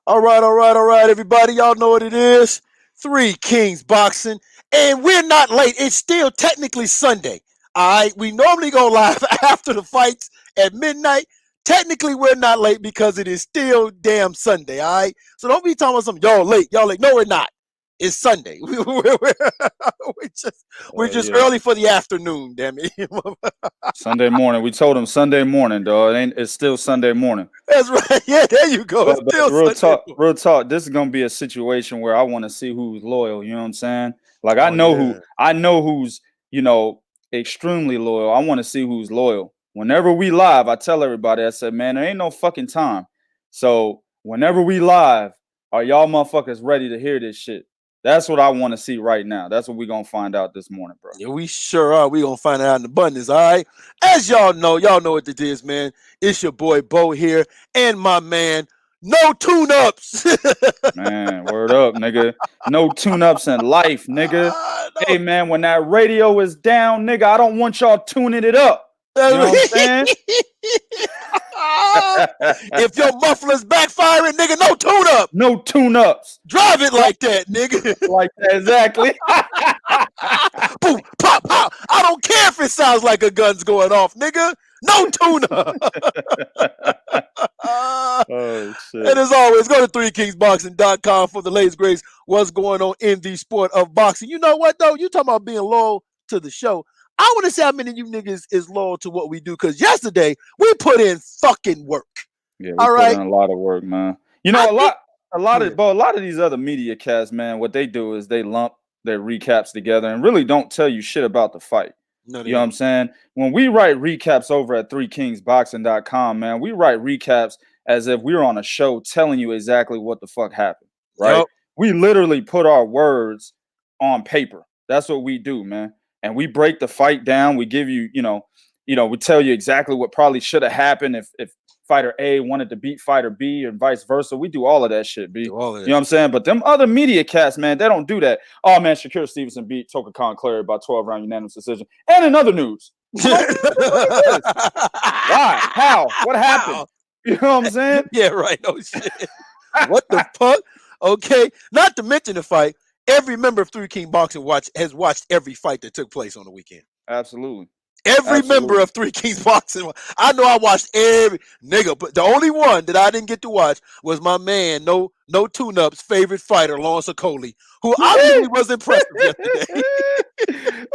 All right, everybody. Y'all know what it is. Three Kings Boxing. And we're not late. It's still technically Sunday. All right. We normally go live after the fights at midnight. Technically, we're not late because it is still damn Sunday. All right. So don't be talking about something, y'all late. Y'all late. No, we're not. It's Sunday. We're just Yeah. early for the afternoon, damn it. Sunday morning. We told him Sunday morning, dog. It's still Sunday morning. That's right. Yeah, there you go. It's But still real Sunday talk, morning. real talk. This is gonna be a situation where I want to see who's loyal. You know what I'm saying? Like Oh, yeah. I know who's extremely loyal. I want to see who's loyal. Whenever we live, I tell everybody, I said, man, there ain't no fucking time. So whenever we live, are y'all motherfuckers ready to hear this shit? That's what I want to see right now. That's what we're gonna find out this morning, bro. Yeah, we sure are. We gonna find it out in abundance, all right? As y'all know what it is, man. It's your boy Bo here and my man, no tune-ups. Man, word up, nigga. No tune-ups in life, nigga. No. Hey, man, when that radio is down, nigga, I don't want y'all tuning it up. You know what I'm saying? If your muffler's backfiring, nigga, no tune-up. No tune-ups. Drive it like that, nigga. Like that, exactly. Boom, pop, pop. I don't care if it sounds like a gun's going off, nigga. No tune-up. Oh, shit. And as always, go to 3kingsboxing.com for the latest grades. What's going on in the sport of boxing? You know what, though? You talking about being loyal to the show. I want to see how many of you niggas is loyal to what we do, because yesterday we put in fucking work. Yeah, we all put right? in a lot of work, man. You know, a lot of these other media casts, man, what they do is they lump their recaps together and really don't tell you shit about the fight. No, You know what I'm saying? When we write recaps over at 3kingsboxing.com, man, we write recaps as if we were on a show telling you exactly what the fuck happened, right? Yep. We literally put our words on paper. That's what we do, man. And we break the fight down. We give you, we tell you exactly what probably should have happened if fighter A wanted to beat fighter B and vice versa. We do all of that shit, B. You know what I'm saying? But them other media casts, man, they don't do that. Oh, man, Shakur Stevenson beat Toka Clary by 12-round unanimous decision. And in other news, why? How? What happened? Wow. You know what I'm saying? Yeah, right. Oh, shit. What the fuck? Okay. Not to mention the fight. Every member of 3 King Boxing has watched every fight that took place on the weekend. Absolutely. Every member of 3 Kings Boxing. I know I watched every nigga, but the only one that I didn't get to watch was my man, no tune-ups, favorite fighter, Lawrence Okoli, who obviously was impressive yesterday.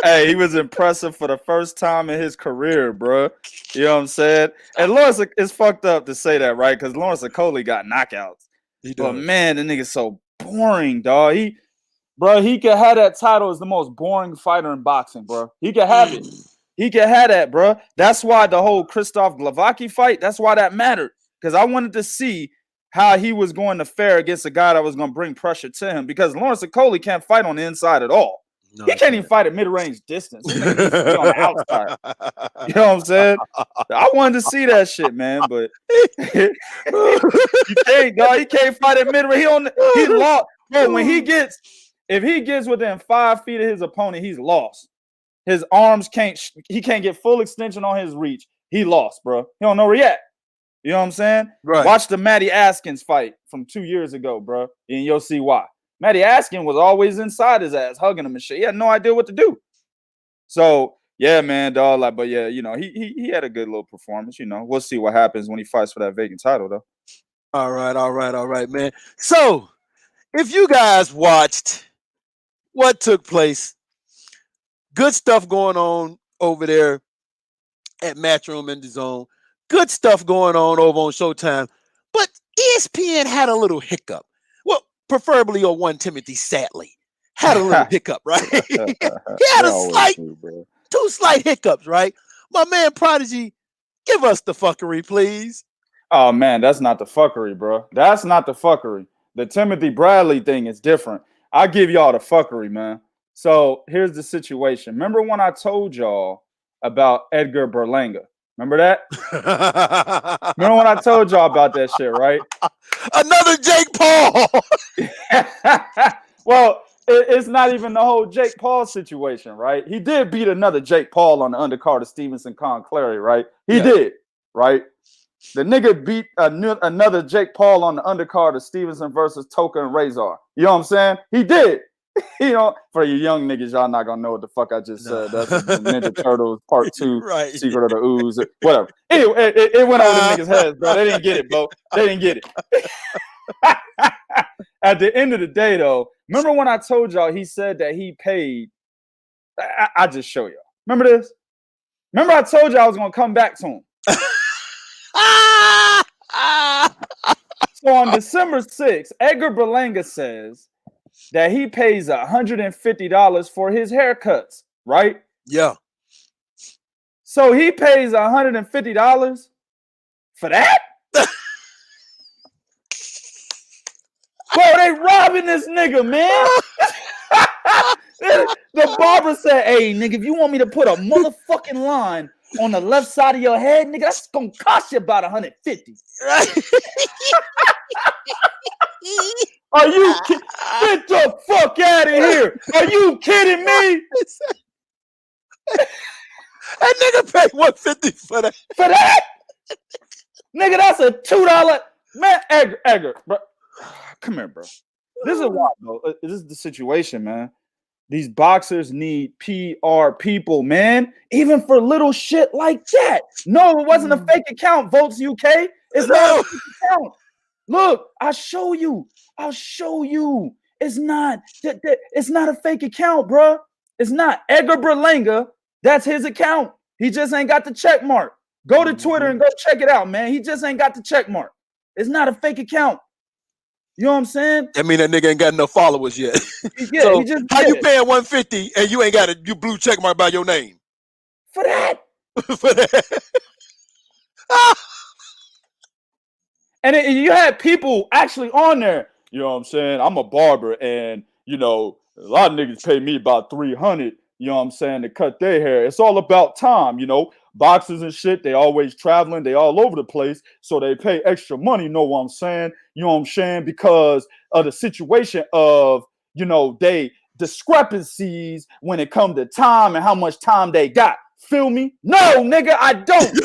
Hey, he was impressive for the first time in his career, bro. You know what I'm saying? And Lawrence is fucked up to say that, right? Because Lawrence Okoli got knockouts. But man, the nigga's so boring, dog. He could have that title as the most boring fighter in boxing, bro. He could have it. He can have that, bro. That's why the whole Krzysztof Glowacki fight, that's why that mattered. Because I wanted to see how he was going to fare against a guy that was going to bring pressure to him. Because Lawrence Okoli can't fight on the inside at all. No, he can't even fight at mid-range distance. He on the outside. You know what I'm saying? I wanted to see that shit, man. But you can't, dog. He can't fight at mid-range. He lost. Bro, if he gets within 5 feet of his opponent, he's lost. His arms can't get full extension on his reach. He lost, bro. He don't know where he at. You know what I'm saying? Right. Watch the Matty Askins fight from 2 years ago, bro, and you'll see why. Matty Askins was always inside his ass, hugging him and shit. He had no idea what to do. So, yeah, man, dog. But yeah, he had a good little performance. We'll see what happens when he fights for that vacant title, though. All right, man. So, if you guys watched what took place, good stuff going on over there at Matchroom in the Zone. Good stuff going on over on Showtime. But ESPN had a little hiccup. Well, preferably on one Timothy, sadly. Had a little hiccup, right? He had two slight hiccups, right? My man Prodigy, give us the fuckery, please. Oh, man, that's not the fuckery, bro. That's not the fuckery. The Timothy Bradley thing is different. I give y'all the fuckery, man. So here's the situation. Remember when I told y'all about Edgar Berlanga? Remember that? Remember when I told y'all about that shit, right? Another Jake Paul. Well, it's not even the whole Jake Paul situation, right? He did beat another Jake Paul on the undercard of Stevenson Clary, right? He did, right? The nigga beat another Jake Paul on the undercard of Stevenson versus Toka and Razor. You know what I'm saying? He did. You know, for you young niggas, y'all not gonna know what the fuck I just said. That's the Ninja Turtles Part 2, right. Secret of the Ooze, whatever. Anyway, it went over them niggas' heads, bro. They didn't get it, bro. They didn't get it. At the end of the day, though, remember when I told y'all he said that he paid? I just show y'all. Remember this? Remember I told y'all I was gonna come back to him. So on December 6th, Edgar Berlanga says that he pays $150 for his haircuts, right? Yeah. So he pays $150 for that? Bro, they robbing this nigga, man. The barber said, hey, nigga, if you want me to put a motherfucking line on the left side of your head, nigga, that's gonna cost you about $150. Right? Are you get the fuck out of here? Are you kidding me? That nigga paid $150 for that. For that? Nigga, that's a $2. Man, Edgar, bro. Come here, bro. This is why, bro. This is the situation, man. These boxers need PR people, man. Even for little shit like that. No, it wasn't a fake account, Votes UK. It's not a fake account. Look, I'll show you. It's not a fake account, bro. It's not. Edgar Berlanga, that's his account. He just ain't got the check mark. Go to Twitter and go check it out, man. He just ain't got the check mark. It's not a fake account. You know what I'm saying? I mean, that nigga ain't got no followers yet. Yeah, so how you paying $150 and you ain't got you blue check mark by your name? For that. For that. And you had people actually on there. You know what I'm saying? I'm a barber, and you know, a lot of niggas pay me about $300. You know what I'm saying, to cut their hair. It's all about time, you know. Boxers and shit, they always traveling, they all over the place, so they pay extra money. You know what I'm saying? You know what I'm saying? Because of the situation of, you know, they discrepancies when it comes to time and how much time they got. Feel me? No, nigga, I don't.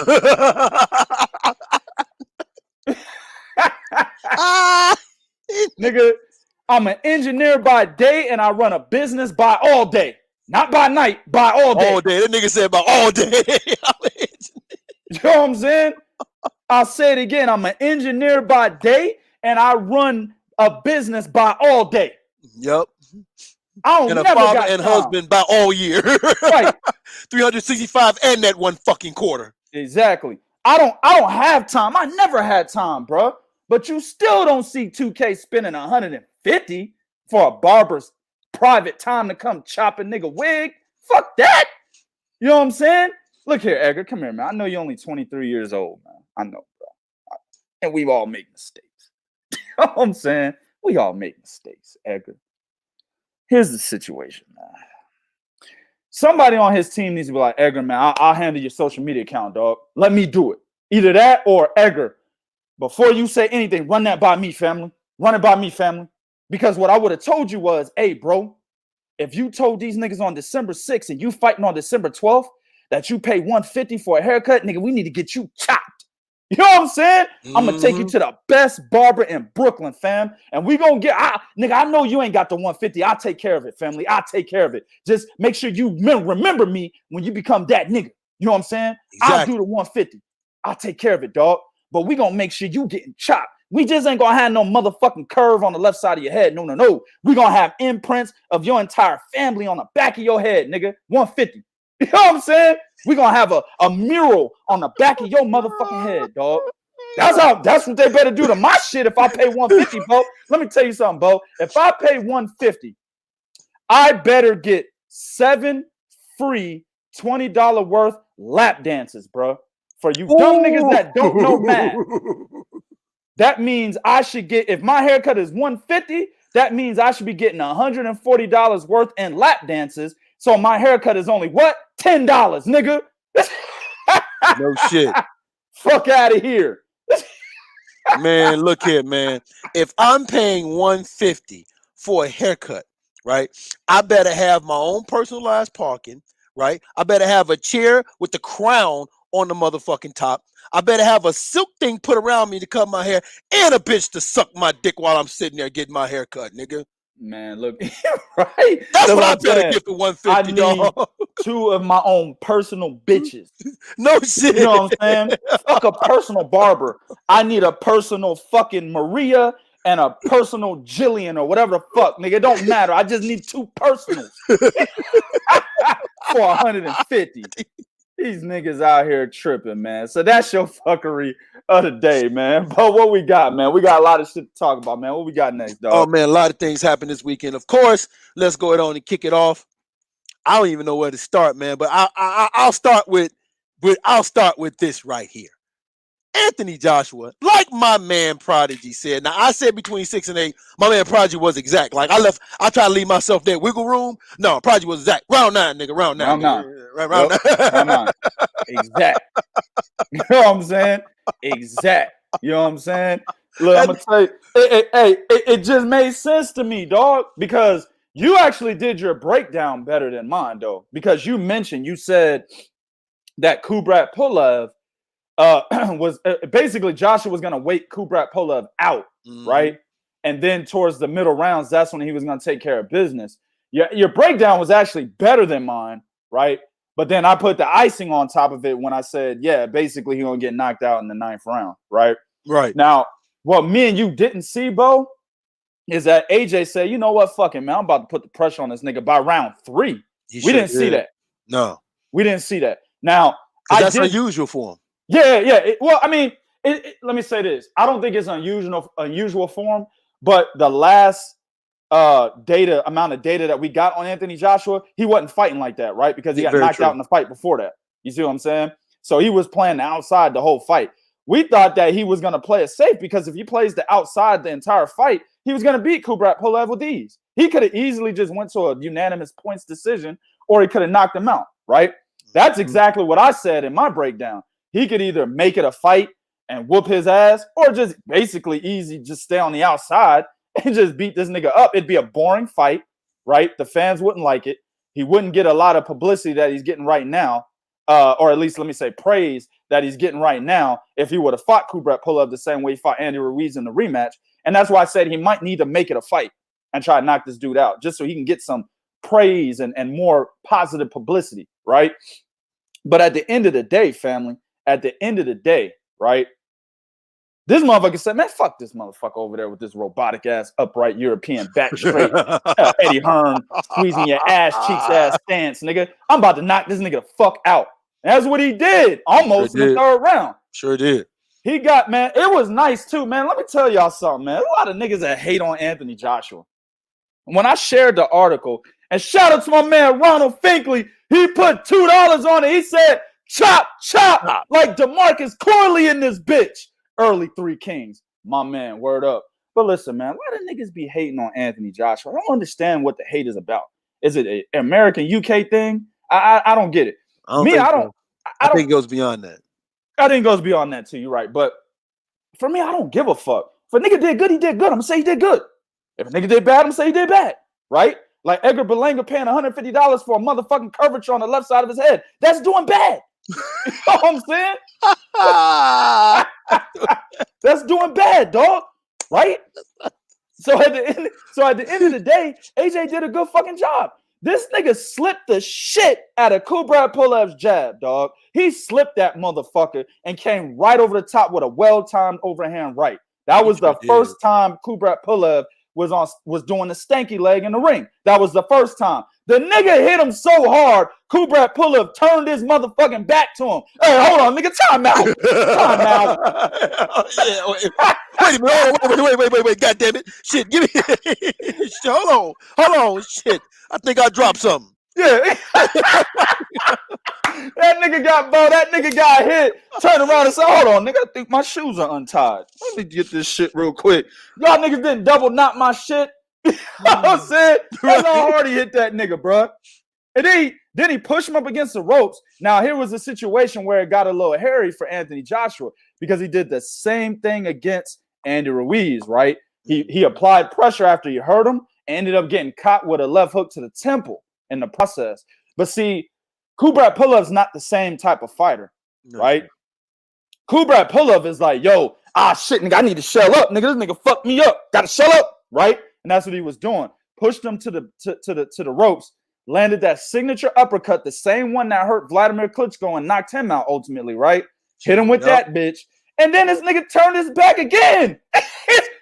Nigga, I'm an engineer by day and I run a business by all day. Not by night, by all day. All day. That nigga said about all day. You know what I'm saying? I'll say it again. I'm an engineer by day and I run a business by all day. Yep. I don't and a never father got and time. Husband by all year. Right. 365 and that one fucking quarter. Exactly. I don't have time. I never had time, bro. But you still don't see 2K spending $150 for a barber's private time to come chop a nigga wig. Fuck that. You know what I'm saying? Look here, Edgar. Come here, man. I know you're only 23 years old, man. I know, bro. And we all make mistakes. You know what I'm saying? We all make mistakes, Edgar. Here's the situation, man. Somebody on his team needs to be like, Edgar, man, I'll handle your social media account, dog. Let me do it. Either that or Edgar, before you say anything, run that by me, family. Run it by me, family. Because what I would have told you was, hey, bro, if you told these niggas on December 6th and you fighting on December 12th that you pay $150 for a haircut, nigga, we need to get you chopped. You know what I'm saying? I'm going to take you to the best barber in Brooklyn, fam. And we going to get, nigga, I know you ain't got the $150. I'll take care of it, family. I'll take care of it. Just make sure you remember me when you become that nigga. You know what I'm saying? Exactly. I'll do the $150. I'll take care of it, dog. But we going to make sure you getting chopped. We just ain't going to have no motherfucking curve on the left side of your head. No. We going to have imprints of your entire family on the back of your head, nigga. $150. You know what I'm saying? We're going to have a mural on the back of your motherfucking head, dog. That's what they better do to my shit if I pay $150, bro. Let me tell you something, bro. If I pay $150, I better get 7 free $20 worth lap dances, bro. For you dumb niggas that don't know math. That means I should get, if my haircut is $150, that means I should be getting $140 worth in lap dances. So my haircut is only what? $10, nigga. No shit. Fuck out of here. Man, look here, man. If I'm paying $150 for a haircut, right? I better have my own personalized parking, right? I better have a chair with the crown on the motherfucking top. I better have a silk thing put around me to cut my hair and a bitch to suck my dick while I'm sitting there getting my hair cut, nigga. Man, look, right? That's what I better get for $150. I need 2 of my own personal bitches. No shit. You know what I'm saying? Fuck a personal barber. I need a personal fucking Maria and a personal Jillian or whatever the fuck, nigga. It don't matter. I just need 2 personals for 150. These niggas out here tripping, man. So that's your fuckery of the day, man. But what we got, man? We got a lot of shit to talk about, man. What we got next, dog? Oh, man, a lot of things happened this weekend. Of course, let's go ahead on and kick it off. I don't even know where to start, man, but I'll start with this right here. Anthony Joshua, like my man Prodigy said. Now I said between 6 and 8. My man Prodigy was exact. Like I try to leave myself that wiggle room. No, Prodigy was exact. Round 9, nigga. Round 9. Round 9. Round 9. Exact. You know what I'm saying? Exact. You know what I'm saying? Look, I'm gonna tell you. It just made sense to me, dog, because you actually did your breakdown better than mine, though, because you said that Kubrat Pulev was basically Joshua was going to wait Kubrat Pulev out, right? And then towards the middle rounds, that's when he was going to take care of business. Your breakdown was actually better than mine, right? But then I put the icing on top of it when I said, yeah, basically he's going to get knocked out in the 9th round, right? Right. Now, what me and you didn't see, Bo, is that AJ said, you know what, fuck it, man, I'm about to put the pressure on this nigga by round 3. We didn't see that. No. We didn't see that. Now, that's unusual for him. Yeah. Well, I mean, let me say this. I don't think it's unusual for him, but the last amount of data that we got on Anthony Joshua, he wasn't fighting like that, right? Because he got knocked out in the fight before that. You see what I'm saying? So he was playing the outside the whole fight. We thought that he was going to play it safe because if he plays the outside the entire fight, he was going to beat Kubrat Pulev with ease. He could have easily just went to a unanimous points decision, or he could have knocked him out, right? That's exactly what I said in my breakdown. He could either make it a fight and whoop his ass, or just basically easy, just stay on the outside and just beat this nigga up. It'd be a boring fight, right? The fans wouldn't like it. He wouldn't get a lot of publicity that he's getting right now, or at least let me say praise that he's getting right now if he would have fought Kubrat Pulev the same way he fought Andy Ruiz in the rematch. And that's why I said he might need to make it a fight and try to knock this dude out just so he can get some praise and more positive publicity, right? But at the end of the day, family, at the end of the day, right? This motherfucker said, man, fuck this motherfucker over there with this robotic ass upright European back straight Eddie Hearn squeezing your ass cheeks ass stance, nigga. I'm about to knock this nigga the fuck out. And that's what he did almost in the 3rd round. Sure did. He got, man, it was nice too, man. Let me tell y'all something, man. A lot of niggas that hate on Anthony Joshua. When I shared the article, and shout out to my man Ronald Finkley, he put $2 on it. He said, chop, chop, like DeMarcus Corley in this bitch. Early 3 Kings. My man, word up. But listen, man, a lot of niggas be hating on Anthony Joshua. I don't understand what the hate is about. Is it an American UK thing? I don't get it. I think it goes beyond that. I think it goes beyond that too. You're right. But for me, I don't give a fuck. If a nigga did good, he did good. I'm going to say he did good. If a nigga did bad, I'm going to say he did bad. Right? Like Edgar Berlanga paying $150 for a motherfucking curvature on the left side of his head. That's doing bad. You know what I'm saying? That's doing bad, dog. Right? So at the end of the day, AJ did a good fucking job. This nigga slipped the shit out of Kubrat Pulev's jab, dog. He slipped that motherfucker and came right over the top with a well-timed overhand right. That was the first time Kubrat Pulev was doing the stanky leg in the ring. That was the first time. The nigga hit him so hard, Kubrat Pulev turned his motherfucking back to him. Hey, hold on, nigga, time out. Time out. Wait a minute. Wait. God damn it. Shit, give me. Hold on. Shit. I think I dropped something. Yeah. That nigga got hit. Turned around and said, hold on, nigga, I think my shoes are untied. Let me get this shit real quick. Y'all niggas didn't double knock my shit. You know what I'm saying? That's how hard he hit that nigga, bro. And then he pushed him up against the ropes. Now, here was a situation where it got a little hairy for Anthony Joshua because he did the same thing against Andy Ruiz, right? He applied pressure after he hurt him and ended up getting caught with a left hook to the temple in the process. But see, Kubrat Pulev's not the same type of fighter. right? Kubrat Pulev is like, yo, shit, nigga, I need to shell up, nigga. This nigga fucked me up. Gotta shell up, right? And that's what he was doing. Pushed him to the ropes, landed that signature uppercut, the same one that hurt Vladimir Klitschko and knocked him out ultimately, right? Hit him with that bitch. And then this nigga turned his back again.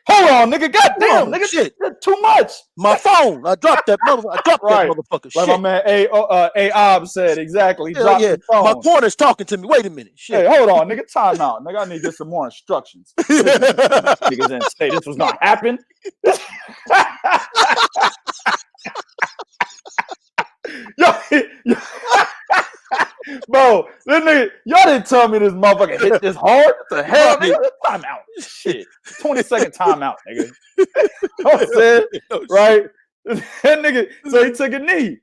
Hold on, nigga. Goddamn, nigga. Shit. Too much. My phone. I dropped that motherfucker. I dropped that motherfucker. Like shit. My man Arum said exactly. He dropped his phone. My corner's talking to me. Wait a minute. Shit. Hey, hold on, nigga. Time out. Nigga, I need to get some more instructions. Niggas didn't say this was gonna happen. Yo, bro, this nigga, y'all didn't tell me this motherfucker hit this hard. What the hell, nigga? Time out. Shit. 20-second timeout, nigga. You know what I'm saying? Right? That nigga, so he took a knee.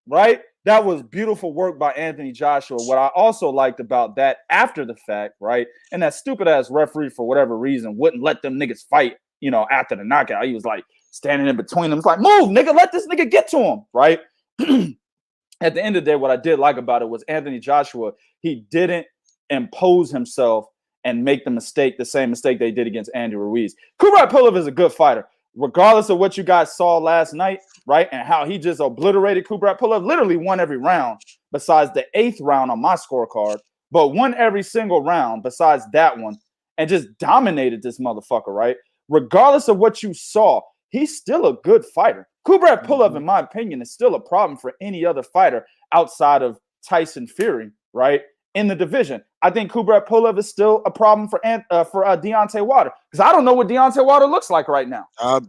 Right? That was beautiful work by Anthony Joshua. What I also liked about that after the fact, right? And that stupid ass referee, for whatever reason, wouldn't let them niggas fight, after the knockout. He was like standing in between them. It's like, move, nigga, let this nigga get to him, right? At the end of the day, what I did like about it was Anthony Joshua, he didn't impose himself and make the same mistake they did against Andy Ruiz. Kubrat Pulev is a good fighter. Regardless of what you guys saw last night, right, and how he just obliterated Kubrat Pulev, literally won every round besides the 8th round on my scorecard, but won every single round besides that one and just dominated this motherfucker, right? Regardless of what you saw, he's still a good fighter. Kubrat Pulev, in my opinion, is still a problem for any other fighter outside of Fury, right, in the division. I think Kubrat Pulev is still a problem for Deontay Wilder because I don't know what Deontay Wilder looks like right now. I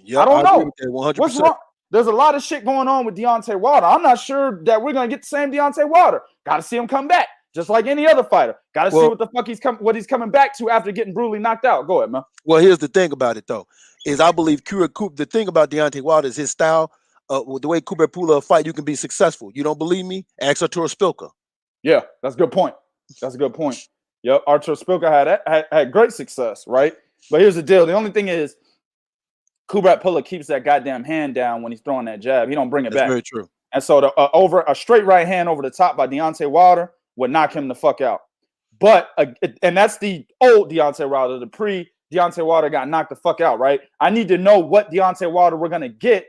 don't know. 100%. What's wrong? There's a lot of shit going on with Deontay Wilder. I'm not sure that we're gonna get the same Deontay Wilder. Got to see him come back, just like any other fighter. Got to see what the fuck what he's coming back to after getting brutally knocked out. Go ahead, man. Well, here's the thing about it though. Is I believe the thing about Deontay Wilder is his style. The way Kubrat Pulev fight, you can be successful. You don't believe me? Ask Artur Spilka. Yeah, that's a good point. That's a good point. Yep, Artur Spilka had great success, right? But here's the deal. The only thing is, Kubrat Pulev keeps that goddamn hand down when he's throwing that jab. He don't bring it back. Very true. And so over a straight right hand over the top by Deontay Wilder would knock him the fuck out. But and that's the old Deontay Wilder, the pre Deontay Wilder got knocked the fuck out, right? I need to know what Deontay Wilder we're gonna get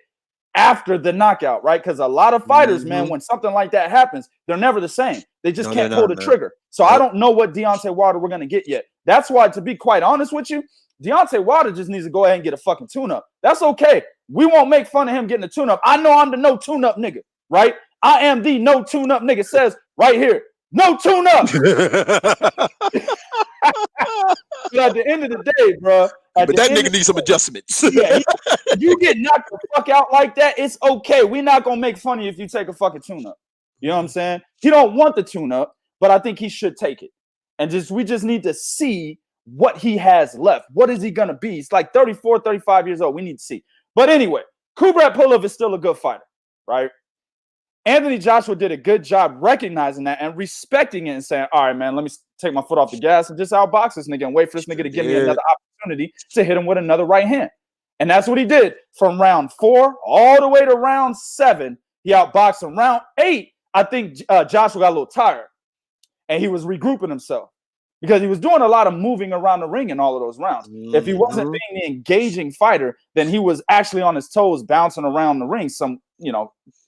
after the knockout, right? Because a lot of fighters, man, when something like that happens, they're never the same. They just can't pull the trigger. So I don't know what Deontay Wilder we're gonna get yet. That's why, to be quite honest with you, Deontay Wilder just needs to go ahead and get a fucking tune-up. That's okay. We won't make fun of him getting a tune-up. I know I'm the no tune-up nigga, right? I am the no tune-up nigga. Says right here, no tune-up. But at the end of the day, bro. But that nigga needs some adjustments. Yeah, you get knocked the fuck out like that, it's okay. We're not gonna make fun of you if you take a fucking tune-up. You know what I'm saying? He don't want the tune-up, but I think he should take it. And we just need to see what he has left. What is he gonna be? He's like 34, 35 years old. We need to see. But anyway, Kubrat Pulev is still a good fighter, right? Anthony Joshua did a good job recognizing that and respecting it and saying, all right, man, let me take my foot off the gas and just outbox this nigga and wait for this nigga to give me another opportunity to hit him with another right hand. And that's what he did from round 4 all the way to round 7. He outboxed him. Round 8, I think Joshua got a little tired and he was regrouping himself because he was doing a lot of moving around the ring in all of those rounds. If he wasn't being the engaging fighter, then he was actually on his toes bouncing around the ring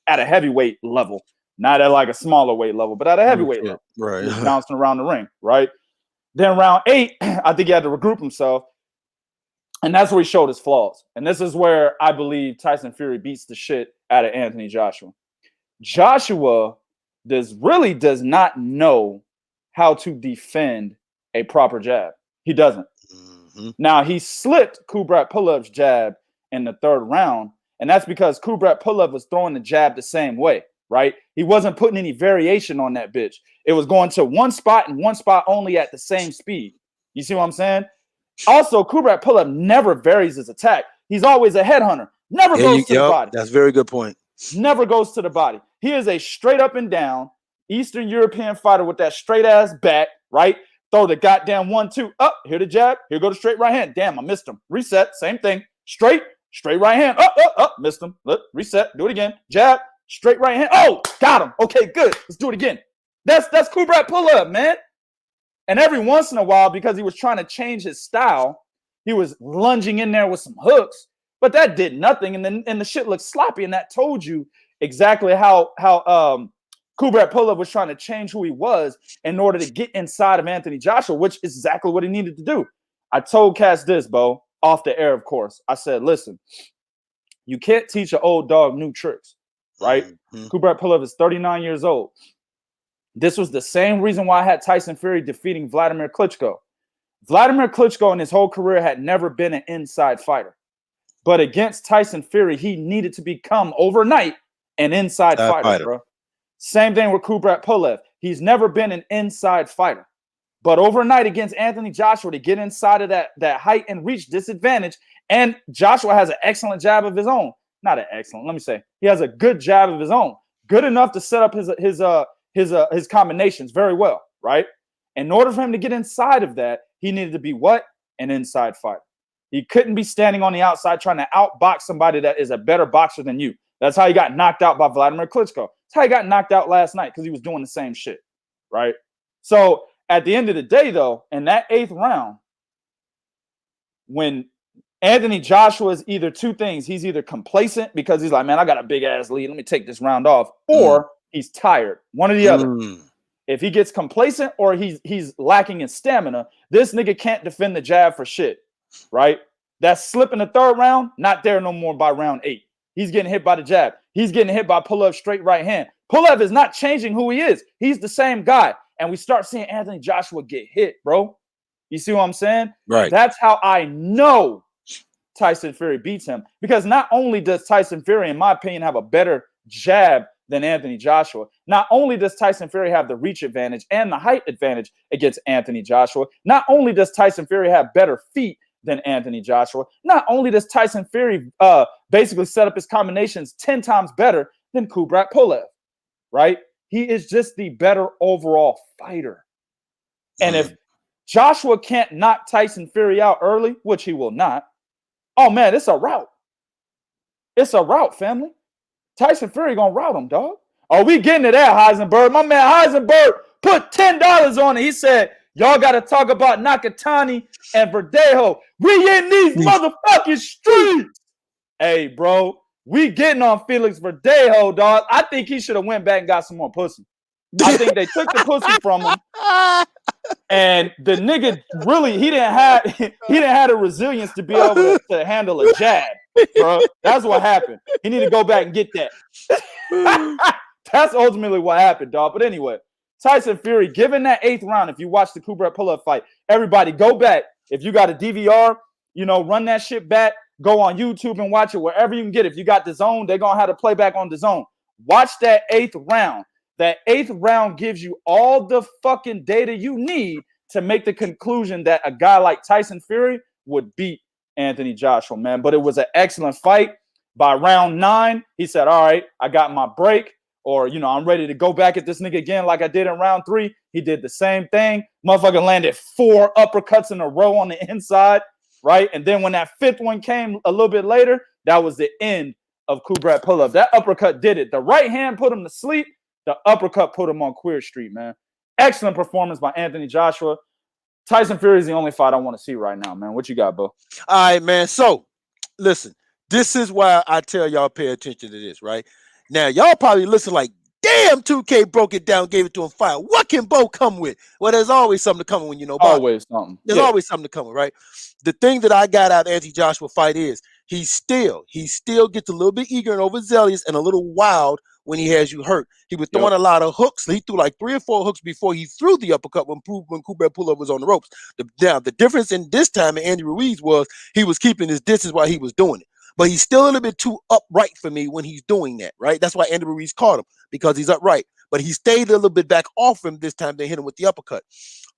at a heavyweight level, not at like a smaller weight level, but at a heavyweight level. Right. He was bouncing around the ring, right? Then round 8, I think he had to regroup himself. And that's where he showed his flaws. And this is where I believe Tyson Fury beats the shit out of Anthony Joshua. Joshua does not know how to defend a proper jab. He doesn't. Now, he slipped Kubrat Pulev's jab in the 3rd round, and that's because Kubrat Pulev was throwing the jab the same way, right? He wasn't putting any variation on that bitch. It was going to one spot and one spot only at the same speed. You see what I'm saying? Also, Kubrat Pulev never varies his attack. He's always a headhunter. Never goes to the body. That's a very good point. Never goes to the body. He is a straight up and down Eastern European fighter with that straight ass back, right? Throw the goddamn 1-2 up. Here the jab. Here go the straight right hand. Damn, I missed him. Reset. Same thing. Straight right hand. Up. Missed him. Look, reset. Do it again. Jab. Straight right hand. Oh, got him. Okay, good. Let's do it again. That's Kubrat Pulev, man. And every once in a while, because he was trying to change his style, he was lunging in there with some hooks, but that did nothing. And then the shit looked sloppy. And that told you exactly how Kubrat Pulev was trying to change who he was in order to get inside of Anthony Joshua, which is exactly what he needed to do. I told Cass this, Bo, off the air, of course. I said, listen, you can't teach an old dog new tricks, right? Mm-hmm. Kubrat Pulev is 39 years old. This was the same reason why I had Tyson Fury defeating Vladimir Klitschko. Vladimir Klitschko in his whole career had never been an inside fighter. But against Tyson Fury, he needed to become overnight an inside fighter, bro. Same thing with Kubrat Pulev. He's never been an inside fighter. But overnight against Anthony Joshua to get inside of that height and reach disadvantage, and Joshua has an excellent jab of his own. Not an excellent, let me say. He has a good jab of his own. Good enough to set up his combinations very well, right? In order for him to get inside of that, he needed to be what? An inside fighter. He couldn't be standing on the outside trying to outbox somebody that is a better boxer than you. That's how he got knocked out by Vladimir Klitschko. That's how he got knocked out last night, because he was doing the same shit, right? So at the end of the day, though, in that 8th round, when Anthony Joshua is either two things, he's either complacent because he's like, man, I got a big ass lead, let me take this round off, or he's tired, one or the other. If he gets complacent or he's lacking in stamina, this nigga can't defend the jab for shit, right? That slip in the 3rd round, not there no more by round 8. He's getting hit by the jab. He's getting hit by Pulev's straight right hand. Pulev is not changing who he is. He's the same guy. And we start seeing Anthony Joshua get hit, bro. You see what I'm saying? Right. That's how I know Tyson Fury beats him. Because not only does Tyson Fury, in my opinion, have a better jab than Anthony Joshua, not only does Tyson Fury have the reach advantage and the height advantage against Anthony Joshua, not only does Tyson Fury have better feet than Anthony Joshua, not only does Tyson Fury basically set up his combinations 10 times better than Kubrat Pulev, right? He is just the better overall fighter. And if Joshua can't knock Tyson Fury out early, which he will not, oh man, it's a rout. It's a rout, family. Tyson Fury gonna rout him, dog. Oh, we getting to that, Heisenberg. My man Heisenberg put $10 on it. He said, y'all got to talk about Nakatani and Verdejo. We in these motherfucking streets. Hey, bro, we getting on Felix Verdejo, dog. I think he should have went back and got some more pussy. I think they took the pussy from him. And the nigga really, he didn't have the resilience to be able to handle a jab, bro. That's what happened. He need to go back and get that. That's ultimately what happened, dog. But anyway, Tyson Fury, given that 8th round, if you watch the Kubrat Pulev fight, everybody go back. If you got a DVR, run that shit back. Go on YouTube and watch it wherever you can get it. If you got DAZN, they're going to have to play back on DAZN. Watch that 8th round. That 8th round gives you all the fucking data you need to make the conclusion that a guy like Tyson Fury would beat Anthony Joshua, man. But it was an excellent fight. By round 9, he said, all right, I got my break. Or, I'm ready to go back at this nigga again like I did in round 3. He did the same thing. Motherfucker landed 4 uppercuts in a row on the inside, right? And then when that 5th one came a little bit later, that was the end of Kubrat Pulev. That uppercut did it. The right hand put him to sleep. The uppercut put him on Queer Street, man. Excellent performance by Anthony Joshua. Tyson Fury is the only fight I want to see right now, man. What you got, Bo? All right, man. So, listen, this is why I tell y'all pay attention to this, right? Now, y'all probably listen like, damn, 2K broke it down, gave it to him fire. What can Bo come with? Well, there's always something to come with when always something. There's always something to come with, right? The thing that I got out of the Anthony Joshua fight is he still gets a little bit eager and overzealous and a little wild when he has you hurt. He was throwing a lot of hooks. He threw like 3 or 4 hooks before he threw the uppercut when Kubrat Pulev was on the ropes. The difference in this time in Andy Ruiz was he was keeping his distance while he was doing it. But he's still a little bit too upright for me when he's doing that, right? That's why Andy Ruiz caught him, because he's upright. But he stayed a little bit back off him this time. They hit him with the uppercut.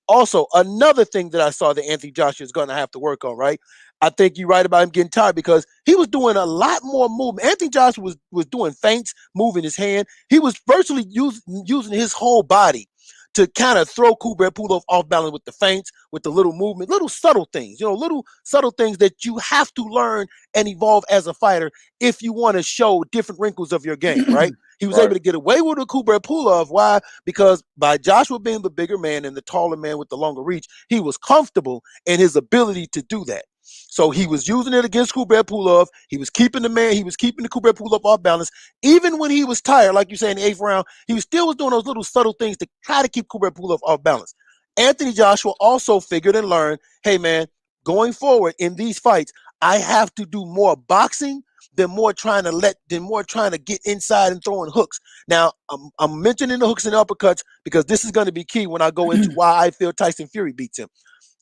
Also, another thing that I saw that Anthony Joshua is going to have to work on, right? I think you're right about him getting tired because he was doing a lot more movement. Anthony Joshua was doing feints, moving his hand. He was virtually using his whole body to kind of throw Kubrat Pulev off balance with the feints, with the little movement, little subtle things, little subtle things that you have to learn and evolve as a fighter if you want to show different wrinkles of your game, right? He was able to get away with the Kubrat Pulev. Why? Because by Joshua being the bigger man and the taller man with the longer reach, he was comfortable in his ability to do that. So he was using it against Kubrat Pulev. He was keeping the Kubrat Pulev off balance. Even when he was tired, like you say in the 8th round, he was still doing those little subtle things to try to keep Kubrat Pulev off balance. Anthony Joshua also figured and learned, hey man, going forward in these fights, I have to do more boxing than more trying to get inside and throwing hooks. Now, I'm mentioning the hooks and uppercuts because this is going to be key when I go into why I feel Tyson Fury beats him.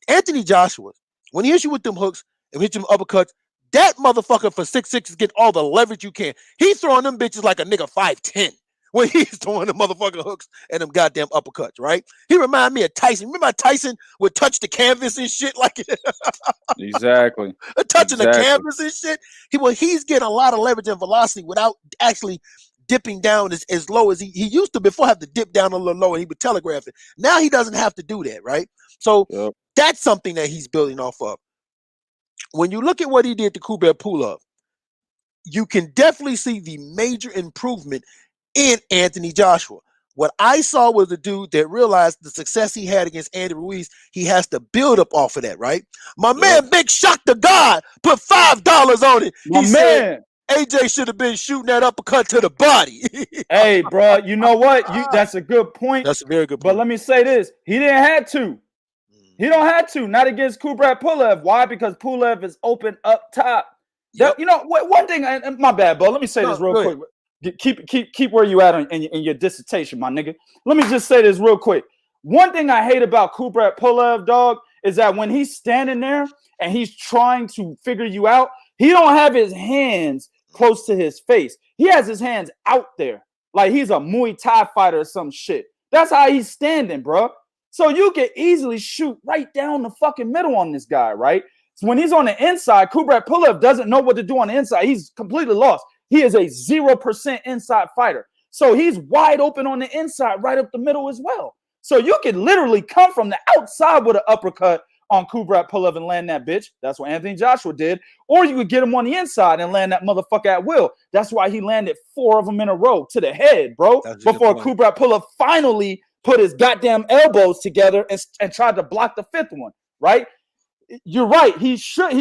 Anthony Joshua, when he hits you with them hooks and hits you with uppercuts, that motherfucker for 6'6" get all the leverage you can. He's throwing them bitches like a nigga 5'10" when he's throwing the motherfucking hooks and them goddamn uppercuts, right? He remind me of Tyson. Remember how Tyson would touch the canvas and shit like Exactly. touching the canvas and shit. He's getting a lot of leverage and velocity without actually dipping down as low as he used to before. Have to dip down a little lower and he would telegraph it. Now he doesn't have to do that, right? So that's something that he's building off of. When you look at what he did to Kubrat Pulev, you can definitely see the major improvement in Anthony Joshua. What I saw was a dude that realized the success he had against Andy Ruiz, he has to build up off of that, right? My man, Big Shock the God, put $5 on it. He said AJ should have been shooting that uppercut to the body. Hey, bro, you know what? That's a good point. That's a very good point. But let me say this. He didn't have to. He don't have to. Not against Kubrat Pulev. Why? Because Pulev is open up top. Yep. One thing, and my bad, bro. Let me say this real quick. Keep where you at in your dissertation, my nigga. Let me just say this real quick. One thing I hate about Kubrat Pulev, dog, is that when he's standing there and he's trying to figure you out, he don't have his hands close to his face. He has his hands out there like he's a Muay Thai fighter or some shit. That's how he's standing, bro. So you can easily shoot right down the fucking middle on this guy, right? So when he's on the inside, Kubrat Pulev doesn't know what to do on the inside. He's completely lost. He is a 0% inside fighter. So he's wide open on the inside, right up the middle as well. So you can literally come from the outside with an uppercut on Kubrat Pulev and land that bitch. That's what Anthony Joshua did. Or you could get him on the inside and land that motherfucker at will. That's why he landed 4 of them in a row to the head, bro. Before Kubrat Pulev finally put his goddamn elbows together and tried to block the 5th one, right? You're right. He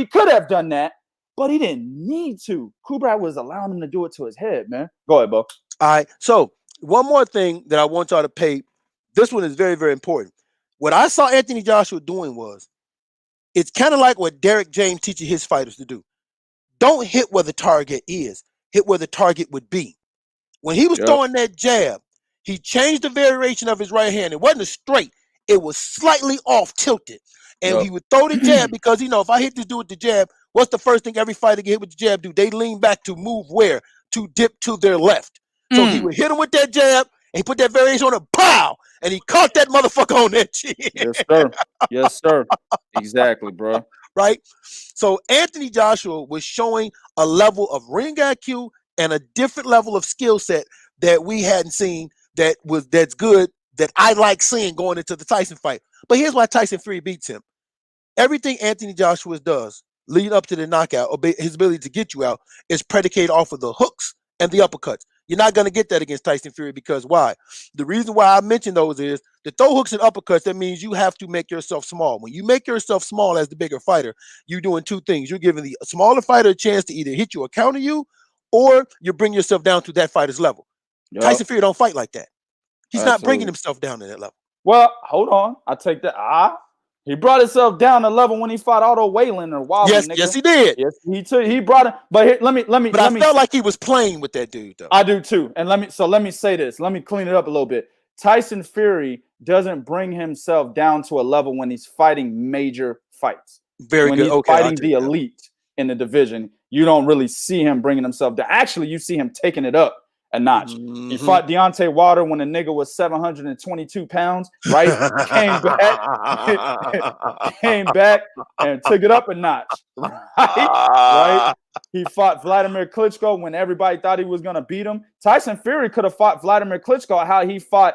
could have done that. But he didn't need to. Kubrat was allowing him to do it to his head, man. Go ahead, Bo. All right. So one more thing that I want y'all to pay. This one is very, very important. What I saw Anthony Joshua doing was, it's kind of like what Derek James teaches his fighters to do. Don't hit where the target is. Hit where the target would be. When he was throwing that jab, he changed the variation of his right hand. It wasn't a straight. It was slightly off tilted. And he would throw the jab because, if I hit this dude with the jab, what's the first thing every fighter get hit with the jab do? They lean back to move where? To dip to their left. So he would hit him with that jab, and he put that variation on him, pow! And he caught that motherfucker on that chin. Yes, sir. Yes, sir. Exactly, bro. Right? So Anthony Joshua was showing a level of ring IQ and a different level of skill set that we hadn't seen that's good, that I like seeing going into the Tyson fight. But here's why Tyson Fury beats him. Everything Anthony Joshua does lead up to the knockout, or his ability to get you out, is predicated off of the hooks and the uppercuts. You're not going to get that against Tyson Fury because why? The reason why I mention those is the throw hooks and uppercuts. That means you have to make yourself small. When you make yourself small as the bigger fighter, you're doing 2 things. You're giving the smaller fighter a chance to either hit you or counter you, or you bring yourself down to that fighter's level. Tyson Fury don't fight like that. He's not bringing himself down to that level. Well, hold on. I take that. He brought himself down a level when he fought Otto Whalen or Wilder. Yes, he did. Yes, he brought it. But here, let me. But I felt like he was playing with that dude, though. I do too. And let me say this. Let me clean it up a little bit. Tyson Fury doesn't bring himself down to a level when he's fighting major fights. Very good. He's fighting the elite in the division, you don't really see him bringing himself down. Actually, you see him taking it up a notch. He fought Deontay Wilder when the nigga was 722 pounds, right? came back and took it up a notch, right? He fought Vladimir Klitschko when everybody thought he was going to beat him. Tyson Fury could have fought Vladimir Klitschko how he fought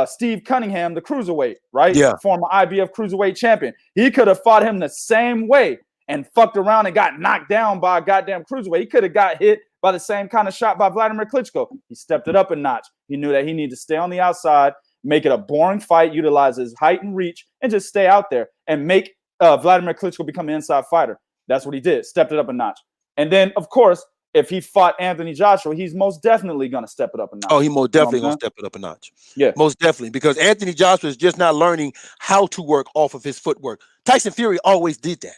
Steve Cunningham, the cruiserweight, right? Yeah. Former IBF cruiserweight champion. He could have fought him the same way and fucked around and got knocked down by a goddamn cruiserweight. He could have got hit by the same kind of shot by Vladimir Klitschko. He stepped it up a notch. He knew that he needed to stay on the outside, make it a boring fight, utilize his height and reach, and just stay out there and make Vladimir Klitschko become an inside fighter. That's what he did. Stepped it up a notch. And then, of course, if he fought Anthony Joshua, he's most definitely going to step it up a notch. Oh, he most definitely going to step it up a notch. Yeah. Most definitely. Because Anthony Joshua is just not learning how to work off of his footwork. Tyson Fury always did that.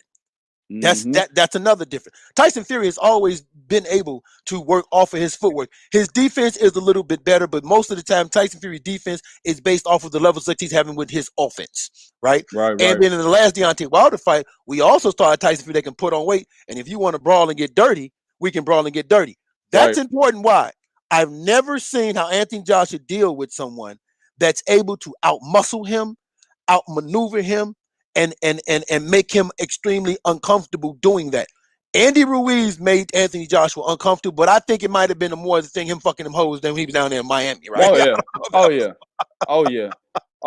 That's another difference. Tyson Fury has always been able to work off of his footwork. His defense is a little bit better, but most of the time, Tyson Fury's defense is based off of the levels that he's having with his offense, right? And then in the last Deontay Wilder fight, we also started Tyson Fury that can put on weight. And if you want to brawl and get dirty, we can brawl and get dirty. That's important. Why? I've never seen how Anthony Joshua deal with someone that's able to outmuscle him, outmaneuver him, and make him extremely uncomfortable doing that. Andy Ruiz made Anthony Joshua uncomfortable, but I think it might have been more the thing him fucking them hoes than when he was down there in Miami, right? Oh yeah.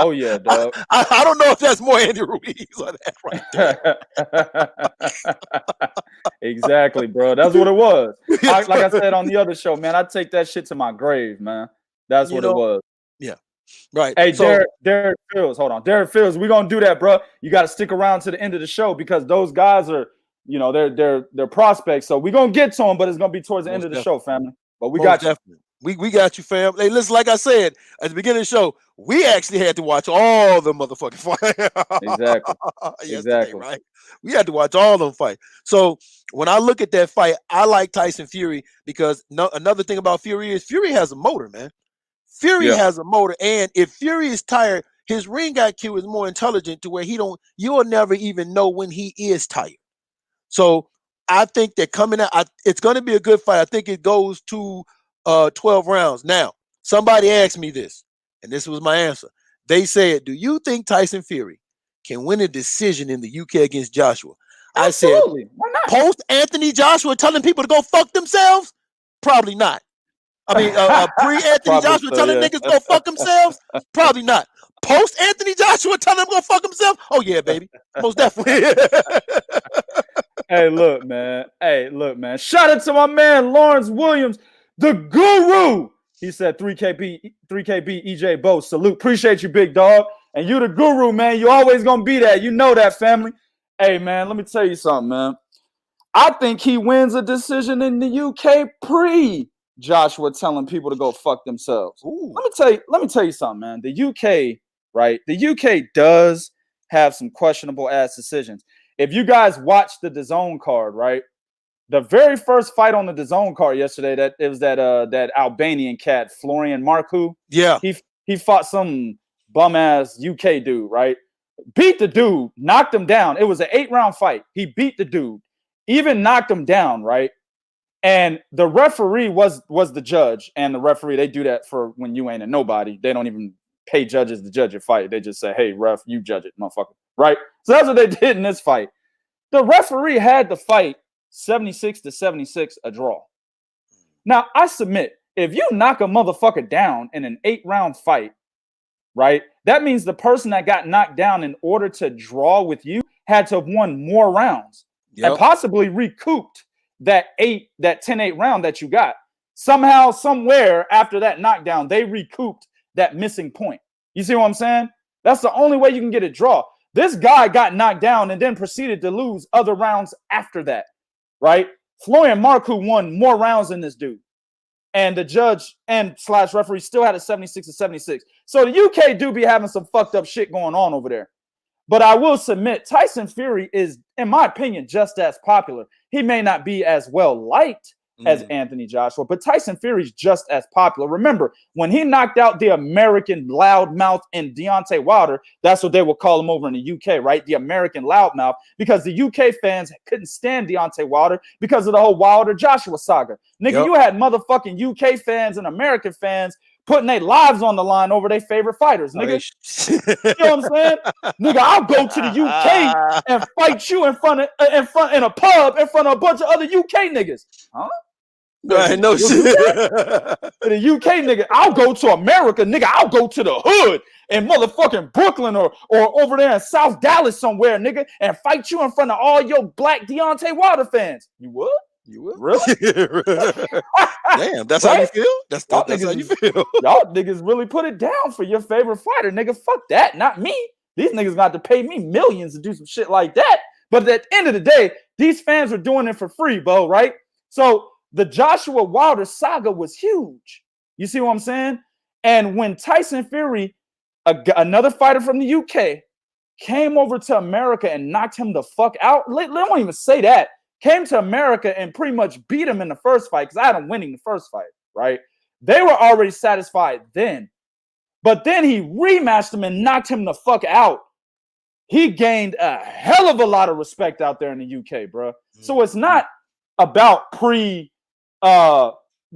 Oh yeah, dog. I don't know if that's more Andy Ruiz or that right there. Exactly, bro. That's what it was. Like I said on the other show, man, I take that shit to my grave, man. That's what it was. Yeah. Right. Hey, so, Derek Fields, hold on. Derek Fields, we're gonna do that, bro. You got to stick around to the end of the show because those guys are, they're prospects. So we're gonna get to them, but it's gonna be towards the end of the show, family. But we got you. We got you, fam. Hey, listen, like I said at the beginning of the show, we actually had to watch all the motherfucking fights. Exactly. Right? We had to watch all of them fight. So when I look at that fight, I like Tyson Fury because another thing about Fury is Fury has a motor, man. Fury has a motor, and if Fury is tired, his ring IQ is more intelligent to where you'll never even know when he is tired. So I think that coming out, it's going to be a good fight. I think it goes to 12 rounds. Now, somebody asked me this, and this was my answer. They said, do you think Tyson Fury can win a decision in the UK against Joshua? Absolutely. I said, why not? Post Anthony Joshua telling people to go fuck themselves? Probably not. I mean, pre-Anthony Joshua telling niggas to go fuck themselves? Probably not. Post-Anthony Joshua telling them to go fuck themselves? Oh, yeah, baby. Most definitely. Hey, look, man. Shout out to my man, Lawrence Williams, the guru. He said 3KB EJ Bo, salute. Appreciate you, big dog. And you the guru, man. You always going to be that. You know that, family. Hey, man, let me tell you something, man. I think he wins a decision in the UK Joshua telling people to go fuck themselves. Ooh. Let me tell you something, man. The UK, right? The UK does have some questionable ass decisions. If you guys watch the DAZN card, right? The very first fight on the DAZN card yesterday, that Albanian cat, Florian Marku. Yeah. He fought some bum ass UK dude, right? Beat the dude, knocked him down. It was an 8-round fight. He beat the dude, even knocked him down, right? And the referee was the judge, and the referee, they do that for when you ain't a nobody. They don't even pay judges to judge your fight. They just say, hey, ref, you judge it, motherfucker. Right? So that's what they did in this fight. The referee had the fight 76-76, a draw. Now, I submit, if you knock a motherfucker down in an 8-round fight, right, that means the person that got knocked down in order to draw with you had to have won more rounds and possibly recouped that 10-8 round that you got. Somehow, somewhere after that knockdown, they recouped that missing point. You see what I'm saying? That's the only way you can get a draw. This guy got knocked down and then proceeded to lose other rounds after that, right? Florian Marku won more rounds than this dude. And the judge and / referee still had a 76-76. So the UK do be having some fucked up shit going on over there. But I will submit, Tyson Fury is, in my opinion, just as popular. He may not be as well liked as Anthony Joshua, but Tyson Fury is just as popular. Remember, when he knocked out the American loudmouth and Deontay Wilder, that's what they would call him over in the UK, right? The American loudmouth, because the UK fans couldn't stand Deontay Wilder because of the whole Wilder-Joshua saga. Nigga, you had motherfucking UK fans and American fans putting their lives on the line over their favorite fighters, nigga. You know what I'm saying? Nigga, I'll go to the UK and fight you in a pub in front of a bunch of other UK niggas. Huh? Right, no shit. In the UK, nigga, I'll go to America, nigga. I'll go to the hood in motherfucking Brooklyn or over there in South Dallas somewhere, nigga, and fight you in front of all your black Deontay Wilder fans. You would? You would? Really? Damn, that's how you feel? That's how you feel. Y'all niggas really put it down for your favorite fighter, nigga. Fuck that, not me. These niggas got to pay me millions to do some shit like that. But at the end of the day, these fans are doing it for free, bro, right? So the Joshua Wilder saga was huge. You see what I'm saying? And when Tyson Fury, another fighter from the UK, came over to America and knocked him the fuck out, they don't even say that. Came to America and pretty much beat him in the first fight because I had him winning the first fight, right? They were already satisfied then. But then he rematched him and knocked him the fuck out. He gained a hell of a lot of respect out there in the UK, bro. So it's not about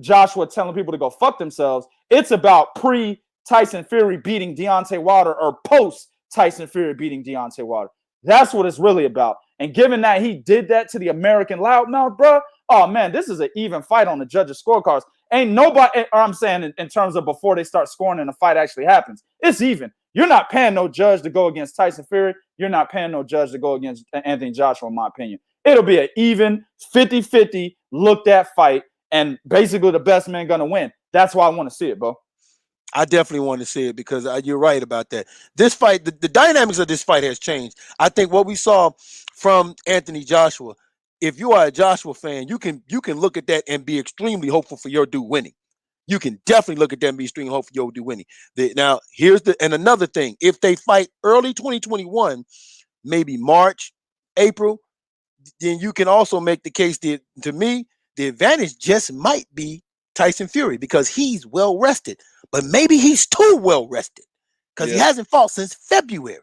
Joshua telling people to go fuck themselves. It's about pre-Tyson Fury beating Deontay Wilder or post-Tyson Fury beating Deontay Wilder. That's what it's really about. And given that he did that to the American loudmouth, bro, oh, man, this is an even fight on the judges' scorecards. Ain't nobody, or I'm saying in terms of before they start scoring and the fight actually happens, it's even. You're not paying no judge to go against Tyson Fury. You're not paying no judge to go against Anthony Joshua, in my opinion. It'll be an even 50-50 looked at fight, and basically the best man going to win. That's why I want to see it, bro. I definitely want to see it because you're right about that. This fight, the dynamics of this fight has changed. I think what we saw from Anthony Joshua, if you are a Joshua fan, you can look at that and be extremely hopeful for your dude winning. You can definitely look at that and be extremely hopeful for your dude winning. Now, and another thing. If they fight early 2021, maybe March, April, then you can also make the case that, to me, the advantage just might be Tyson Fury because he's well rested. But maybe he's too well rested because he hasn't fought since February.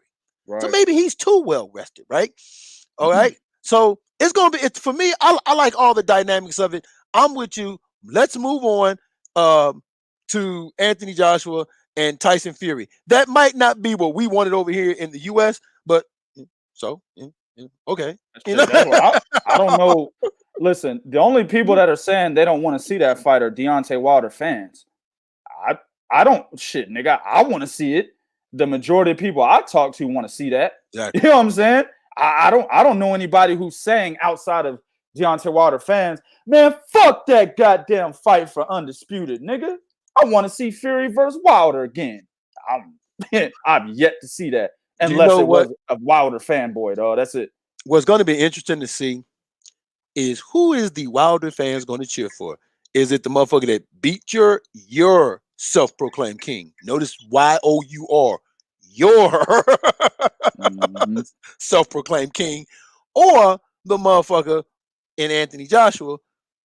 Right. So maybe he's too well rested, right? All right. So it's going to be, for me, I like all the dynamics of it. I'm with you. Let's move on to Anthony Joshua and Tyson Fury. That might not be what we wanted over here in the U.S., but okay. I don't know. Listen, the only people that are saying they don't want to see that fight are Deontay Wilder fans. I don't shit, nigga. I want to see it. The majority of people I talk to want to see that. Exactly. You know what I'm saying? I don't know anybody who's saying outside of Deontay Wilder fans, man, fuck that goddamn fight for undisputed, nigga. I want to see Fury versus Wilder again. I've yet to see that unless it was a Wilder fanboy, though. That's it. What's going to be interesting to see is who is the Wilder fans going to cheer for? Is it the motherfucker that beat your self-proclaimed king? Notice Y-O-U-R, your self-proclaimed king, or the motherfucker in Anthony Joshua,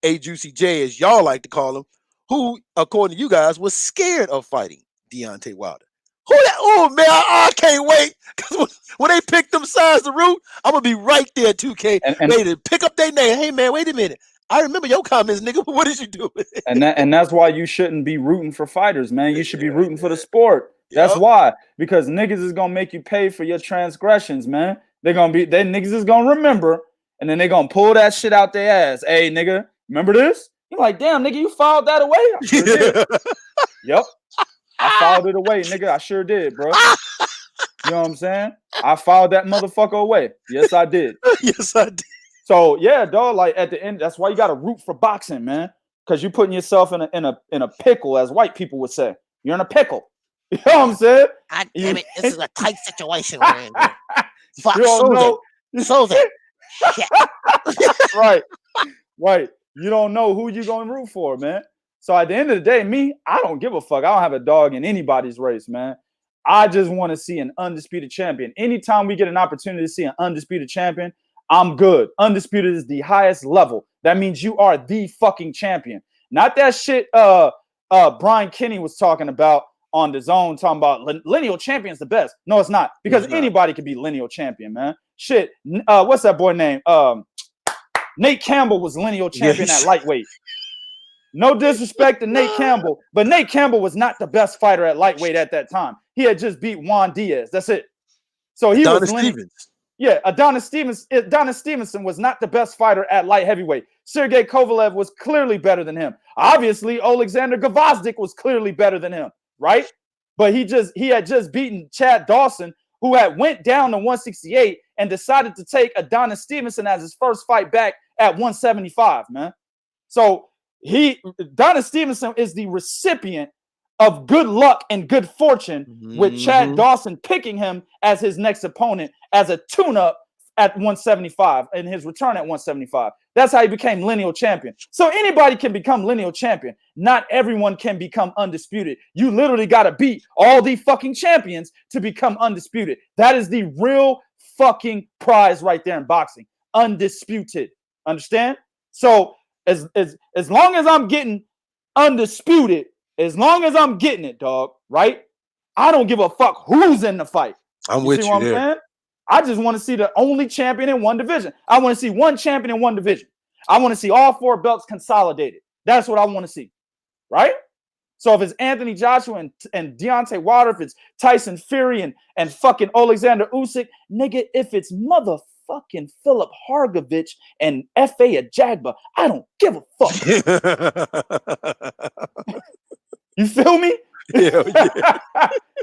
A Juicy J as y'all like to call him, who, according to you guys, was scared of fighting Deontay Wilder. Who that? Oh man, I can't wait. Because when they pick them sides the root, I'm gonna be right there, 2K, ready to pick up their name. Hey man, wait a minute. I remember your comments, nigga. What did you do? and that's why you shouldn't be rooting for fighters, man. You should be rooting for the sport. That's why. Because niggas is gonna make you pay for your transgressions, man. Niggas is gonna remember, and then they gonna pull that shit out their ass. Hey, nigga, remember this? You're like, damn, nigga, you filed that away? I sure did. Yep. I filed it away, nigga. I sure did, bro. You know what I'm saying? I filed that motherfucker away. Yes, I did. Yes, I did. So yeah, dog. Like at the end, that's why you got to root for boxing, man. Because you're putting yourself in a pickle, as white people would say. You're in a pickle. You know what I'm saying? God damn it! This is a tight situation we're in. Fuck, you don't know. Susan. Right. You don't know who you're gonna root for, man. So at the end of the day, I don't give a fuck. I don't have a dog in anybody's race, man. I just want to see an undisputed champion. Anytime we get an opportunity to see an undisputed champion, I'm good. Undisputed is the highest level. That means you are the fucking champion. Not that shit Brian Kenny was talking about on the zone, talking about lineal champion's the best. No, it's not. Because anybody can be lineal champion, man. Shit. What's that boy name? Nate Campbell was lineal champion at lightweight. No disrespect to Nate Campbell, but Nate Campbell was not the best fighter at lightweight at that time. He had just beat Juan Diaz. That's it. So he was Stevens. Yeah, Adonis Stevenson was not the best fighter at light heavyweight. Sergey Kovalev was clearly better than him. Obviously, Oleksandr Gvozdyk was clearly better than him, right? But he had just beaten Chad Dawson, who had went down to 168 and decided to take Adonis Stevenson as his first fight back at 175, man. So Adonis Stevenson is the recipient of good luck and good fortune with Chad Dawson picking him as his next opponent as a tune-up at 175 in his return at 175. That's how he became lineal champion. So anybody can become lineal champion. Not everyone can become undisputed. You literally got to beat all the fucking champions to become undisputed. That is the real fucking prize right there in boxing. Undisputed. Understand? So as long as I'm getting undisputed, as long as I'm getting it, dog, right? I don't give a fuck who's in the fight. I'm with you there. Saying? I just want to see the only champion in one division. I want to see one champion in one division. I want to see all 4 belts consolidated. That's what I want to see, right? So if it's Anthony Joshua and Deontay Wilder, if it's Tyson Fury and fucking Oleksandr Usyk, nigga, if it's motherfucking Philip Hargovich and F.A. Ajagba, I don't give a fuck. You feel me? Yeah.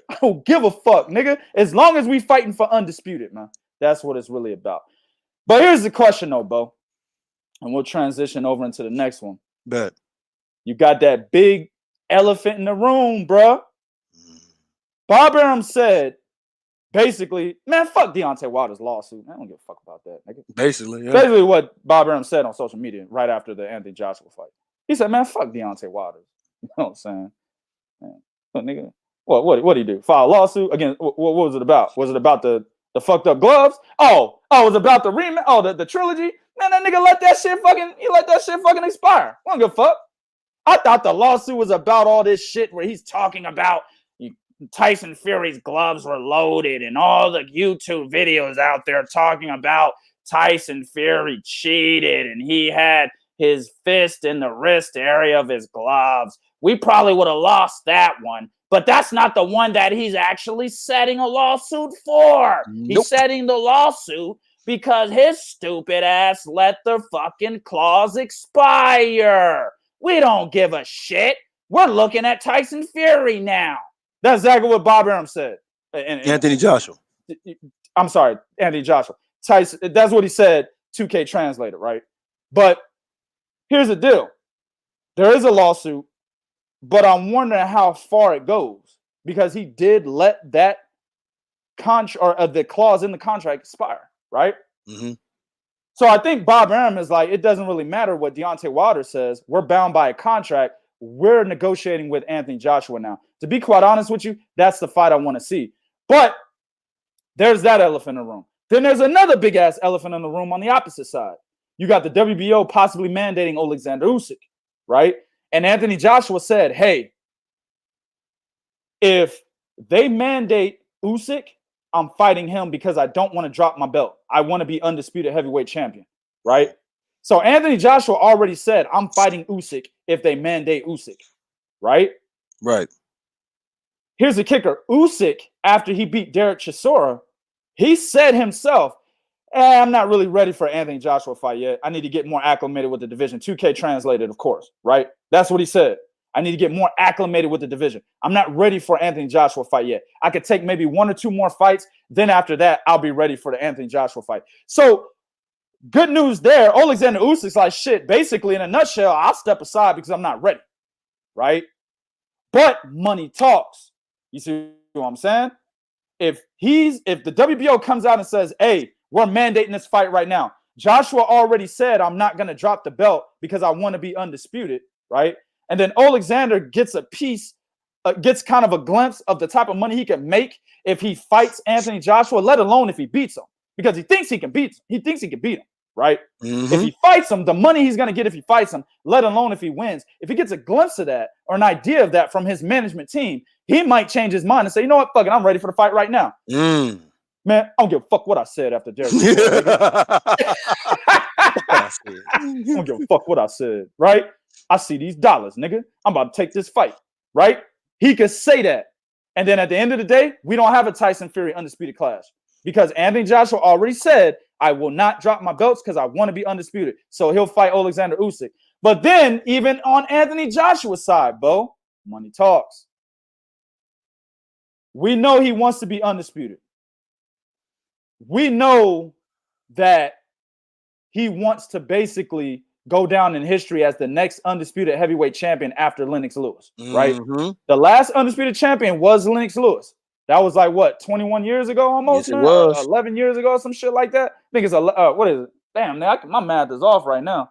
I don't give a fuck, nigga. As long as we fighting for undisputed, man. That's what it's really about. But here's the question, though, Bo. And we'll transition over into the next one. Bet. You got that big elephant in the room, bro. Bob Arum said, basically, man, fuck Deontay Wilder's lawsuit. I don't give a fuck about that, nigga. Basically, yeah. Basically what Bob Arum said on social media right after the Anthony Joshua fight. He said, man, fuck Deontay Wilder. You know what I'm saying? Man, nigga. What did he do? File a lawsuit again? What was it about? Was it about the fucked up gloves? Oh, it was about the remake. Oh, the trilogy. Man, that nigga let that shit fucking expire. I don't give a fuck. I thought the lawsuit was about all this shit where he's talking about Tyson Fury's gloves were loaded and all the YouTube videos out there talking about Tyson Fury cheated and he had his fist in the wrist area of his gloves. We probably would have lost that one. But that's not the one that he's actually setting a lawsuit for. Nope. He's setting the lawsuit because his stupid ass let the fucking clause expire. We don't give a shit. We're looking at Tyson Fury now. That's exactly what Bob Arum said. Anthony Joshua. I'm sorry, Anthony Joshua. Tyson. That's what he said. 2K translated, right? But here's the deal. There is a lawsuit. But I'm wondering how far it goes because he did let that the clause in the contract expire, right? Mm-hmm. So I think Bob Arum is like, it doesn't really matter what Deontay Wilder says. We're bound by a contract. We're negotiating with Anthony Joshua now. To be quite honest with you, that's the fight I want to see. But there's that elephant in the room. Then there's another big ass elephant in the room on the opposite side. You got the WBO possibly mandating Oleksandr Usyk, right? And Anthony Joshua said, hey, if they mandate Usyk, I'm fighting him because I don't want to drop my belt. I want to be undisputed heavyweight champion, right? So Anthony Joshua already said, I'm fighting Usyk if they mandate Usyk, right? Right. Here's the kicker. Usyk, after he beat Derek Chisora, he said himself, I'm not really ready for an Anthony Joshua fight yet. I need to get more acclimated with the division. 2K translated, of course, right? That's what he said. I need to get more acclimated with the division. I'm not ready for an Anthony Joshua fight yet. I could take maybe 1 or 2 more fights. Then after that, I'll be ready for the Anthony Joshua fight. So good news there. Oleksandr Usyk's like, shit, basically in a nutshell, I'll step aside because I'm not ready, right? But money talks. You see what I'm saying? If the WBO comes out and says, hey, we're mandating this fight right now. Joshua already said, I'm not going to drop the belt because I want to be undisputed, right? And then Oleksandr gets a piece, gets kind of a glimpse of the type of money he can make if he fights Anthony Joshua, let alone if he beats him, because he thinks he can beat him. He thinks he can beat him, right? Mm-hmm. If he fights him, the money he's going to get if he fights him, let alone if he wins. If he gets a glimpse of that or an idea of that from his management team, he might change his mind and say, you know what, fuck it, I'm ready for the fight right now. Man, I don't give a fuck what I said after Derek. I don't give a fuck what I said, right? I see these dollars, nigga. I'm about to take this fight, right? He could say that. And then at the end of the day, we don't have a Tyson Fury undisputed clash. because Anthony Joshua already said, I will not drop my belts because I want to be undisputed. So he'll fight Oleksandr Usyk. But then, even on Anthony Joshua's side, Bo, money talks. We know he wants to be undisputed. We know that he wants to basically go down in history as the next undisputed heavyweight champion after Lennox Lewis, right? The last undisputed champion was Lennox Lewis. That was like, what, 21 years ago almost, yes, man? It was. 11 years ago, some shit like that. I think it's, what is it? Damn, man, my math is off right now.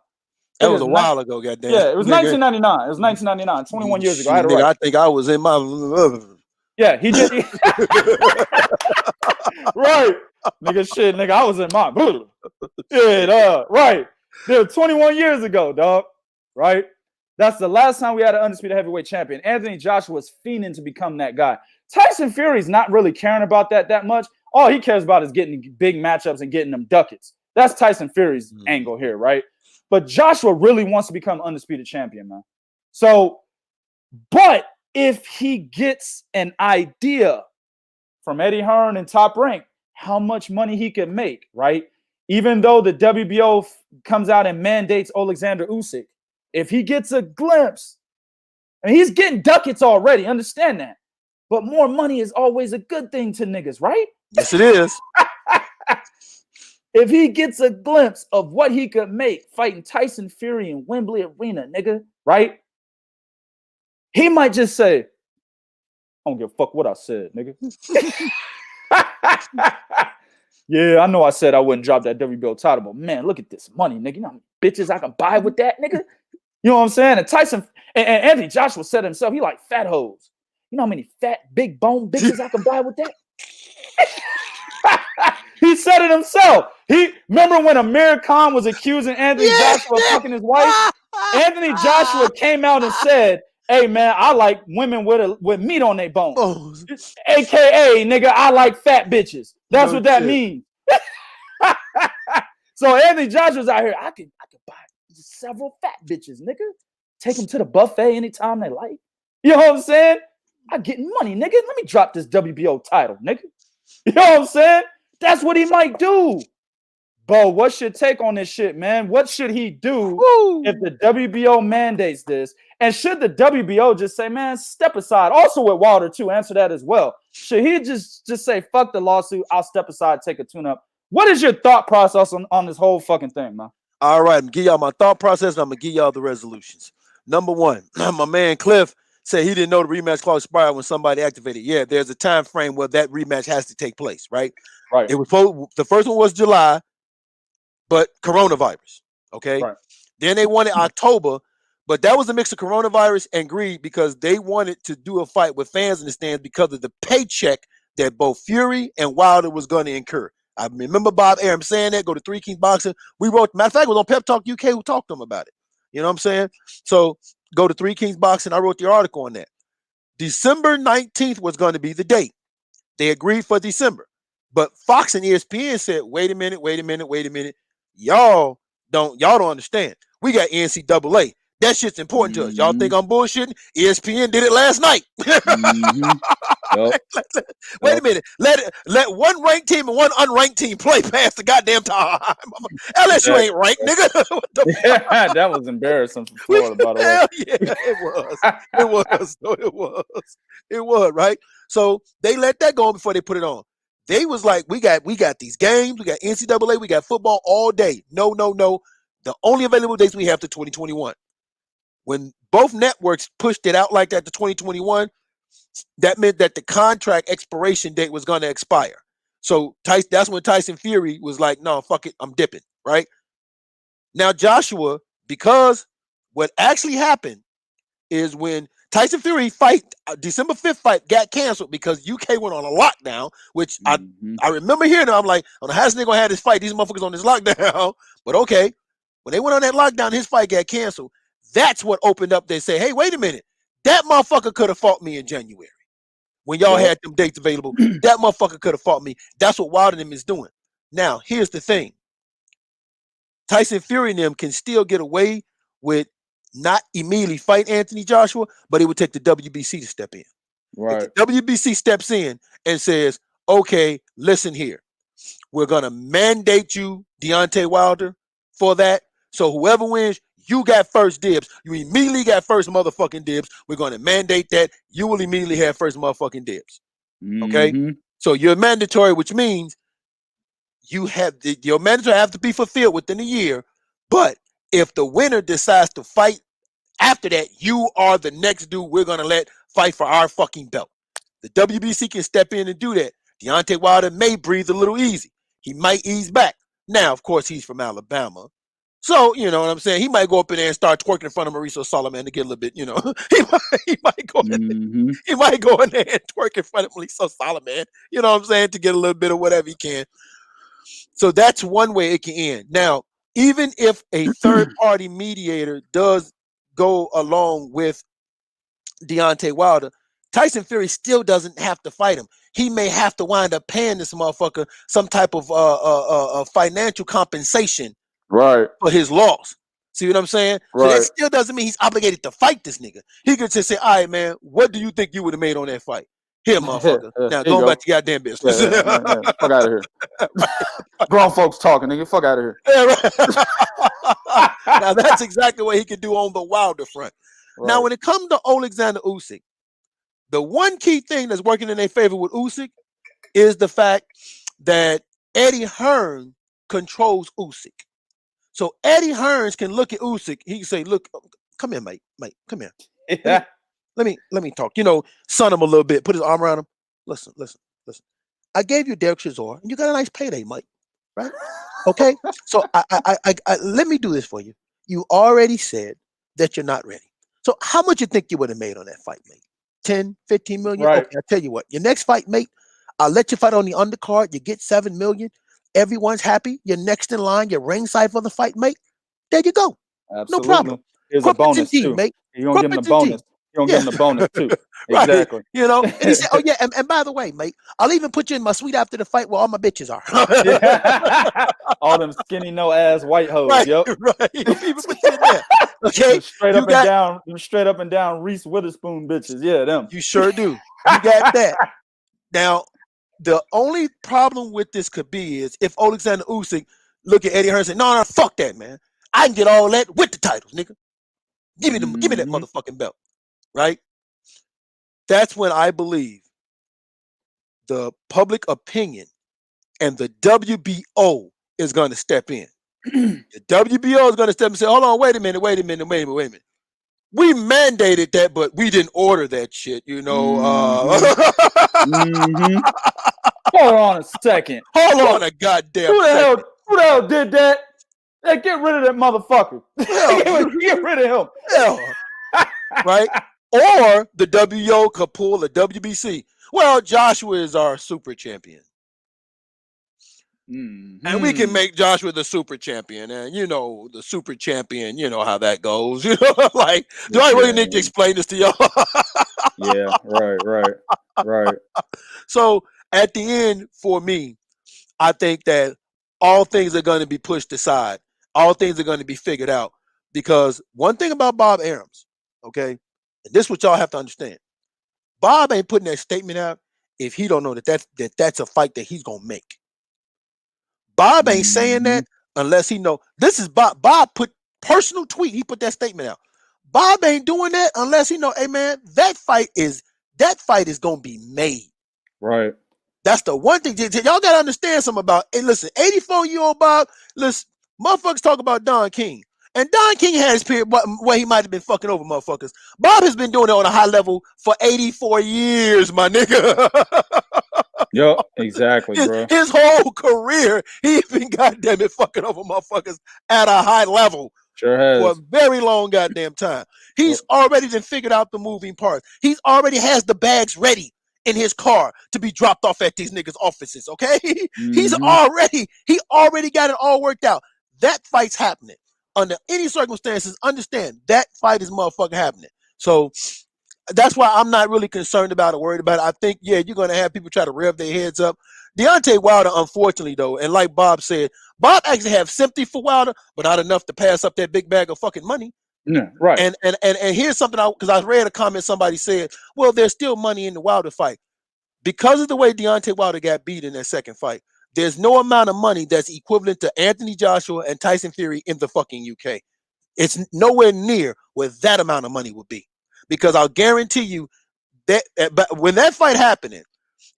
That was a while ago, goddamn. Yeah, it was 1999. It was 1999, 21 years ago. I had it right. I think I was in my... Yeah, he just... right. Nigga, shit, nigga, I was in my... Yeah, right. Dude, 21 years ago, dog. Right? That's the last time we had an undisputed heavyweight champion. Anthony Joshua was fiending to become that guy. Tyson Fury's not really caring about that much. All he cares about is getting big matchups and getting them ducats. That's Tyson Fury's angle here, right? But Joshua really wants to become undisputed champion, man. So, but if he gets an idea from Eddie Hearn and Top Rank, how much money he can make, right? Even though the WBO comes out and mandates Oleksandr Usyk, if he gets a glimpse, and he's getting ducats already, understand that. But more money is always a good thing to niggas, right? Yes, it is. If he gets a glimpse of what he could make fighting Tyson Fury in Wembley Arena, nigga, right? He might just say, I don't give a fuck what I said, nigga. Yeah, I know I said I wouldn't drop that WBO title, but man, look at this money, nigga. You know how many bitches I can buy with that, nigga? You know what I'm saying? And Tyson and Anthony Joshua said himself, he like fat hoes. You know how many fat, big bone bitches I can buy with that? He said it himself. Remember when Amir Khan was accusing Anthony Joshua of fucking his wife? Anthony Joshua came out and said, hey, man, I like women with meat on their bones. AKA, nigga, I like fat bitches. That's what that means. So Anthony Joshua's out here. I could buy several fat bitches, nigga. Take them to the buffet anytime they like. You know what I'm saying? I'm getting money, nigga. Let me drop this WBO title, nigga. You know what I'm saying? That's what he might do. Bo, what's your take on this shit, man? What should he do if the WBO mandates this? And should the WBO just say, man, step aside? Also with Wilder, too, answer that as well. Should he just say, fuck the lawsuit, I'll step aside, take a tune-up? What is your thought process on this whole fucking thing, man? All right, I'm going to give y'all my thought process, and I'm going to give y'all the resolutions. Number one, my man Cliff said he didn't know the rematch clause expired when somebody activated. Yeah, there's a time frame where that rematch has to take place, right? Right. It was the first one was July, but coronavirus. Okay. Right. Then they wanted October, but that was a mix of coronavirus and greed because they wanted to do a fight with fans in the stands because of the paycheck that both Fury and Wilder was going to incur. I remember Bob Arum saying that. Go to Three Kings Boxing. We wrote, matter of fact, it was on Pep Talk UK who talked to him about it. You know what I'm saying? So go to Three Kings Boxing. I wrote the article on that. December 19th was going to be the date. They agreed for December. But Fox and ESPN said, wait a minute. Y'all don't understand. We got NCAA. That shit's important to us. Y'all think I'm bullshitting? ESPN did it last night. Wait a minute. Let one ranked team and one unranked team play past the goddamn time. LSU ain't ranked, nigga. What the fuck? That was embarrassing for Florida, by the way. Hell yeah, it was. It was, right? So they let that go before they put it on. They was like, we got these games, we got NCAA, we got football all day. No. The only available dates we have to 2021. When both networks pushed it out like that to 2021, that meant that the contract expiration date was going to expire. So that's when Tyson Fury was like, no, fuck it, I'm dipping, right? Now Joshua, because what actually happened is when Tyson Fury fight, December 5th fight got canceled because UK went on a lockdown, which I remember hearing them. I'm like, I don't know how this nigga gonna have this fight. These motherfuckers on this lockdown. But okay, when they went on that lockdown, his fight got canceled. That's what opened up. They say, hey, wait a minute. That motherfucker could have fought me in January. When y'all had them dates available, that motherfucker could have fought me. That's what Wilder and them is doing. Now, here's the thing. Tyson Fury and them can still get away with not immediately fight Anthony Joshua, but it would take the WBC to step in. Right. If the WBC steps in and says, okay, listen here. We're gonna mandate you, Deontay Wilder, for that. So whoever wins, you got first dibs. You immediately got first motherfucking dibs. We're gonna mandate that. You will immediately have first motherfucking dibs. Okay? Mm-hmm. So you're mandatory, which means you have your mandatory have to be fulfilled within a year. But if the winner decides to fight after that, you are the next dude we're gonna let fight for our fucking belt. The WBC can step in and do that. Deontay Wilder may breathe a little easy. He might ease back. Now, of course, he's from Alabama. So, you know what I'm saying? He might go up in there and start twerking in front of Mauricio Solomon to get a little bit, you know. he might go in he might go in there and twerk in front of Mauricio Solomon, you know what I'm saying, to get a little bit of whatever he can. So that's one way it can end. Now, even if a third-party mediator does go along with Deontay Wilder, Tyson Fury still doesn't have to fight him. He may have to wind up paying this motherfucker some type of financial compensation Right. for his loss. See what I'm saying? Right. So that still doesn't mean he's obligated to fight this nigga. He could just say, all right, man, what do you think you would have made on that fight? Here, motherfucker. Now, going back to your goddamn business. Fuck out of here. Grown folks talking, nigga. Fuck out of here. Now, that's exactly what he can do on the Wilder front. Right. Now, when it comes to Oleksandr Usyk, the one key thing that's working in their favor with Usyk is the fact that Eddie Hearn controls Usyk. So Eddie Hearns can look at Usyk. He can say, "Look, come here, mate. Come here. Yeah. Let me talk. You know, son him a little bit. Put his arm around him. Listen. I gave you Derek Chisora, and you got a nice payday, Mike. Right? Okay. So I let me do this for you. You already said that you're not ready. So how much you think you would have made on that fight, mate? 10, 15 million? Right. Okay, I'll tell you what. Your next fight, mate, I'll let you fight on the undercard. You get 7 million. Everyone's happy. You're next in line. You're ringside for the fight, mate. There you go. Absolutely. No problem. Here's a bonus too, mate. You don't give him the bonus. You don't give him the bonus too. Exactly. Right. You know, and he said, "Oh yeah, and by the way, mate, I'll even put you in my suite after the fight where all my bitches are." All them skinny, no ass white hoes. Right. Yep. Right. Even put you in there. Okay. Straight up and down Reese Witherspoon bitches. Yeah, them. You sure do. You got that. Now, the only problem with this could be is if Oleksandr Usyk look at Eddie Hearn and say, no, fuck that, man. I can get all that with the titles, nigga. Give me that motherfucking belt. Right? That's when I believe the public opinion and the WBO is going to step in. The WBO is going to step in and say, hold on, wait a minute. We mandated that, but we didn't order that shit, you know. Hold on a second. Hold on a goddamn second. Who the hell did that? Hey, get rid of that motherfucker. Get rid of him. Right? Or the WBO could pull the WBC. Well, Joshua is our super champion. And we can make Joshua the super champion. And you know, the super champion, you know how that goes. You know, like, do I really need to explain this to y'all? Yeah, right. So at the end, for me, I think that all things are going to be pushed aside. All things are going to be figured out. Because one thing about Bob Arum's, okay, and this is what y'all have to understand. Bob ain't putting that statement out if he don't know that's a fight that he's going to make. Bob ain't saying that unless he know. This is Bob. Bob put personal tweet. He put that statement out. Bob ain't doing that unless he know, hey man, that fight is going to be made. Right. That's the one thing. Y'all got to understand something about, hey, listen, 84-year-old Bob, listen, motherfuckers talk about Don King. And Don King had his period where he might have been fucking over motherfuckers. Bob has been doing it on a high level for 84 years, my nigga. Yep, exactly, bro. His whole career, he's been goddamn it fucking over motherfuckers at a high level. Sure has. For a very long goddamn time. He's already been figured out the moving parts. He's already has the bags ready in his car to be dropped off at these niggas' offices, okay? He already got it all worked out. That fight's happening. Under any circumstances, understand that fight is motherfucking happening. So that's why I'm not really concerned about it, worried about it. I think, yeah, you're going to have people try to rev their heads up. Deontay Wilder, unfortunately, though, and like Bob said, Bob actually have sympathy for Wilder, but not enough to pass up that big bag of fucking money. Yeah, right. And here's something, because I read a comment somebody said, well, there's still money in the Wilder fight. Because of the way Deontay Wilder got beat in that second fight, there's no amount of money that's equivalent to Anthony Joshua and Tyson Fury in the fucking UK. It's nowhere near where that amount of money would be. Because I'll guarantee you that but when that fight happening,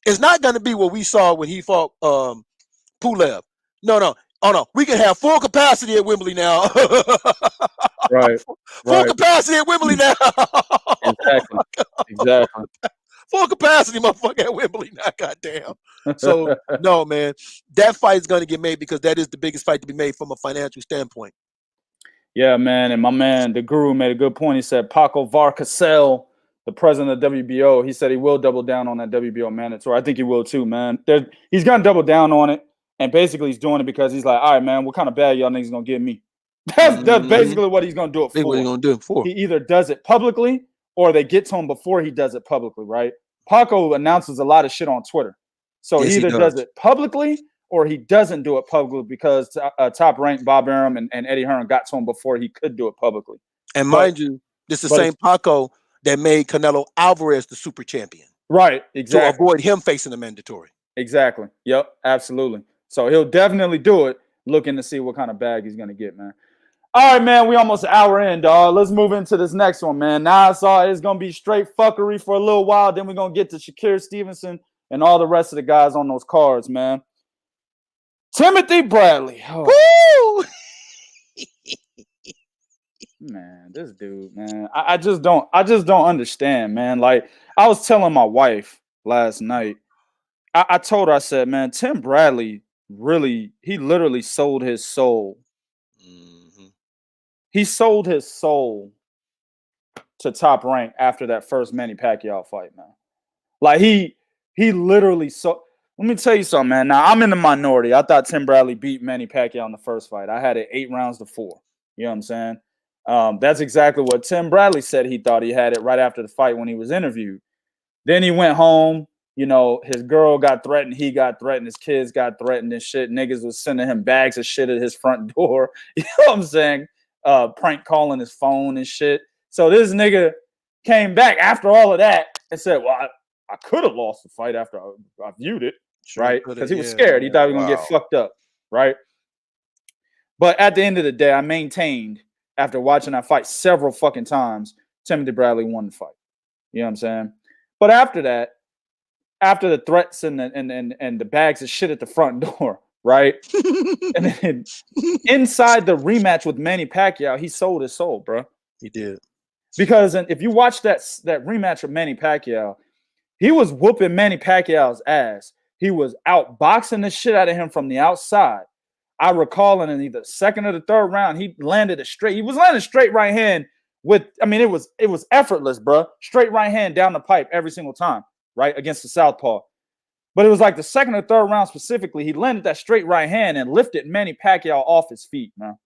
it's not going to be what we saw when he fought Pulev. No. Oh no, we can have full capacity at Wembley now. Right. Full capacity at Wembley now. Exactly. Full capacity, motherfucker, at Wembley now. Goddamn. So no, man, that fight is going to get made because that is the biggest fight to be made from a financial standpoint. Yeah, man. And my man, the Guru, made a good point. He said Paco Varcasel, the president of WBO, he said he will double down on that WBO mandatory. I think he will too, man. He's going to double down on it. And basically, he's doing it because he's like, all right, man, what kind of bag y'all niggas going to give me? That's basically what he's going to do it for. What he's going to do it for. He either does it publicly or they get to him before he does it publicly, right? Paco announces a lot of shit on Twitter. So he either does it publicly or he doesn't do it publicly because Top Rank Bob Arum and Eddie Hearn got to him before he could do it publicly. And mind you, this is the same Paco that made Canelo Alvarez the super champion. Right, exactly. To avoid him facing the mandatory. Exactly. Yep, absolutely. So he'll definitely do it, looking to see what kind of bag he's going to get, man. All right, man, we almost an hour in, dog. Let's move into this next one, man. Now I saw it's going to be straight fuckery for a little while. Then we're going to get to Shakur Stevenson and all the rest of the guys on those cards, man. Timothy Bradley. Oh. Woo! Man, this dude, man. I just don't understand, man. Like, I was telling my wife last night, I told her, I said, man, Tim Bradley he literally sold his soul. Mm-hmm. He sold his soul to Top Rank after that first Manny Pacquiao fight, man. Like, he literally sold. Let me tell you something, man. Now, I'm in the minority. I thought Tim Bradley beat Manny Pacquiao in the first fight. I had it 8 rounds to 4. You know what I'm saying? That's exactly what Tim Bradley said. He thought he had it right after the fight when he was interviewed. Then he went home. You know, his girl got threatened. He got threatened. His kids got threatened and shit. Niggas was sending him bags of shit at his front door. You know what I'm saying? Prank calling his phone and shit. So this nigga came back after all of that and said, well, I could have lost the fight after I viewed it, right? Because he was scared. He thought he was going to get fucked up, right? But at the end of the day, I maintained, after watching that fight several fucking times, Timothy Bradley won the fight. You know what I'm saying? But after that, after the threats and the bags of shit at the front door, right? And then inside the rematch with Manny Pacquiao, he sold his soul, bro. He did. Because if you watch that rematch with Manny Pacquiao, he was whooping Manny Pacquiao's ass. He was outboxing the shit out of him from the outside. I recall in either the second or the third round, he was landing straight right hand it was effortless, bro. Straight right hand down the pipe every single time, right? Against the southpaw. But it was like the second or third round specifically, he landed that straight right hand and lifted Manny Pacquiao off his feet, man.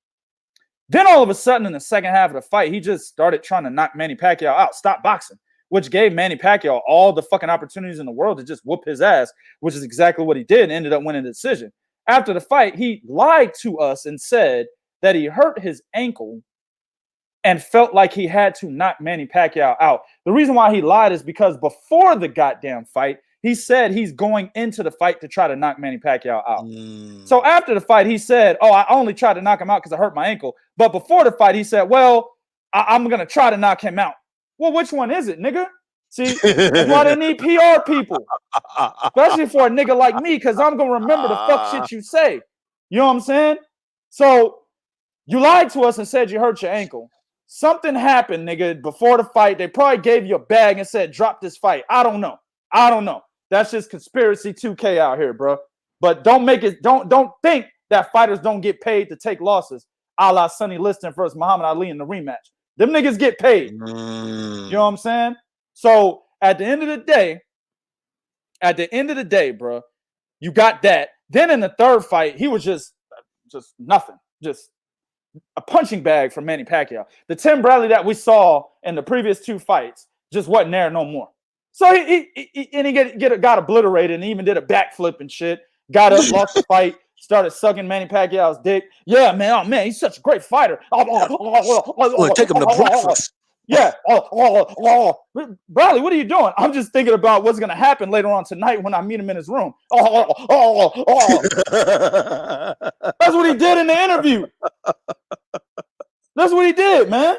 Then all of a sudden in the second half of the fight, he just started trying to knock Manny Pacquiao out, stop boxing, which gave Manny Pacquiao all the fucking opportunities in the world to just whoop his ass, which is exactly what he did and ended up winning the decision. After the fight, he lied to us and said that he hurt his ankle and felt like he had to knock Manny Pacquiao out. The reason why he lied is because before the goddamn fight, he said he's going into the fight to try to knock Manny Pacquiao out. So after the fight, he said, I only tried to knock him out because I hurt my ankle. But before the fight, he said, well, I'm going to try to knock him out. Well, which one is it, nigga? See, that's why they need PR people. Especially for a nigga like me, because I'm going to remember the fuck shit you say. You know what I'm saying? So you lied to us and said you hurt your ankle. Something happened, nigga, before the fight. They probably gave you a bag and said, drop this fight. I don't know. That's just conspiracy 2K out here, bro. But don't think that fighters don't get paid to take losses, a la Sonny Liston versus Muhammad Ali in the rematch. Them niggas get paid. You know what I'm saying? So at the end of the day, bro, you got that. Then in the third fight, he was just nothing. Just a punching bag for Manny Pacquiao. The Tim Bradley that we saw in the previous 2 fights just wasn't there no more. So he got obliterated and even did a backflip and shit. Got up, lost the fight, started sucking Manny Pacquiao's dick. Yeah, man. Oh, man, he's such a great fighter. Take him to breakfast. Yeah. Bradley, what are you doing? I'm just thinking about what's going to happen later on tonight when I meet him in his room. That's what he did in the interview. That's what he did, man.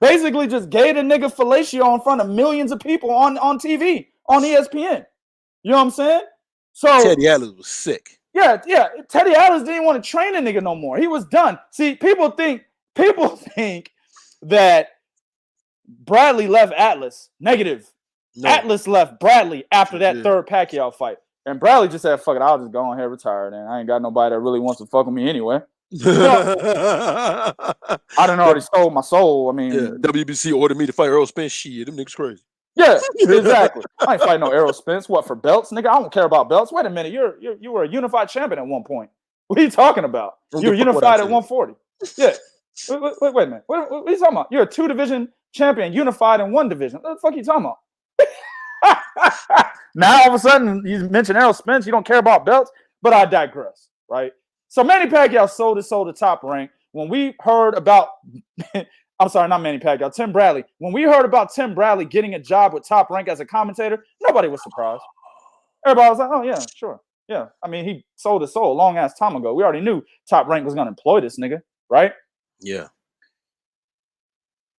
Basically just gave the nigga fellatio in front of millions of people on TV, on ESPN. You know what I'm saying? So Teddy Atlas was sick. Yeah. Teddy Atlas didn't want to train a nigga no more. He was done. See, people think that Bradley left Atlas. Negative. No. Atlas left Bradley after that third Pacquiao fight. And Bradley just said, fuck it, I'll just go on here retire then. I ain't got nobody that really wants to fuck with me anyway. I done already sold my soul. I mean, WBC ordered me to fight Errol Spence. Shit, them niggas crazy. Yeah, exactly. I ain't fighting no Errol Spence. What, for belts? Nigga, I don't care about belts. Wait a minute. You were a unified champion at one point. What are you talking about? You were unified at 140. Yeah. Wait a minute. What are you talking about? You're a 2-division champion, unified in 1 division. What the fuck are you talking about? Now, all of a sudden, you mention Errol Spence. You don't care about belts. But I digress, right? So Manny Pacquiao sold his soul to Top Rank. When we heard about, I'm sorry, not Manny Pacquiao, Tim Bradley. When we heard about Tim Bradley getting a job with Top Rank as a commentator, nobody was surprised. Everybody was like, oh, yeah, sure. Yeah. I mean, he sold his soul a long-ass time ago. We already knew Top Rank was going to employ this nigga, right? Yeah.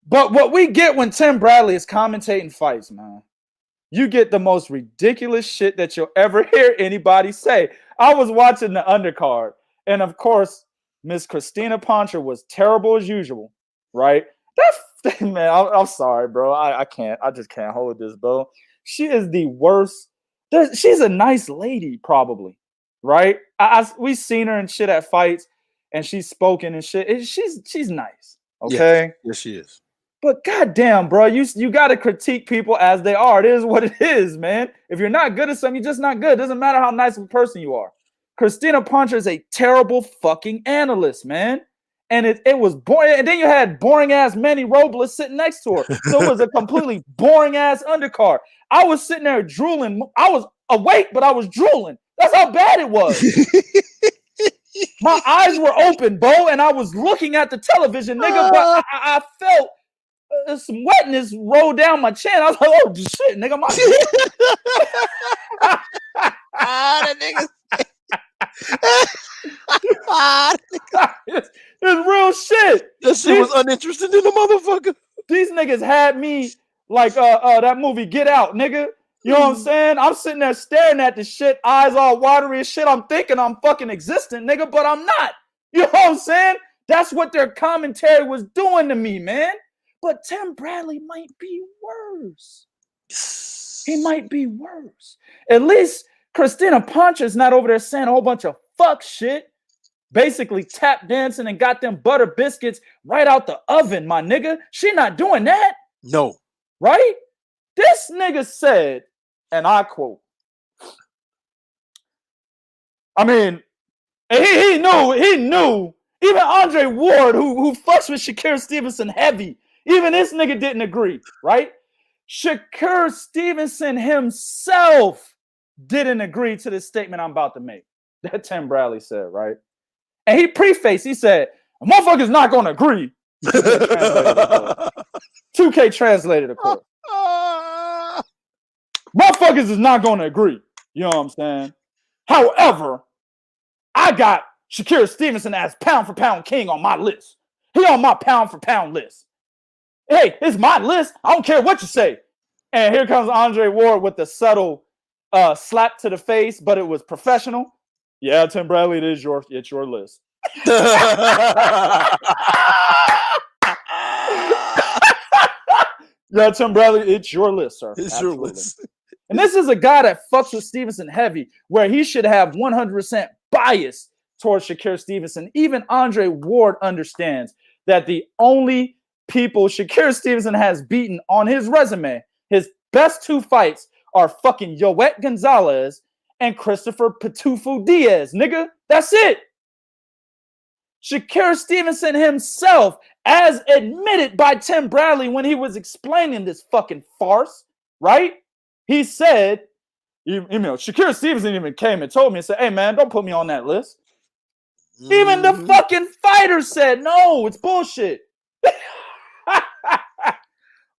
But what we get when Tim Bradley is commentating fights, man, you get the most ridiculous shit that you'll ever hear anybody say. I was watching the undercard, and of course, Miss Christina Poncher was terrible as usual, right? That's, man, I'm sorry, bro. I can't. I just can't hold this, bro. She is the worst. She's a nice lady, probably, right? We seen her and shit at fights, and she's spoken and shit. She's nice, okay? Yes, she is. But goddamn, bro, you got to critique people as they are. It is what it is, man. If you're not good at something, you're just not good. It doesn't matter how nice of a person you are. Christina Poncher is a terrible fucking analyst, man. And it was boring. And then you had boring-ass Manny Robles sitting next to her. So it was a completely boring-ass undercard. I was sitting there drooling. I was awake, but I was drooling. That's how bad it was. My eyes were open, Bo, and I was looking at the television, nigga, but I felt some wetness roll down my chin. I was like, oh, shit, nigga. The niggas. It's real shit. That shit was uninteresting in the motherfucker. These niggas had me like that movie Get Out, nigga. You know what I'm saying? I'm sitting there staring at the shit, eyes all watery as shit. I'm thinking I'm fucking existent, nigga, but I'm not. You know what I'm saying? That's what their commentary was doing to me, man. But Tim Bradley might be worse. He might be worse. At least Christina Poncher's not over there saying a whole bunch of fuck shit. Basically tap dancing and got them butter biscuits right out the oven, my nigga. She not doing that. No. Right? This nigga said, and I quote, I mean, he knew. Even Andre Ward, who fucks with Shakur Stevenson heavy, even this nigga didn't agree, right? Shakur Stevenson himself didn't agree to this statement I'm about to make. That Tim Bradley said, right? And he prefaced, he said, a motherfucker's not going to agree. 2K translated, of course. Motherfuckers is not going to agree. You know what I'm saying? However, I got Shakur Stevenson as pound for pound king on my list. He on my pound for pound list. Hey, it's my list. I don't care what you say. And here comes Andre Ward with the subtle slap to the face, but it was professional. Yeah, Tim Bradley, it's your list. Yeah, Tim Bradley, it's your list, sir. It's Absolutely. your list. And this is a guy that fucks with Stevenson heavy, where he should have 100% bias towards Shakur Stevenson. Even Andre Ward understands that the only people Shakur Stevenson has beaten on his resume, his best 2 fights, are fucking Yoet Gonzalez and Christopher Pitufo Diaz. Nigga, that's it. Shakur Stevenson himself, as admitted by Tim Bradley when he was explaining this fucking farce, right? He said, you know, Shakur Stevenson even came and told me and said, hey, man, don't put me on that list. Even the fucking fighter said, no, it's bullshit.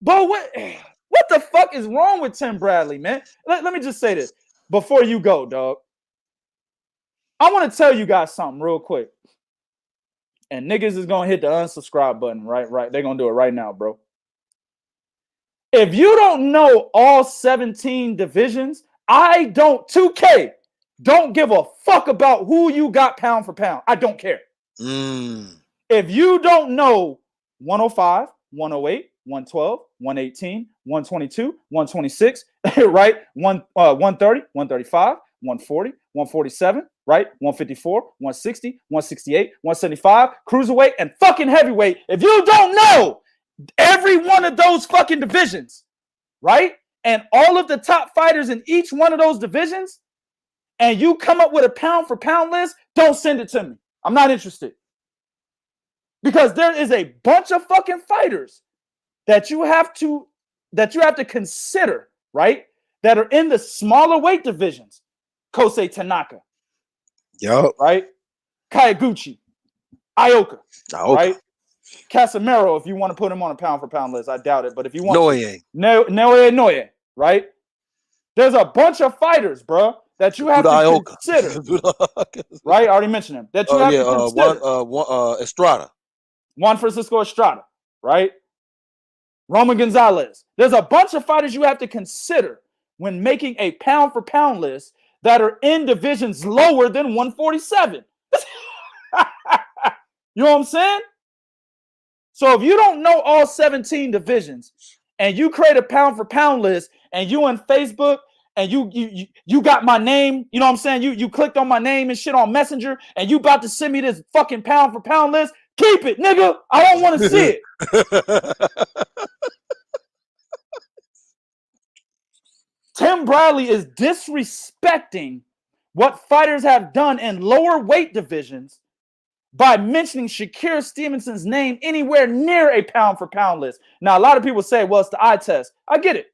But what the fuck is wrong with Tim Bradley, man? Let me just say this before you go, dog. I want to tell you guys something real quick. And niggas is going to hit the unsubscribe button, right? They're going to do it right now, bro. If you don't know all 17 divisions, 2K, don't give a fuck about who you got pound for pound. I don't care. If you don't know 105, 108, 112, 118, 122, 126, right? 130, 135, 140, 147, right? 154, 160, 168, 175, cruiserweight, and fucking heavyweight. If you don't know every one of those fucking divisions, right? And all of the top fighters in each one of those divisions, and you come up with a pound for pound list, don't send it to me. I'm not interested. Because there is a bunch of fucking fighters that you have to consider, right? That are in the smaller weight divisions. Kosei Tanaka. Yup. Right? Kayaguchi. Ioka. Right? Casemiro, if you want to put him on a pound for pound list. I doubt it. But if you want Noye, right? There's a bunch of fighters, bro, that you have to consider. Right? I already mentioned him. That you have to consider. Estrada. Juan Francisco Estrada, right? Roman Gonzalez. There's a bunch of fighters you have to consider when making a pound for pound list that are in divisions lower than 147. You know what I'm saying? So if you don't know all 17 divisions and you create a pound for pound list and you on Facebook and you got my name, you know what I'm saying? You clicked on my name and shit on Messenger and you about to send me this fucking pound for pound list, keep it, nigga. I don't want to see it. Tim Bradley is disrespecting what fighters have done in lower weight divisions by mentioning Shakur Stevenson's name anywhere near a pound for pound list. Now, a lot of people say, well, it's the eye test. I get it.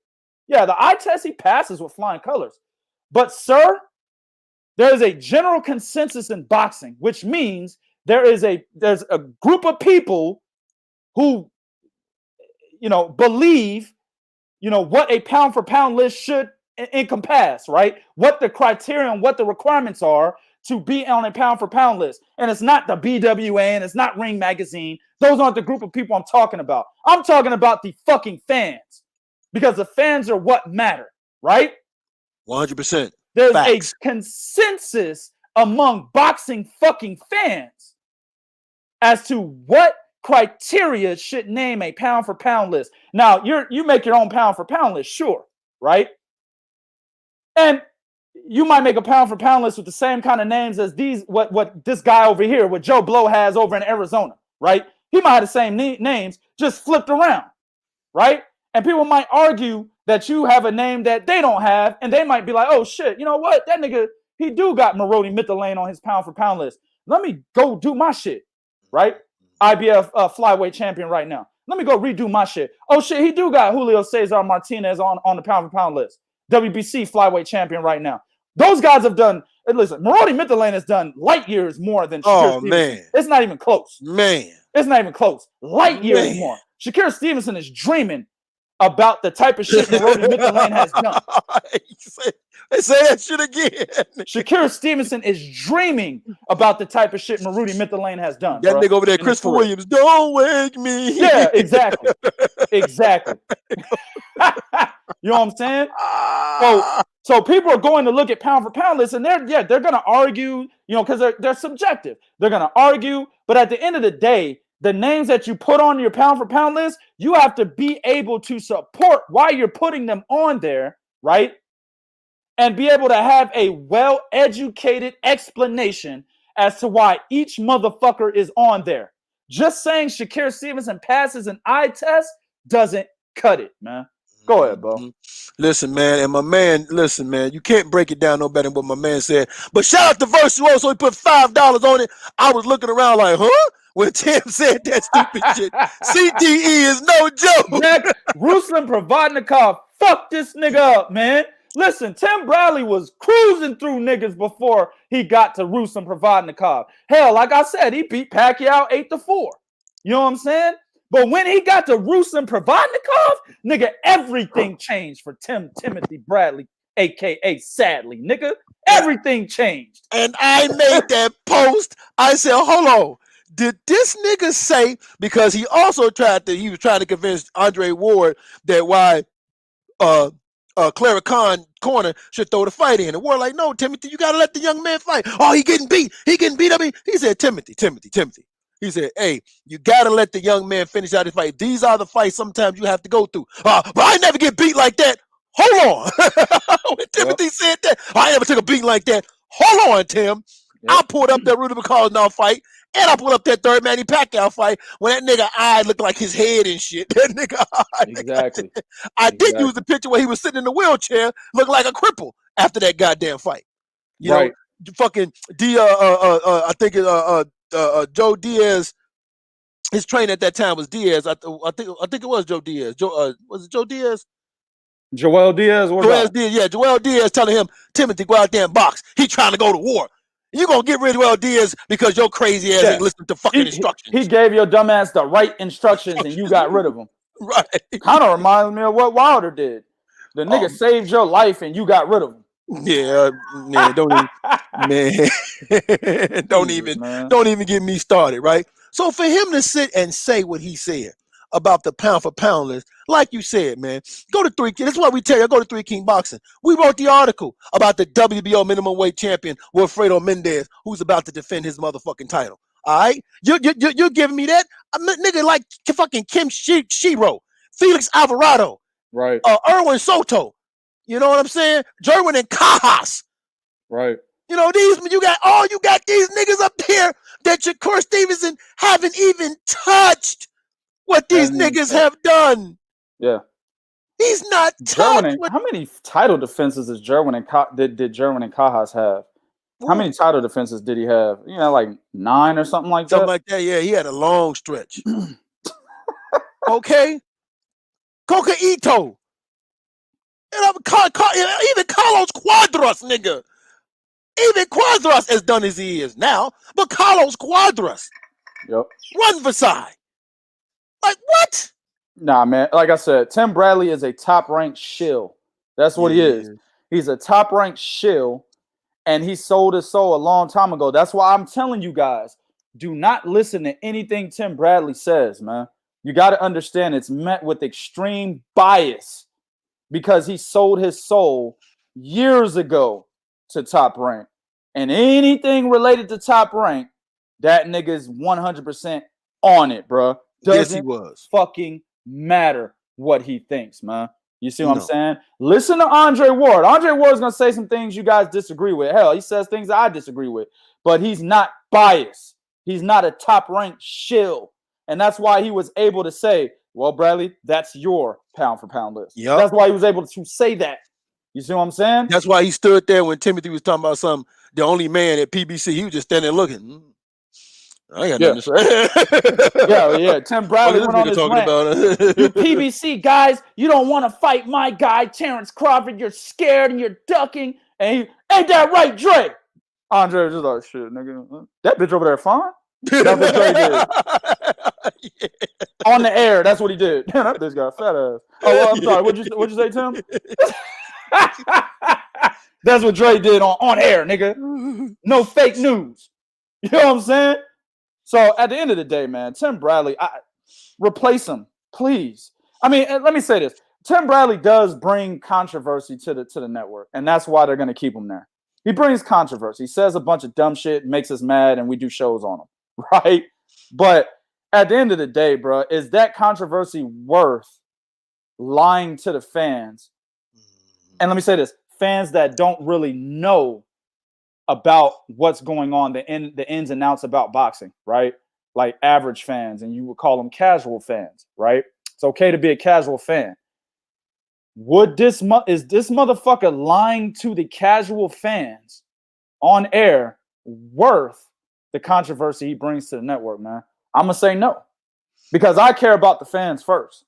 Yeah, the eye test, he passes with flying colors. But, sir, there is a general consensus in boxing, which means there's a group of people who, believe, what a pound for pound list should encompass, right? What the criteria and what the requirements are to be on a pound for pound list. And it's not the BWA and it's not Ring Magazine. Those aren't the group of people I'm talking about. I'm talking about the fucking fans, because the fans are what matter, right? 100%. There's Facts. a consensus among boxing fucking fans as to what criteria should name a pound for pound list. Now, you make your own pound for pound list, sure, right? And you might make a pound for pound list with the same kind of names as what this guy over here, what Joe Blow has over in Arizona, right? He might have the same names, just flipped around, right? And people might argue that you have a name that they don't have, and they might be like, oh shit, you know what? That nigga, he do got Marody Mitterlane on his pound for pound list. Let me go do my shit, right? IBF flyweight champion right now. Let me go redo my shit. Oh shit, he do got Julio Cesar Martinez on the pound for pound list. WBC flyweight champion right now. Those guys have done, listen, Marody Mitterlane has done light years more than Shakur Stevenson. Man. It's not even close. Man. It's not even close. Light years more. Shakur Stevenson is dreaming about the type of shit Marody Mitterlane has done. Say that shit again. Shakur Stevenson is dreaming about the type of shit Marody Mitterlane has done. That nigga over there, Christopher Williams, don't wake me. Yeah, exactly. Exactly. You know what I'm saying? So people are going to look at pound for pound lists, and they're going to argue, because they're subjective. They're going to argue, but at the end of the day, the names that you put on your pound for pound list, you have to be able to support why you're putting them on there, right? And be able to have a well-educated explanation as to why each motherfucker is on there. Just saying Shakur Stevenson passes an eye test doesn't cut it, man. Go ahead, bro. Listen, man, and my man, you can't break it down no better than what my man said. But shout out to Virtuoso, so he put $5 on it. I was looking around like, huh? When Tim said that stupid shit. CTE is no joke. Ruslan Provodnikov, fuck this nigga up, man. Listen, Tim Bradley was cruising through niggas before he got to Ruslan Provodnikov. Hell, like I said, he beat Pacquiao 8-4. You know what I'm saying? But when he got to Ruslan Provodnikov, nigga, everything changed for Timothy Bradley, a.k.a. Sadly, nigga. Everything changed. And I made that post. I said, hold on. Did this nigga say, because he also he was trying to convince Andre Ward that why Clara Khan corner should throw the fight in. And Ward like, no, Timothy, you got to let the young man fight. Oh, he getting beat. He getting beat up. He said, Timothy. He said, hey, you got to let the young man finish out his fight. These are the fights sometimes you have to go through. But I never get beat like that. Hold on. When Timothy said that, I never took a beat like that. Hold on, Tim. I pulled up that Rudy McCall fight, and I pulled up that third Manny Pacquiao fight when that nigga eye looked like his head and shit. That nigga eye. Exactly. I did use the picture where he was sitting in the wheelchair, looked like a cripple after that goddamn fight. You know, fucking I think Joe Diaz. His trainer at that time was Diaz. I think it was Joe Diaz. Was it Joe Diaz? Joel Diaz. Joel Diaz telling him, Timothy, go out there and box. He trying to go to war. You gonna get rid of Joel Diaz because your crazy ass ain't listening to fucking instructions. He gave your dumb ass the right instructions and you got rid of him. Right. Kind of reminds me of what Wilder did. The nigga saved your life and you got rid of him. Yeah, man, don't even get me started, right? So for him to sit and say what he said about the pound for pound list, like you said, man, go to Three King. That's why we tell you, go to Three King Boxing. We wrote the article about the WBO minimum weight champion, Wilfredo Mendez, who's about to defend his motherfucking title. All right, you're giving me that, nigga, like fucking Kim Shiro, Felix Alvarado, right? Erwin Soto. You know what I'm saying? Jerwin and Cajas. Right. You know, you got these niggas up here that Shakur Stevenson haven't even touched what these niggas have done. Yeah. He's not touched. How many title defenses did Jerwin and Cajas have? How many title defenses did he have? You know, like 9 or something like that? Something like that, yeah. He had a long stretch. Okay? Coca Ito. Even Carlos Cuadras, nigga. Even Cuadras as done as he is now, but Carlos Cuadras. Yep. Run Versailles. Like what? Nah, man. Like I said, Tim Bradley is a top-ranked shill. That's what he is. He's a top-ranked shill, and he sold his soul a long time ago. That's why I'm telling you guys, do not listen to anything Tim Bradley says, man. You got to understand it's met with extreme bias. Because he sold his soul years ago to Top Rank. And anything related to Top Rank, that nigga is 100% on it, bro. Yes, he was. Fucking matter what he thinks, man. You see what I'm saying? Listen to Andre Ward. Andre Ward's going to say some things you guys disagree with. Hell, he says things that I disagree with. But he's not biased. He's not a top-ranked shill. And that's why he was able to say, well, Bradley, that's your pound for pound list. Yep. That's why he was able to say that. You see what I'm saying? That's why he stood there when Timothy was talking about the only man at PBC. He was just standing there looking. I got nothing to say. yeah. Tim Bradley went on his rant. You PBC guys, you don't want to fight my guy, Terrence Crawford. You're scared and you're ducking. And ain't that right, Dre? Andre was just like, shit, nigga. That bitch over there fine. That's what Dre did. On the air, that's what he did. Man, that bitch got a fat ass. Oh, well, I'm sorry. What'd you say, Tim? That's what Dre did on air, nigga. No fake news. You know what I'm saying? So at the end of the day, man, Tim Bradley, replace him, please. I mean, let me say this. Tim Bradley does bring controversy to the network, and that's why they're going to keep him there. He brings controversy. He says a bunch of dumb shit, makes us mad, and we do shows on him, right? But at the end of the day, bro, is that controversy worth lying to the fans? And let me say this, fans that don't really know about what's going on, the ins and outs about boxing, right? Like average fans, and you would call them casual fans, right? It's okay to be a casual fan. Is this motherfucker lying to the casual fans on air worth the controversy he brings to the network, man? I'm going to say no. Because I care about the fans first.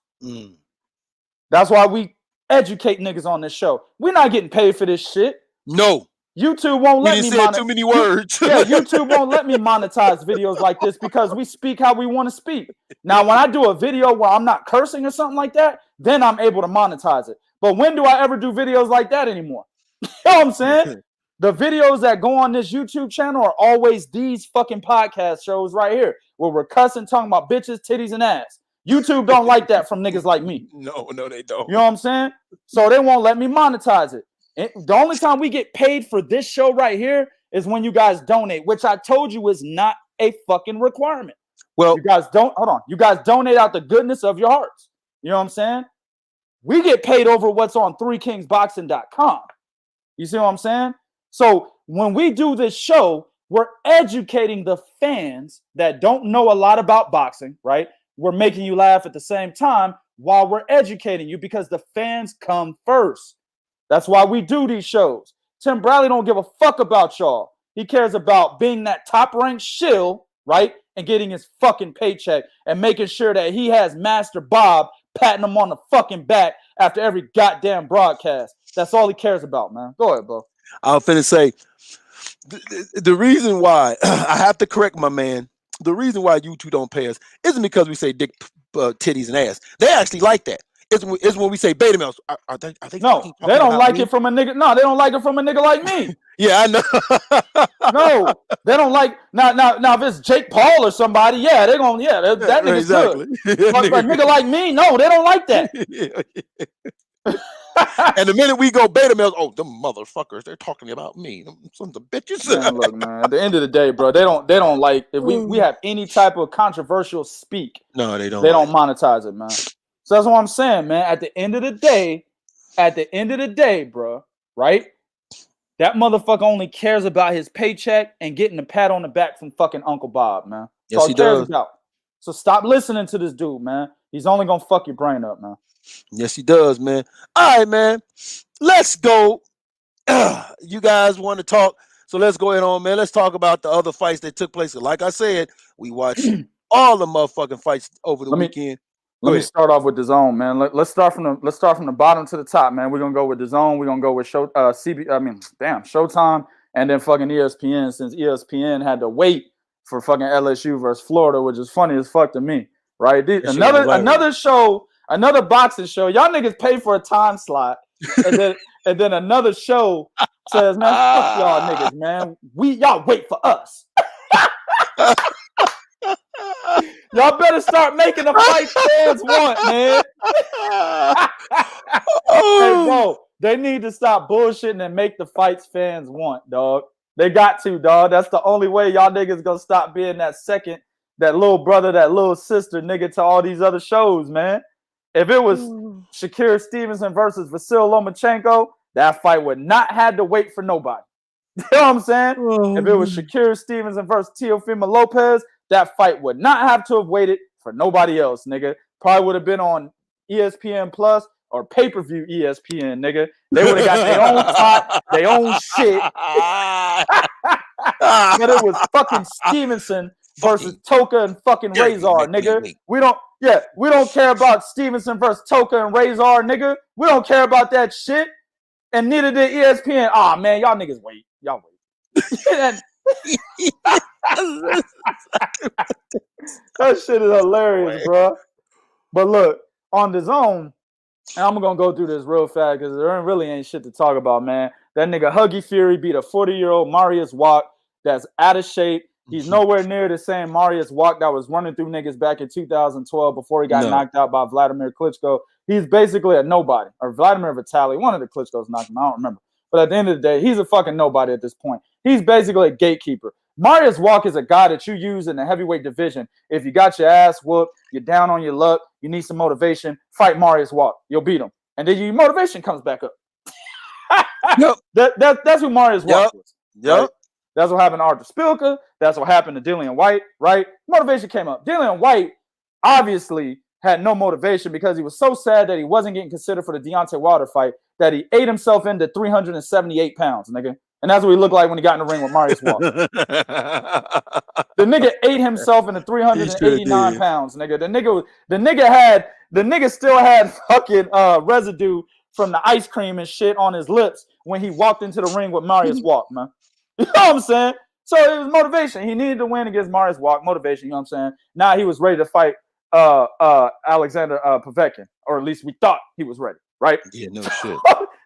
That's why we educate niggas on this show. We're not getting paid for this shit. No. YouTube won't let me monetize. Too many words. Yeah, YouTube won't let me monetize videos like this because we speak how we want to speak. Now, when I do a video where I'm not cursing or something like that, then I'm able to monetize it. But when do I ever do videos like that anymore? You know what I'm saying? The videos that go on this YouTube channel are always these fucking podcast shows right here where we're cussing, talking about bitches, titties, and ass. YouTube don't like that from niggas like me. No, they don't. You know what I'm saying? So they won't let me monetize it. The only time we get paid for this show right here is when you guys donate, which I told you is not a fucking requirement. Well, you guys don't, hold on. You guys donate out the goodness of your hearts. You know what I'm saying? We get paid over what's on 3kingsboxing.com. You see what I'm saying? So when we do this show, we're educating the fans that don't know a lot about boxing, right? We're making you laugh at the same time while we're educating you because the fans come first. That's why we do these shows. Tim Bradley don't give a fuck about y'all. He cares about being that top-ranked shill, right? And getting his fucking paycheck and making sure that he has Master Bob patting him on the fucking back after every goddamn broadcast. That's all he cares about, man. Go ahead, bro. I was finna say, the reason why, I have to correct my man, the reason why you two don't pay us isn't because we say dick, titties, and ass. They actually like that. It's when we say beta males. Are they no, they don't like it from a nigga. No, they don't like it from a nigga like me. Yeah, I know. No, they don't like now. If it's Jake Paul or somebody, yeah, they're gonna that nigga's exactly. Good. But a nigga like me, no, they don't like that. And the minute we go beta males, oh, them motherfuckers, they're talking about me. Them sons of bitches. Man, look, man. At the end of the day, bro, they don't like if we have any type of controversial speak. No, they don't. They don't monetize it, man. So that's what I'm saying, man. At the end of the day, bro, right? That motherfucker only cares about his paycheck and getting a pat on the back from fucking Uncle Bob, man. Yes, he does. So stop listening to this dude, man. He's only gonna fuck your brain up, man. Yes, he does, man. All right, man. Let's go. You guys want to talk? So let's go ahead on, man. Let's talk about the other fights that took place. Like I said, we watched all the motherfucking fights over the weekend. Let me start off with the zone, man. Let's start from the bottom to the top, man. We're gonna go with the zone. We're gonna go with Showtime, and then fucking ESPN, since ESPN had to wait for fucking LSU versus Florida, which is funny as fuck to me, right? Another show, another boxing show. Y'all niggas pay for a time slot, and then another show says, man, fuck y'all niggas, man. Y'all wait for us. Y'all better start making the fight fans want, man. Hey, bro, they need to stop bullshitting and make the fights fans want, dog. They got to, dog. That's the only way y'all niggas gonna stop being that little brother, that little sister, nigga, to all these other shows, man. If it was Shakur Stevenson versus Vasyl Lomachenko, that fight would not have to wait for nobody. You know what I'm saying? If it was Shakur Stevenson versus Teofimo Lopez, that fight would not have to have waited for nobody else, nigga. Probably would have been on ESPN Plus or pay-per-view ESPN, nigga. They would have got their own top, their own shit. But it was fucking Stevenson versus Toka and fucking Razor, nigga. We don't care about Stevenson versus Toka and Razor, nigga. We don't care about that shit. And neither did ESPN. Ah, man, y'all niggas wait. Y'all wait. That shit is hilarious, bro. But look, on the zone, and I'm gonna go through this real fast because there really ain't shit to talk about, man. That nigga Huggy Fury beat a 40-year-old Marius Wack that's out of shape. He's nowhere near the same Marius Wack that was running through niggas back in 2012 before he got knocked out by Vladimir Klitschko. He's basically a nobody, or Vladimir Vitaly. One of the Klitschko's knocked him out, I don't remember. But at the end of the day, he's a fucking nobody at this point. He's basically a gatekeeper. Marius Wack is a guy that you use in the heavyweight division. If you got your ass whooped, you're down on your luck, you need some motivation, fight Marius Wack. You'll beat him. And then your motivation comes back up. Yep. That's who Marius Wack was. Yep. Right? That's what happened to Arthur Spilka. That's what happened to Dillian White, right? Motivation came up. Dillian White obviously had no motivation because he was so sad that he wasn't getting considered for the Deontay Wilder fight that he ate himself into 378 pounds, nigga. And that's what he looked like when he got in the ring with Marius Wack. The nigga ate himself into 389 pounds, nigga. The nigga still had fucking residue from the ice cream and shit on his lips when he walked into the ring with Marius Walk, man. You know what I'm saying? So it was motivation. He needed to win against Marius Walk. Motivation, you know what I'm saying? Now he was ready to fight Oleksandr Povetkin, or at least we thought he was ready, right? Yeah, no shit.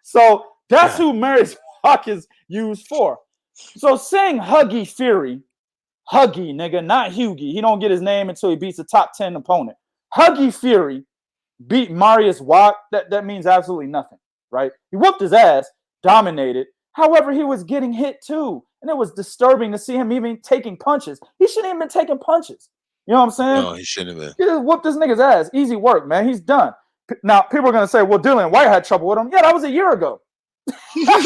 So that's who Marius Walk is used for. So saying Huggy Fury, Huggy, nigga, not Hughie. He don't get his name until he beats a top 10 opponent. Huggy Fury beat Marius Walk. That means absolutely nothing, right? He whooped his ass, dominated. However, he was getting hit too. And it was disturbing to see him even taking punches. He shouldn't even been taking punches. You know what I'm saying? No, he shouldn't have been. He just whooped this nigga's ass. Easy work, man. He's done. Now, people are going to say, well, Dillian White had trouble with him. Yeah, that was a year ago. Yeah.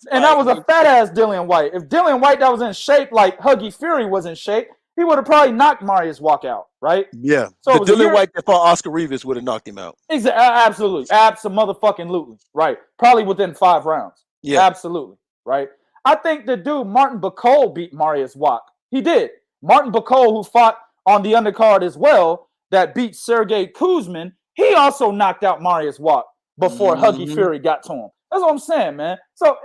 And that was a fat-ass Dillian White. If Dillian White that was in shape like Huggy Fury was in shape, he would have probably knocked Marius Walk out, right? Yeah. So the Dillian White that fought Oscar Rivas would have knocked him out. Exactly. Absolutely. Absolutely. Right. Probably within 5 rounds. Yeah. Absolutely. Right. I think the dude Martin Bacol beat Marius Walk. He did. Martin Bacol, who fought on the undercard as well, that beat Sergey Kuzmin, he also knocked out Marius Walk before Huggy Fury got to him. That's what I'm saying, man. So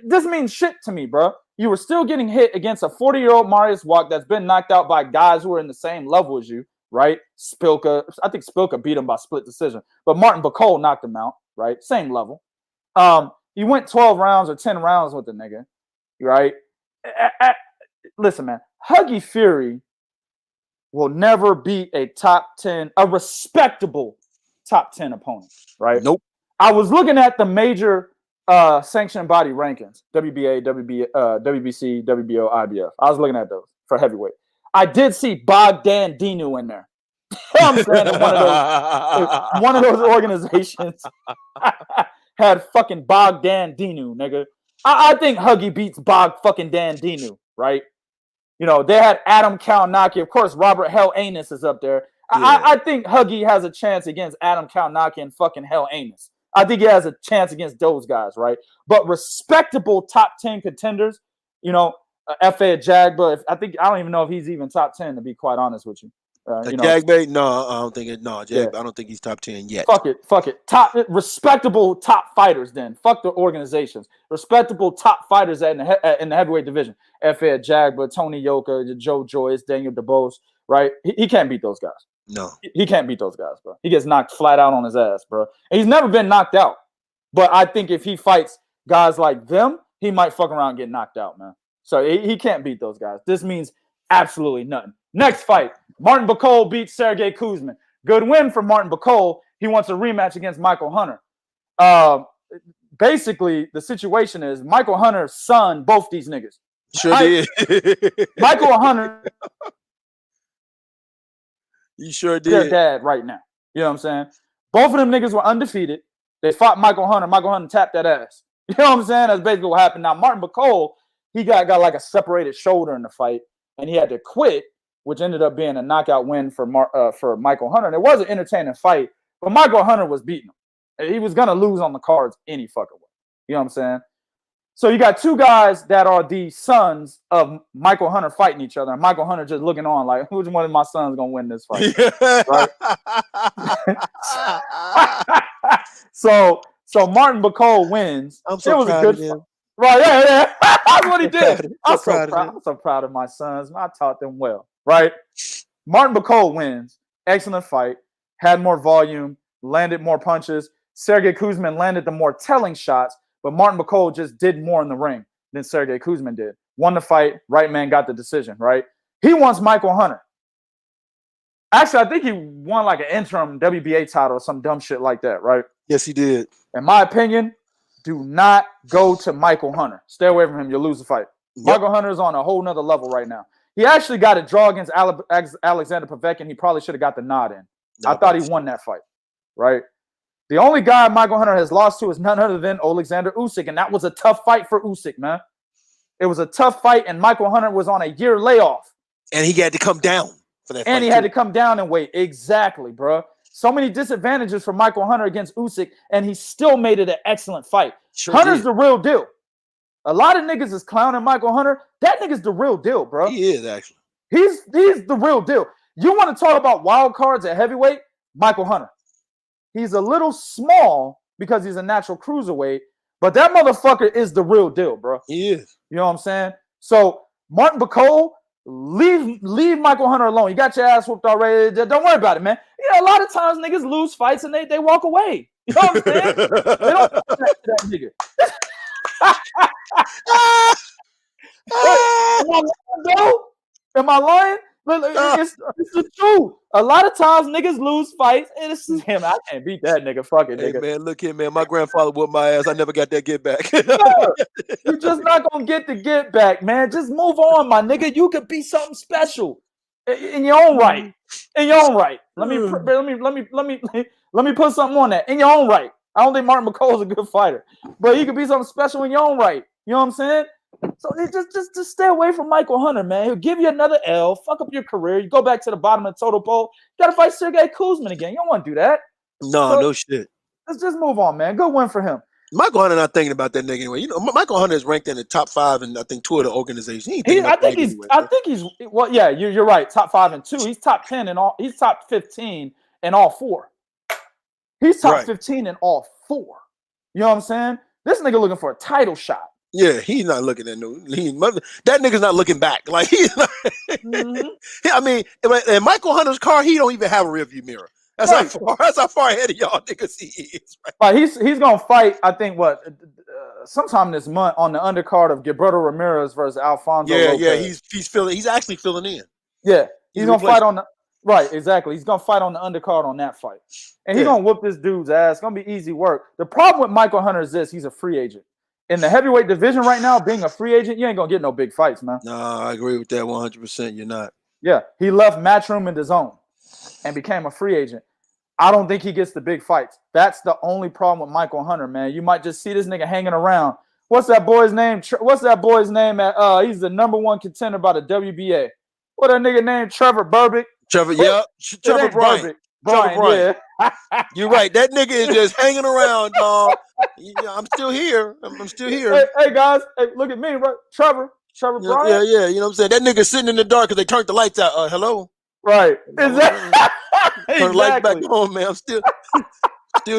this means shit to me, bro. You were still getting hit against a 40-year-old Marius Walk that's been knocked out by guys who are in the same level as you, right? Spilka, I think Spilka beat him by split decision, but Martin Bacol knocked him out, right? Same level. You went 12 rounds or 10 rounds with the nigga, right? Listen, man, Huggy Fury will never beat a top 10, a respectable top 10 opponent, right? Nope. I was looking at the major sanctioned body rankings, WBA, WBC, WBO, IBF. I was looking at those for heavyweight. I did see Bogdan Dinu in there. I'm saying one of those organizations had fucking Bogdan Dinu, nigga. I think Huggy beats fucking Dan Dinu, right? You know, they had Adam Kalnaki. Of course, Robert Hell Anus is up there. Yeah. I think Huggy has a chance against Adam Kalnaki and fucking Hell Anus. I think he has a chance against those guys, right? But respectable top 10 contenders, you know, F.A. Jagba. I don't even know if he's even top 10, to be quite honest with you. Jagba? No, I don't think it. No, Jagba. Yeah. I don't think he's top 10 yet. Fuck it. Respectable top fighters. Then fuck the organizations. Respectable top fighters in the heavyweight division. F.A. Jagba, Tony Yoka, Joe Joyce, Daniel DeBose. Right? He can't beat those guys. No, he can't beat those guys, bro. He gets knocked flat out on his ass, bro. And he's never been knocked out. But I think if he fights guys like them, he might fuck around and get knocked out, man. So he can't beat those guys. This means absolutely nothing. Next fight, Martin Bacol beats Sergey Kuzmin. Good win for Martin Bacol. He wants a rematch against Michael Hunter. Basically, the situation is Michael Hunter's son, both these niggas. Sure did. Michael Hunter. You sure did. Their dad right now. You know what I'm saying? Both of them niggas were undefeated. They fought Michael Hunter. Michael Hunter tapped that ass. You know what I'm saying? That's basically what happened. Now, Martin Bacol, he got like a separated shoulder in the fight, and he had to quit, which ended up being a knockout win for Michael Hunter. And it was an entertaining fight, but Michael Hunter was beating him. He was going to lose on the cards any fucking way. You know what I'm saying? So you got two guys that are the sons of Michael Hunter fighting each other, and Michael Hunter just looking on like, which one of my sons gonna win this fight? Right? So Martin Bacol wins. I'm so proud of him. Right? Yeah. That's what he did. I'm so proud of my sons. I taught them well. Right? Martin Bacol wins. Excellent fight. Had more volume. Landed more punches. Sergey Kuzmin landed the more telling shots. But Martin Bacol just did more in the ring than Sergey Kuzmin did. Won the fight. Right man got the decision, right? He wants Michael Hunter. Actually, I think he won like an interim WBA title or some dumb shit like that, right? Yes, he did. In my opinion, do not go to Michael Hunter. Stay away from him. You'll lose the fight. Yep. Michael Hunter is on a whole nother level right now. He actually got a draw against Oleksandr Povetkin. He probably should have got the nod in. No, I thought he won that fight, right? The only guy Michael Hunter has lost to is none other than Oleksandr Usyk, and that was a tough fight for Usyk, man. It was a tough fight, and Michael Hunter was on a year layoff. And he had to come down for that fight. And he had to come down and wait. Exactly, bro. So many disadvantages for Michael Hunter against Usyk, and he still made it an excellent fight. Sure Hunter's the real deal. A lot of niggas is clowning Michael Hunter. That nigga's the real deal, bro. He is, actually. He's the real deal. You want to talk about wild cards at heavyweight? Michael Hunter. He's a little small, because he's a natural cruiserweight. But that motherfucker is the real deal, bro. He is. You know what I'm saying? So Martin Bacol, leave Michael Hunter alone. You got your ass whooped already. Don't worry about it, man. A lot of times niggas lose fights and they walk away. You know what I'm saying? They don't talk to that nigga. Am I lying? It's the truth. A lot of times niggas lose fights, and this is him. I can't beat that nigga. Fuck it, nigga. Hey, man, look here, man. My grandfather whooped my ass. I never got that get back. You're just not gonna get the get back, man. Just move on, my nigga. You could be something special in your own right. In your own right. Let me put something on that. In your own right. I don't think Martin McCall is a good fighter, but he could be something special in your own right. You know what I'm saying? So just stay away from Michael Hunter, man. He'll give you another L, fuck up your career. You go back to the bottom of the total poll. You gotta fight Sergey Kuzmin again. You don't want to do that. No shit. Let's just move on, man. Good win for him. Michael Hunter not thinking about that nigga anyway. You know, Michael Hunter is ranked in the top 5 in I think 2 of the organizations. I think he's well, yeah, you're right. Top 5 and 2. He's top 10 in all. He's top 15 in all 4. He's top 15 in all 4. You know what I'm saying? This nigga looking for a title shot. Yeah, he's not looking at no. That nigga's not looking back. Like he's not. I mean, in Michael Hunter's car, he don't even have a rearview mirror. That's how far ahead of y'all niggas he is. Right? He's gonna fight. I think sometime this month on the undercard of Gilberto Ramirez versus Alfonso. Lopez. Yeah. He's actually filling in. Yeah, he's gonna fight on the right. Exactly. He's gonna fight on the undercard on that fight, and he's gonna whoop this dude's ass. It's gonna be easy work. The problem with Michael Hunter is this: he's a free agent. In the heavyweight division right now, being a free agent, you ain't gonna get no big fights, man. No, I agree with that 100%. You're not. Yeah, he left Matchroom in the zone and became a free agent. I don't think he gets the big fights. That's the only problem with Michael Hunter, man. You might just see this nigga hanging around. What's that boy's name? What's that boy's name? He's the #1 contender by the WBA. What that nigga named? Trevor Berbick. Trevor Bryant. Trevor Bryant. Yeah. You're right. That nigga is just hanging around, dog. I'm still here. I'm still here. Hey guys, look at me, right? Trevor Bryant. Yeah. You know what I'm saying? That nigga sitting in the dark because they turned the lights out. Hello. Right. Exactly. Turn the lights back on, man. I'm still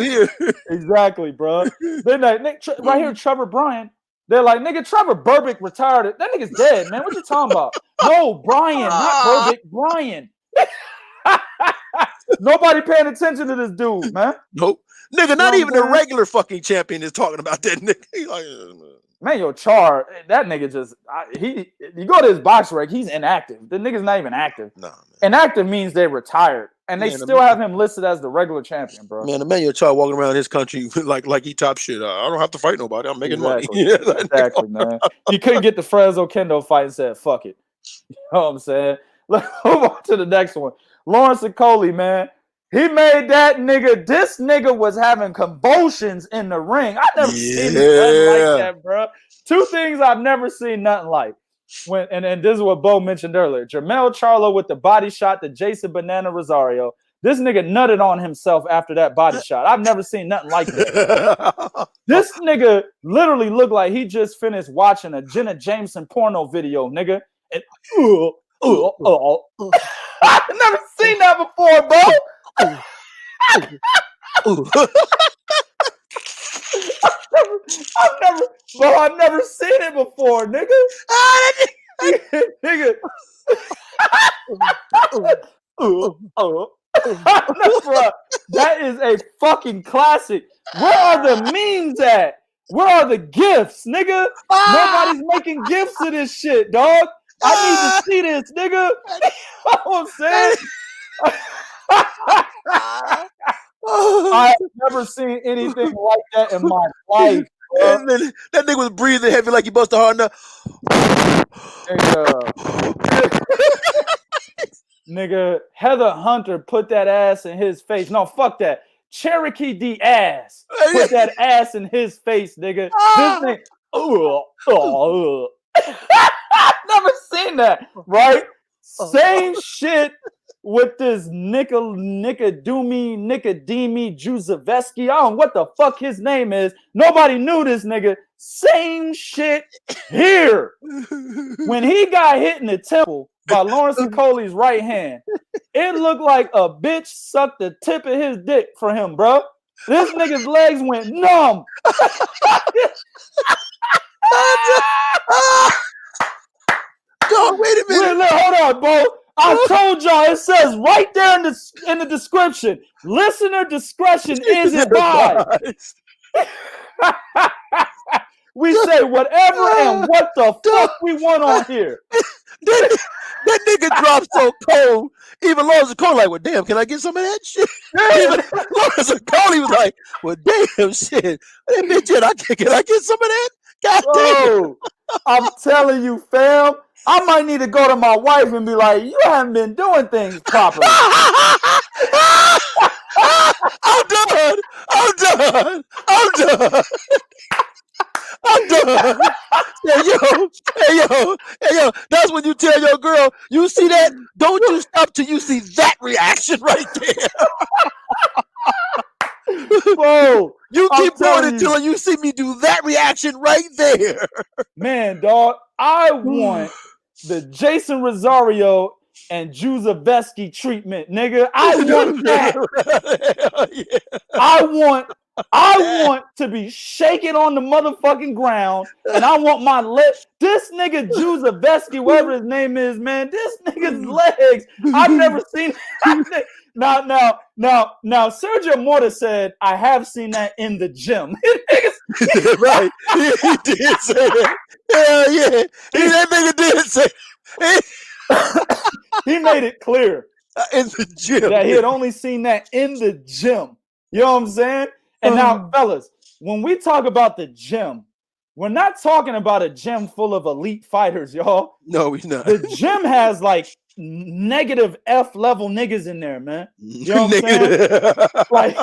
here. Exactly, bro. Then right here, Trevor Bryant. They're like, nigga, Trevor Berbick retired. That nigga's dead, man. What you talking about? No, Brian, not Berbick. Brian. Nobody paying attention to this dude, man. Nope. Nigga, not even a regular fucking champion is talking about that nigga. Like, man, yo, Char, that nigga you go to his box rec, he's inactive. The nigga's not even active. Nah, man. Inactive means they retired. And they still have him listed as the regular champion, bro. Man, the man, your child walking around his country like he top shit. I don't have to fight nobody. I'm making money. Exactly, man. He couldn't get the Fresno Kendo fight and said, fuck it. You know what I'm saying? Let's move on to the next one. Lawrence Okoli, man. He made that nigga. This nigga was having convulsions in the ring. I've never seen nothing like that, bro. 2 things I've never seen nothing like. And this is what Bo mentioned earlier. Jermell Charlo with the body shot to Jason Banana Rosario. This nigga nutted on himself after that body shot. I've never seen nothing like that. This nigga literally looked like he just finished watching a Jenna Jameson porno video, nigga. And I've never seen that before, bro. I've never seen it before, nigga. Nigga. That is a fucking classic. Where are the memes at? Where are the gifts, nigga? Nobody's making gifts of this shit, dog. I need to see this, nigga. You know what I'm saying? I've never seen anything like that in my life. That nigga was breathing heavy like he busted hard enough. Nigga, Heather Hunter put that ass in his face. No, fuck that. Cherokee D ass put that ass in his face, nigga. This nigga. I've never seen that, right? Same shit with this Nicodemi Juzeveski. I don't know what the fuck his name is. Nobody knew this nigga. Same shit here. When he got hit in the temple by Lawrence Okoli's right hand, it looked like a bitch sucked the tip of his dick for him, bro. This nigga's legs went numb. Dog, wait a minute. Wait, hold on, Bo. I told y'all it says right there in the description. Listener discretion is advised. We say whatever and what the fuck we want on here. That nigga dropped so cold. Even Lawrence Cole like, well, damn, can I get some of that shit? Even Lawrence Cole, he was like, well, damn, shit. Hey, bitch, can I get some of that? God damn. I'm telling you, fam. I might need to go to my wife and be like, you haven't been doing things properly. I'm done. Hey, yo. That's when you tell your girl, you see that? Don't you stop till you see that reaction right there. Bro, you keep going until you see me do that reaction right there. Man, dog, I want the Jason Rosario and Juzeveski treatment, nigga. I want that. Yeah. I want to be shaking on the motherfucking ground, and I want my this nigga Juzeveski, whatever his name is, man. This nigga's legs. I've never seen. Now, Sergio Morta said, I have seen that in the gym. Right. He did say that. Hell yeah. That nigga did say he made it clear. In the gym. That he had only seen that in the gym. You know what I'm saying? And now, fellas, when we talk about the gym, we're not talking about a gym full of elite fighters, y'all. No, we're not. The gym has like negative F level niggas in there, man. You know what I'm saying? Like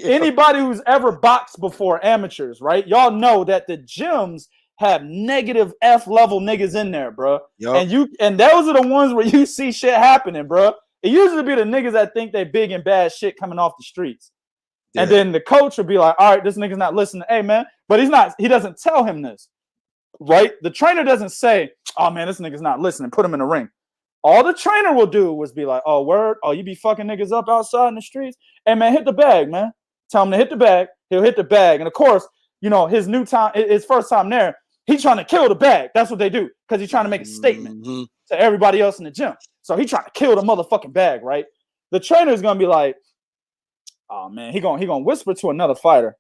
anybody who's ever boxed before, amateurs, right? Y'all know that the gyms have negative F level niggas in there, bro. Yep. And those are the ones where you see shit happening, bro. It usually be the niggas that think they big and bad shit coming off the streets. Yeah. And then the coach will be like, all right, this nigga's not listening. Hey, man. But he doesn't tell him this, right? The trainer doesn't say, oh, man, this nigga's not listening. Put him in the ring. All the trainer will do was be like, oh, word? Oh, you be fucking niggas up outside in the streets? Hey, man, hit the bag, man. Tell him to hit the bag. He'll hit the bag. And, of course, you know, his first time there, he's trying to kill the bag. That's what they do because he's trying to make a statement to everybody else in the gym. So he's trying to kill the motherfucking bag, right? The trainer is going to be like, oh, man, he gonna whisper to another fighter.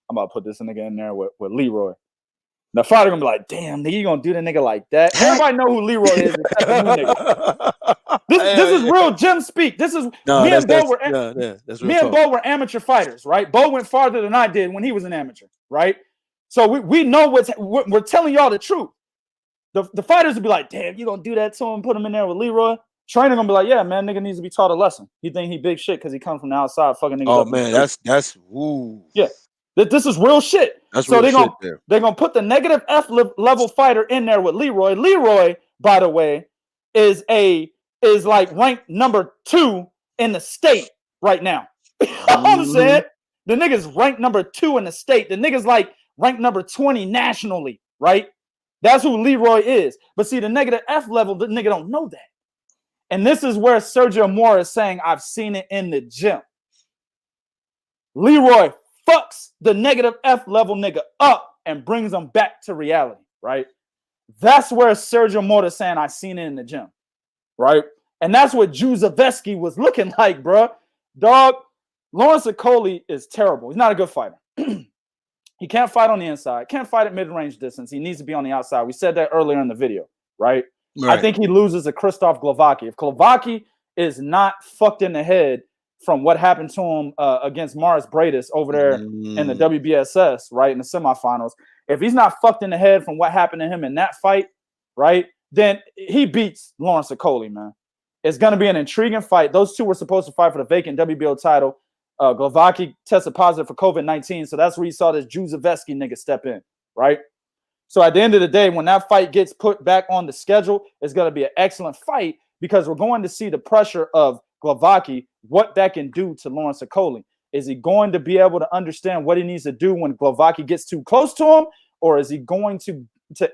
I'm about to put this nigga in there with Leroy. The fighter gonna be like, damn, nigga, you gonna do the nigga like that? Everybody know who Leroy is except the new nigga. This is real gym speak. This is me and Bo were amateur fighters, right? Bo went farther than I did when he was an amateur, right? So we know we're telling y'all the truth. The fighters would be like, damn, you gonna do that to him, put him in there with Leroy? Trainer gonna be like, yeah, man, nigga needs to be taught a lesson. He think he big shit because he comes from the outside, fucking niggas. Oh man, that's woo. Yeah, this is real shit. That's so real they're gonna put the negative F level fighter in there with Leroy. Leroy, by the way, is like ranked number 2 in the state right now. You know what I'm saying? The nigga's ranked number 2 in the state. The nigga's like ranked number 20 nationally, right? That's who Leroy is. But see, the negative F level, the nigga don't know that. And this is where Sergio Mora is saying, I've seen it in the gym. Leroy fucks the negative F level nigga up and brings him back to reality, right? That's where Sergio Mora is saying, I've seen it in the gym, right? And that's what Juzeveski was looking like, bro. Dog, Lawrence Okoli is terrible. He's not a good fighter. He can't fight on the inside. Can't fight at mid-range distance. He needs to be on the outside. We said that earlier in the video, right? Right. I think he loses to Krzysztof Glowacki. If Glowacki is not fucked in the head from what happened to him against Maris Bradis over there in the WBSS, right, in the semifinals, if he's not fucked in the head from what happened to him in that fight, right, then he beats Lawrence Okoli, man. It's going to be an intriguing fight. Those two were supposed to fight for the vacant WBO title. Glowacki tested positive for COVID-19, so that's where you saw this Juzeveski nigga step in, right? So at the end of the day, when that fight gets put back on the schedule, it's going to be an excellent fight because we're going to see the pressure of Glowacki, what that can do to Lawrence Okoli. Is he going to be able to understand what he needs to do when Glowacki gets too close to him? Or is he going to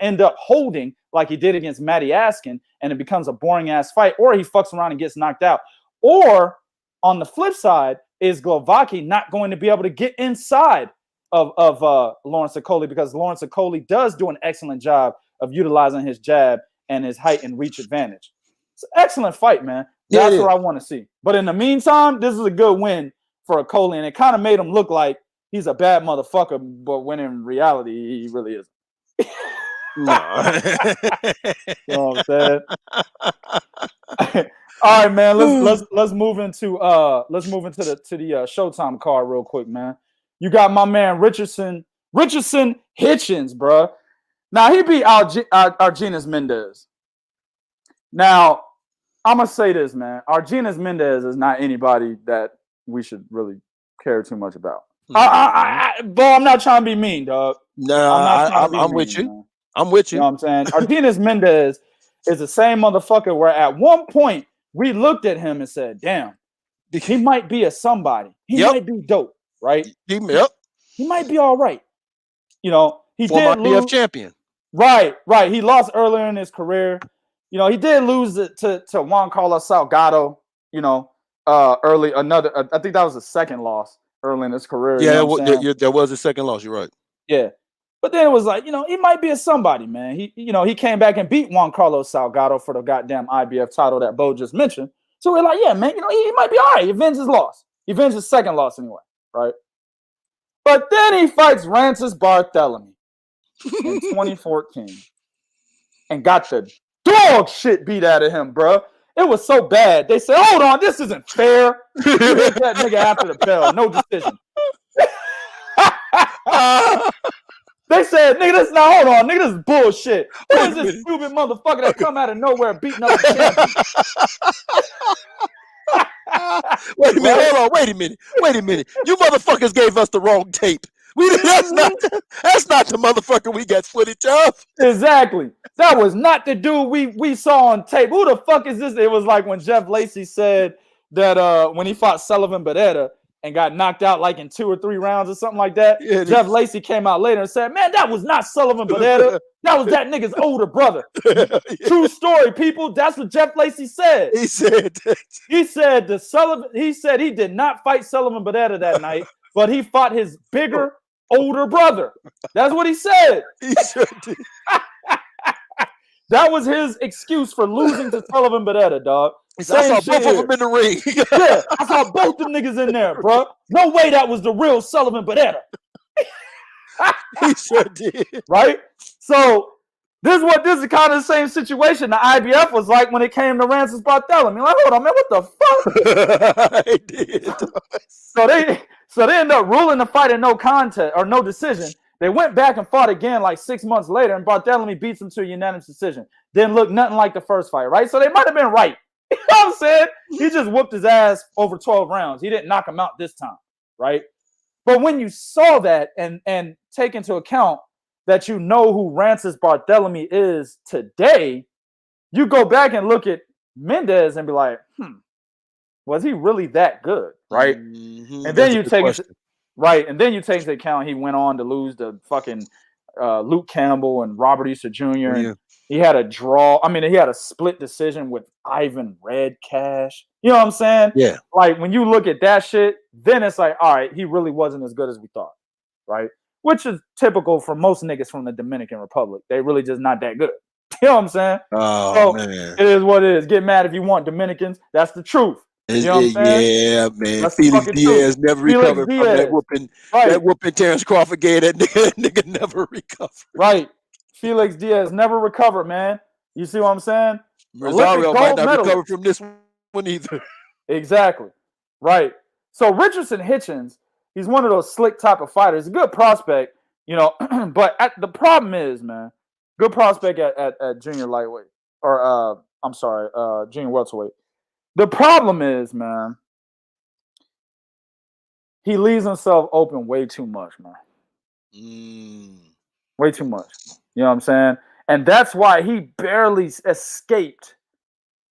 end up holding like he did against Matty Askin and it becomes a boring-ass fight? Or he fucks around and gets knocked out? Or on the flip side, is Glowacki not going to be able to get inside of Lawrence Okolie, because Lawrence Okolie does do an excellent job of utilizing his jab and his height and reach advantage. It's an excellent fight, man. That's what I want to see. But in the meantime, this is a good win for Okolie, and it kind of made him look like he's a bad motherfucker, but when in reality, he really isn't. No. You know what I'm saying? All right, man. Let's move into the Showtime card real quick, man. You got my man Richardson Hitchens, bro. Now he beat Argenis Mendez. Now I'm gonna say this, man. Argenis Mendez is not anybody that we should really care too much about. But I'm not trying to be mean, dog. No, I'm with you. Man. I'm with you. You know what I'm saying? Argenis Mendez is the same motherfucker where at one point we looked at him and said, damn, he might be a somebody. He might be dope, right? He might be all right. You know, he former did lose. IBF champion. Right. He lost earlier in his career. You know, he did lose it to Juan Carlos Salgado, you know, early. I think that was the second loss early in his career. Yeah, you know there was a second loss. You're right. Yeah. But then it was like, you know, he might be a somebody, man. He came back and beat Juan Carlos Salgado for the goddamn IBF title that Bo just mentioned. So we're like, yeah, man, you know, he might be all right. He avenged his loss. He avenged his second loss anyway, right? But then he fights Rances Barthélemy in 2014 and got the dog shit beat out of him, bro. It was so bad. They said, hold on, this isn't fair. You hit that nigga after the bell. No decision. They said, nigga, this is not, hold on, nigga, this is bullshit. Who is this stupid motherfucker that come out of nowhere beating up the champion? Wait a minute, hold on, wait a minute. You motherfuckers gave us the wrong tape. That's not the motherfucker we got footage of. Exactly. That was not the dude we saw on tape. Who the fuck is this? It was like when Jeff Lacey said that when he fought Sullivan Barrera and got knocked out like in 2 or 3 rounds or something like that. Yeah, Jeff Lacey came out later and said, man, that was not Sullivan Barrera. That was that nigga's older brother. Yeah. True story, people. That's what Jeff Lacey said. He said that. He said he did not fight Sullivan Barrera that night, but he fought his bigger, older brother. That's what he said. He sure did. That was his excuse for losing to Sullivan Barreta, dog. I saw both of them in the ring. Yeah, I saw both them niggas in there, bro. No way that was the real Sullivan Barreta. He sure did. Right? So this is kind of the same situation the IBF was like when it came to Rances Barthélemy. Like, hold on, man, what the fuck? He did. So they ended up ruling the fight in no contest or no decision. They went back and fought again like 6 months later, and Barthélemy beats him to a unanimous decision. Didn't look nothing like the first fight, right? So they might have been right. You know what I'm saying? He just whooped his ass over 12 rounds. He didn't knock him out this time, right? But when you saw that and take into account that you know who Rances Barthélemy is today, you go back and look at Mendez and be like, was he really that good, right? Mm-hmm. And then you take it. Right, and then you take into account he went on to lose to fucking Luke Campbell and Robert Easter Jr. Yeah. And he had a draw. I mean, he had a split decision with Ivan Redcash. You know what I'm saying? Yeah. Like, when you look at that shit, then it's like, all right, he really wasn't as good as we thought, right? Which is typical for most niggas from the Dominican Republic. They really just not that good. You know what I'm saying? Oh, so man. It is what it is. Get mad if you want, Dominicans. That's the truth. You know what I'm saying? Yeah, man. Felix Diaz never recovered from that whooping. Right. That whooping Terrence Crawford gave that nigga never recovered. Right. Felix Diaz never recovered, man. You see what I'm saying? Rosario might not recover from this one either. Exactly. Right. So Richardson Hitchens, he's one of those slick type of fighters. A good prospect, you know, but the problem is, man, good prospect at junior lightweight or junior welterweight. The problem is, man, he leaves himself open way too much, man. Way too much. You know what I'm saying? And that's why he barely escaped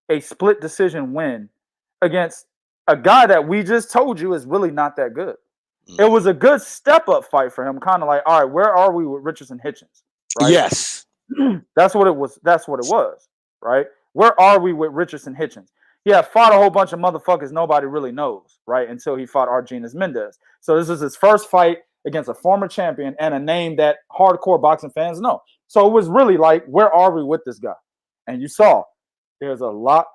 a split decision win against a guy that we just told you is really not that good. It was a good step-up fight for him, kind of like, all right, where are we with Richardson Hitchens? Right? Yes. That's what it was. That's what it was, right? Where are we with Richardson Hitchens? he had fought a whole bunch of motherfuckers nobody really knows, right? Until he fought Argenis Mendez. So this is his first fight against a former champion and a name that hardcore boxing fans know. So it was really like, where are we with this guy? And you saw there's a lot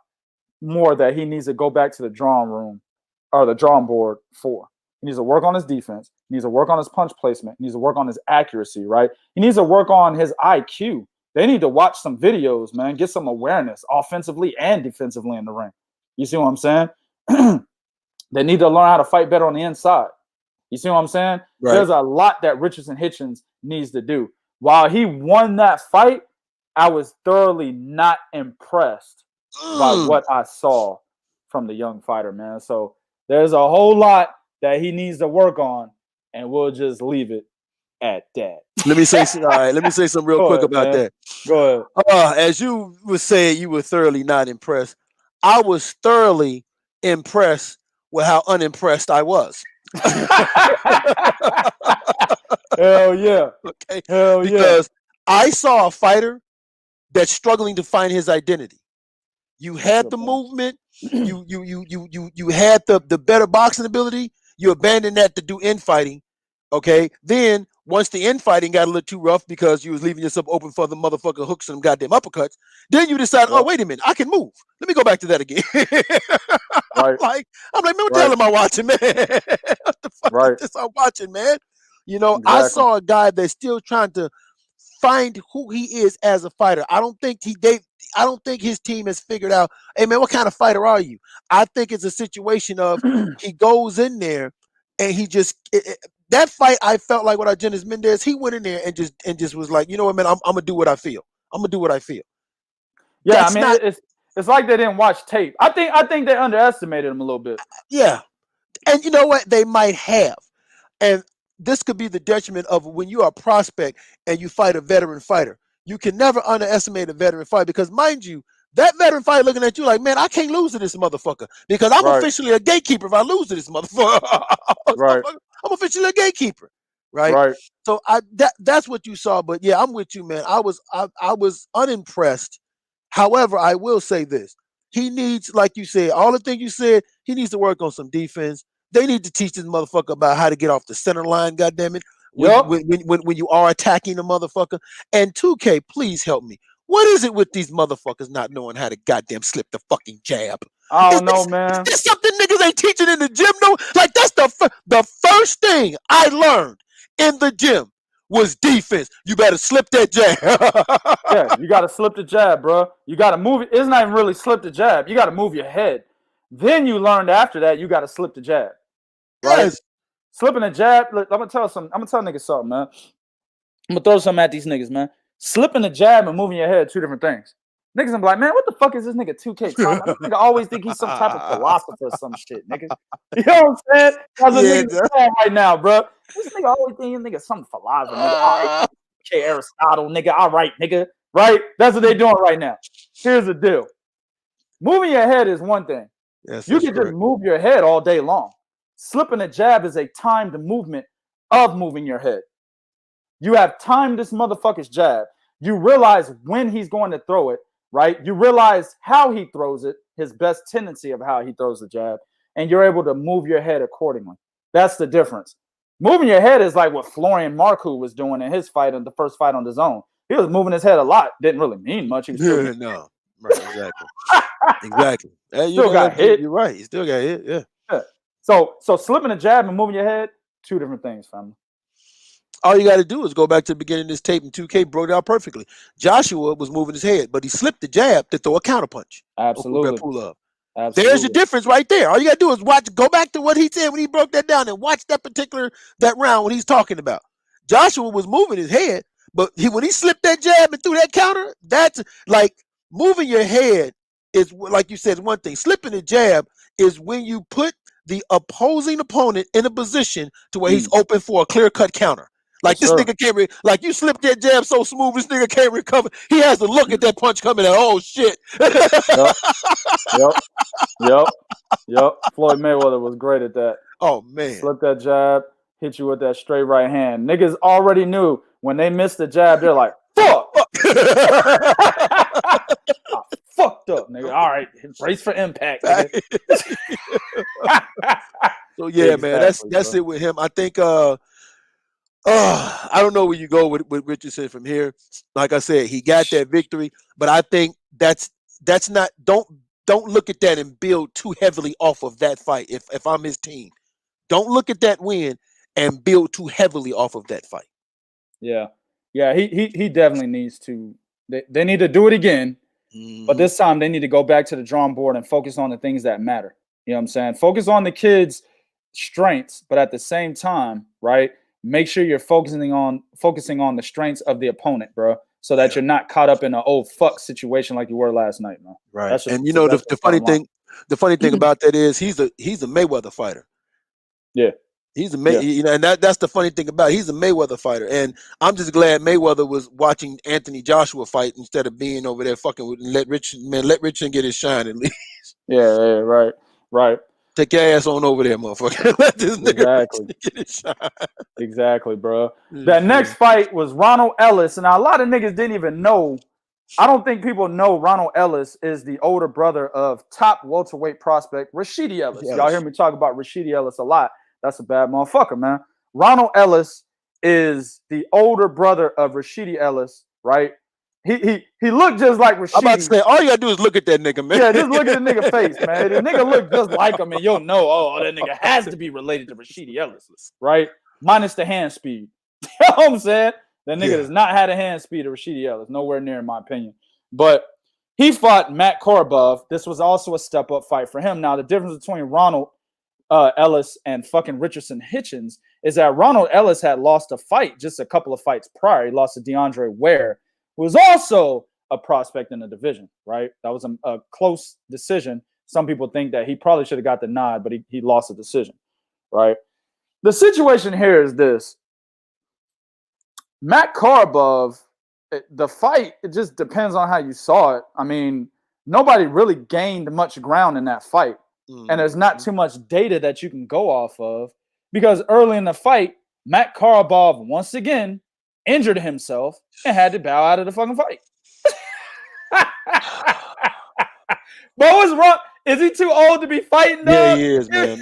more that he needs to go back to the drawing room or the drawing board for. He needs to work on his defense. He needs to work on his punch placement. He needs to work on his accuracy, right? He needs to work on his IQ. They need to watch some videos, man, get some awareness offensively and defensively in the ring. You see what I'm saying? They need to learn how to fight better on the inside. You see what I'm saying? Right. There's a lot that Richardson Hitchens needs to do. While he won that fight, I was thoroughly not impressed by what I saw from the young fighter, man. So there's a whole lot that he needs to work on, and we'll just leave it at that. Let me say something real quick about that. Go ahead. As you were saying, you were thoroughly not impressed. I was thoroughly impressed with how unimpressed I was. Hell yeah. Okay. Hell yeah. Because I saw a fighter that's struggling to find his identity. You had the movement, you had the better boxing ability, you abandoned that to do infighting. Okay. Then once the infighting got a little too rough because you was leaving yourself open for the motherfucker hooks and them goddamn uppercuts, then you decided, oh, wait a minute, I can move. Let me go back to that again. Right. I'm like, man, what the hell am I watching, man? What the fuck is this I'm watching, man? You know, exactly. I saw a guy that's still trying to find who he is as a fighter. I don't think his team has figured out, hey man, what kind of fighter are you? I think it's a situation of he goes in there and he just that fight. I felt like with Argenis Mendez, he went in there and just was like, you know what, man, I'm gonna do what I feel. I'm gonna do what I feel. Yeah, I mean, it's like they didn't watch tape. I think they underestimated him a little bit. Yeah, and you know what, they might have, and this could be the detriment of when you are a prospect and you fight a veteran fighter. You can never underestimate a veteran fighter because, mind you, that veteran fighter looking at you like, man, I can't lose to this motherfucker because I'm officially a gatekeeper if I lose to this motherfucker. Right. I'm officially a gatekeeper. Right. So that's what you saw. But yeah, I'm with you, man. I was unimpressed. However, I will say this. He needs, like you said, all the things you said, he needs to work on some defense. They need to teach this motherfucker about how to get off the center line, goddammit, when you are attacking the motherfucker. And 2K, please help me. What is it with these motherfuckers not knowing how to goddamn slip the fucking jab? I don't know, man. Is this something niggas ain't teaching in the gym? No, like that's the first thing I learned in the gym was defense. You better slip that jab. Yeah, you got to slip the jab, bro. You got to move it. It's not even really slip the jab. You got to move your head. Then you learned after that you got to slip the jab. Right? Yes. Slipping a jab. Look, I'm gonna tell niggas something, man. I'm gonna throw something at these niggas, man. Slipping a jab and moving your head, two different things. Niggas gonna be like, man, what the fuck is this nigga 2K talking about? This nigga always think he's some type of philosopher or some shit, nigga. You know what I'm saying? That's what niggas saying right now, bro. This nigga always think this nigga some philosopher, nigga. All right, okay, Aristotle, nigga. All right, nigga. Right? That's what they doing right now. Here's the deal. Moving your head is one thing. Yes, you can just move your head all day long. Slipping a jab is a timed movement of moving your head. You have timed this motherfucker's jab. You realize when he's going to throw it, right? You realize how he throws it, his best tendency of how he throws the jab, and you're able to move your head accordingly. That's the difference. Moving your head is like what Florian Marcoux was doing in his fight, in the first fight on DAZN. He was moving his head a lot. Didn't really mean much. He was still no. Right, exactly. Exactly. Hey, still got hit. You're right. He still got hit. Yeah. So slipping a jab and moving your head, two different things, family. All you got to do is go back to the beginning of this tape, and 2K broke it out perfectly. Joshua was moving his head, but he slipped the jab to throw a counterpunch. Absolutely. Absolutely. There's your difference right there. All you got to do is go back to what he said when he broke that down and watch that round when he's talking about. Joshua was moving his head, but when he slipped that jab and threw that counter, that's like moving your head is, like you said, one thing. Slipping the jab is when you put the opposing opponent in a position to where he's open for a clear-cut counter. Like this nigga can't like you slipped that jab so smooth, this nigga can't recover. He has to look at that punch coming at, oh shit. Yep. Floyd Mayweather was great at that. Oh man. Slip that jab, hit you with that straight right hand. Niggas already knew when they missed the jab, they're like, fuck. I fucked up, nigga. All right, brace for impact, nigga. So yeah, man, that's Exactly, bro. it with him. I think I don't know where you go with Richardson from here. Like I said, he got that victory, but I think that's not don't look at that and build too heavily off of that fight. If I'm his team, don't look at that win and build too heavily off of that fight. Yeah. He definitely needs to. They need to do it again, but this time they need to go back to the drawing board and focus on the things that matter. You know what I'm saying? Focus on the kids' strengths, but at the same time, right? Make sure you're focusing on the strengths of the opponent, bro, so that you're not caught up in an old fuck situation like you were last night, man. Right. And you know the funny thing about that is he's a Mayweather fighter. Yeah. He's you know, and that's the funny thing about it. He's a Mayweather fighter, and I'm just glad Mayweather was watching Anthony Joshua fight instead of being over there fucking with let Richardson get his shine at least. Yeah, right. Take your ass on over there, motherfucker. Let this nigga get his shine. Exactly, bro. That next fight was Ronald Ellis, and a lot of niggas didn't even know. I don't think people know Ronald Ellis is the older brother of top welterweight prospect Rashidi Ellis. Y'all hear me talk about Rashidi Ellis a lot. That's a bad motherfucker, man. Ronald Ellis is the older brother of Rashidi Ellis, right? He looked just like Rashidi. I'm about to say, all you gotta do is look at that nigga, man. Yeah, just look at the nigga face, man. The nigga look just like him, and you'll know, oh, that nigga has to be related to Rashidi Ellis, right? Minus the hand speed. You know what I'm saying? That nigga does not have the hand speed of Rashidi Ellis. Nowhere near, in my opinion. But he fought Matt Korobov. This was also a step-up fight for him. Now, the difference between Ronald Ellis and fucking Richardson Hitchens is that Ronald Ellis had lost a fight just a couple of fights prior. He lost to DeAndre Ware, who was also a prospect in the division, right? That was a close decision. Some people think that he probably should have got the nod, but he lost the decision, right? The situation here is this. Matt Korobov, the fight, it just depends on how you saw it. I mean, nobody really gained much ground in that fight. And there's not too much data that you can go off of because early in the fight, Matt Korobov once again injured himself and had to bow out of the fucking fight. What was wrong? Is he too old to be fighting? Yeah, he is, man.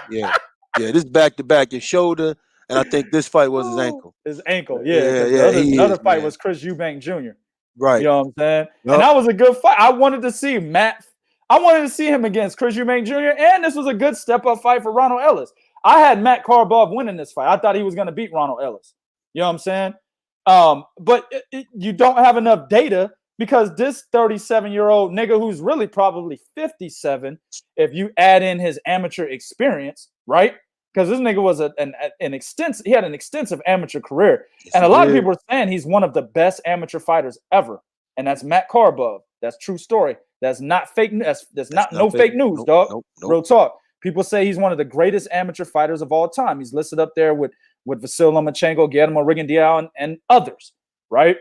Yeah. This is back to back. His shoulder, and I think this fight was his ankle. His ankle, yeah. The other fight was Chris Eubank Jr. Right. You know what I'm saying? Yep. And that was a good fight. I wanted to see him against Chris Eubank Jr. And this was a good step-up fight for Ronald Ellis. I had Matt Korobov winning this fight. I thought he was going to beat Ronald Ellis. You know what I'm saying? But you don't have enough data because this 37-year-old nigga who's really probably 57, if you add in his amateur experience, right? Because this nigga was he had an extensive amateur career. And a lot of people are saying he's one of the best amateur fighters ever. And that's Matt Korobov. That's true story. That's not fake. That's not fake news, dog. Nope. Real talk. People say he's one of the greatest amateur fighters of all time. He's listed up there with Vasyl Lomachenko, Guillermo Rigondeaux, and others, right?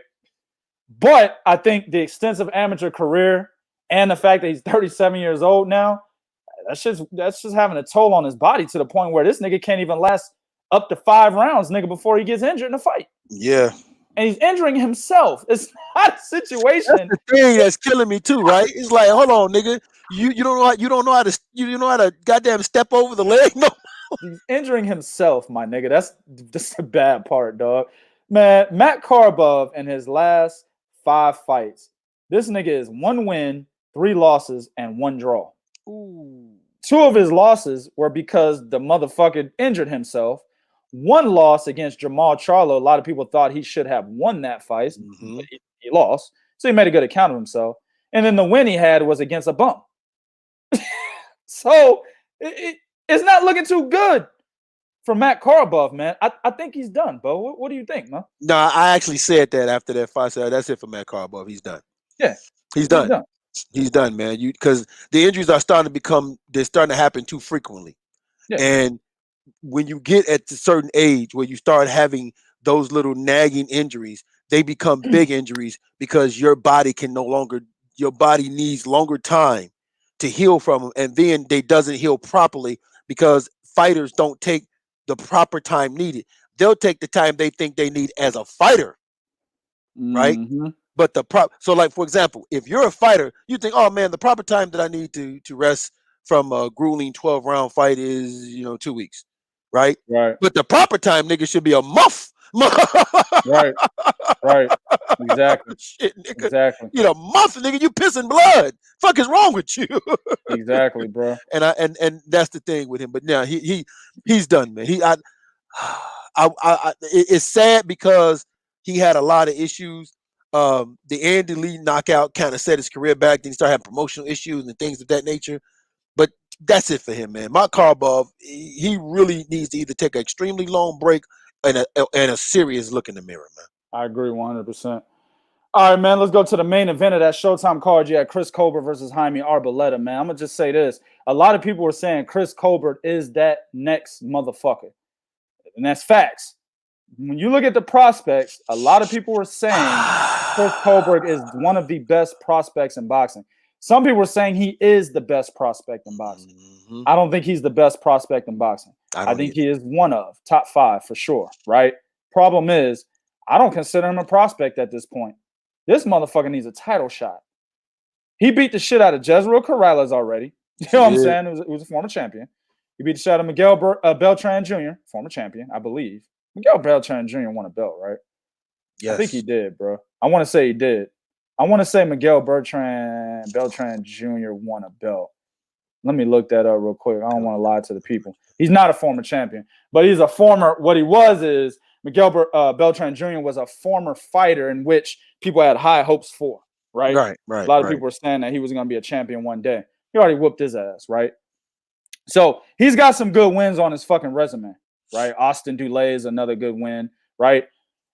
But I think the extensive amateur career and the fact that he's 37 years old now, that's just having a toll on his body to the point where this nigga can't even last up to 5 rounds, nigga, before he gets injured in a fight. Yeah. And he's injuring himself. It's not a situation. That's the thing that's killing me too, right? It's like, hold on, nigga. You don't know how to goddamn step over the leg. No. He's injuring himself, my nigga. That's the bad part, dog. Man, Matt Korobov in his last 5 fights, this nigga is 1 win, 3 losses, and 1 draw. Ooh. 2 of his losses were because the motherfucker injured himself. 1 loss against Jamal Charlo. A lot of people thought he should have won that fight. But he lost. So he made a good account of himself. And then the win he had was against a bum. So it's not looking too good for Matt Korobov, man. I think he's done, Bo. What do you think, man? No, I actually said that after that fight. So that's it for Matt Korobov. He's done. Yeah. He's done. He's done, man. Because the injuries are starting to happen too frequently. Yeah. And when you get at a certain age where you start having those little nagging injuries, they become big injuries because your body needs longer time to heal from them. And then they doesn't heal properly because fighters don't take the proper time needed. They'll take the time they think they need as a fighter, right? But so like for example, if you're a fighter, you think, oh man, the proper time that I need to rest from a grueling 12-round fight is 2 weeks, right? Right. But the proper time, nigga, should be a month. Right. Right. Exactly. Shit, nigga. Exactly. You know, month, nigga, you pissing blood. Fuck is wrong with you? Exactly, bro. And that's the thing with him. But now he's done, man. It's sad because he had a lot of issues. The Andy Lee knockout kind of set his career back. Then he started having promotional issues and things of that nature. But that's it for him, man. Mark Karbov, he really needs to either take an extremely long break and a serious look in the mirror, man. I agree 100%. All right, man, let's go to the main event of that Showtime card. You had Chris Colbert versus Jaime Arboleda, man. I'm going to just say this. A lot of people were saying Chris Colbert is that next motherfucker. And that's facts. When you look at the prospects, a lot of people were saying Chris Colbert is one of the best prospects in boxing. Some people were saying he is the best prospect in boxing. Mm-hmm. I don't think he's the best prospect in boxing. I think he is one of top 5 for sure, right? Problem is, I don't consider him a prospect at this point. This motherfucker needs a title shot. He beat the shit out of Jezreel Corrales already. You know what I'm saying? He was a former champion. He beat the shit out of Miguel Beltran Jr., former champion, I believe. Miguel Beltran Jr. won a belt, right? Yes. I think he did, bro. I want to say he did. I want to say Miguel Beltran Jr. won a belt. Let me look that up real quick. I don't want to lie to the people. He's not a former champion, but he's a former. What he was is Miguel Beltran Jr. was a former fighter in which people had high hopes for, right? Right. A lot of people were saying that he was going to be a champion one day. He already whooped his ass, right? So he's got some good wins on his fucking resume, right? Austin Dulé is another good win, right?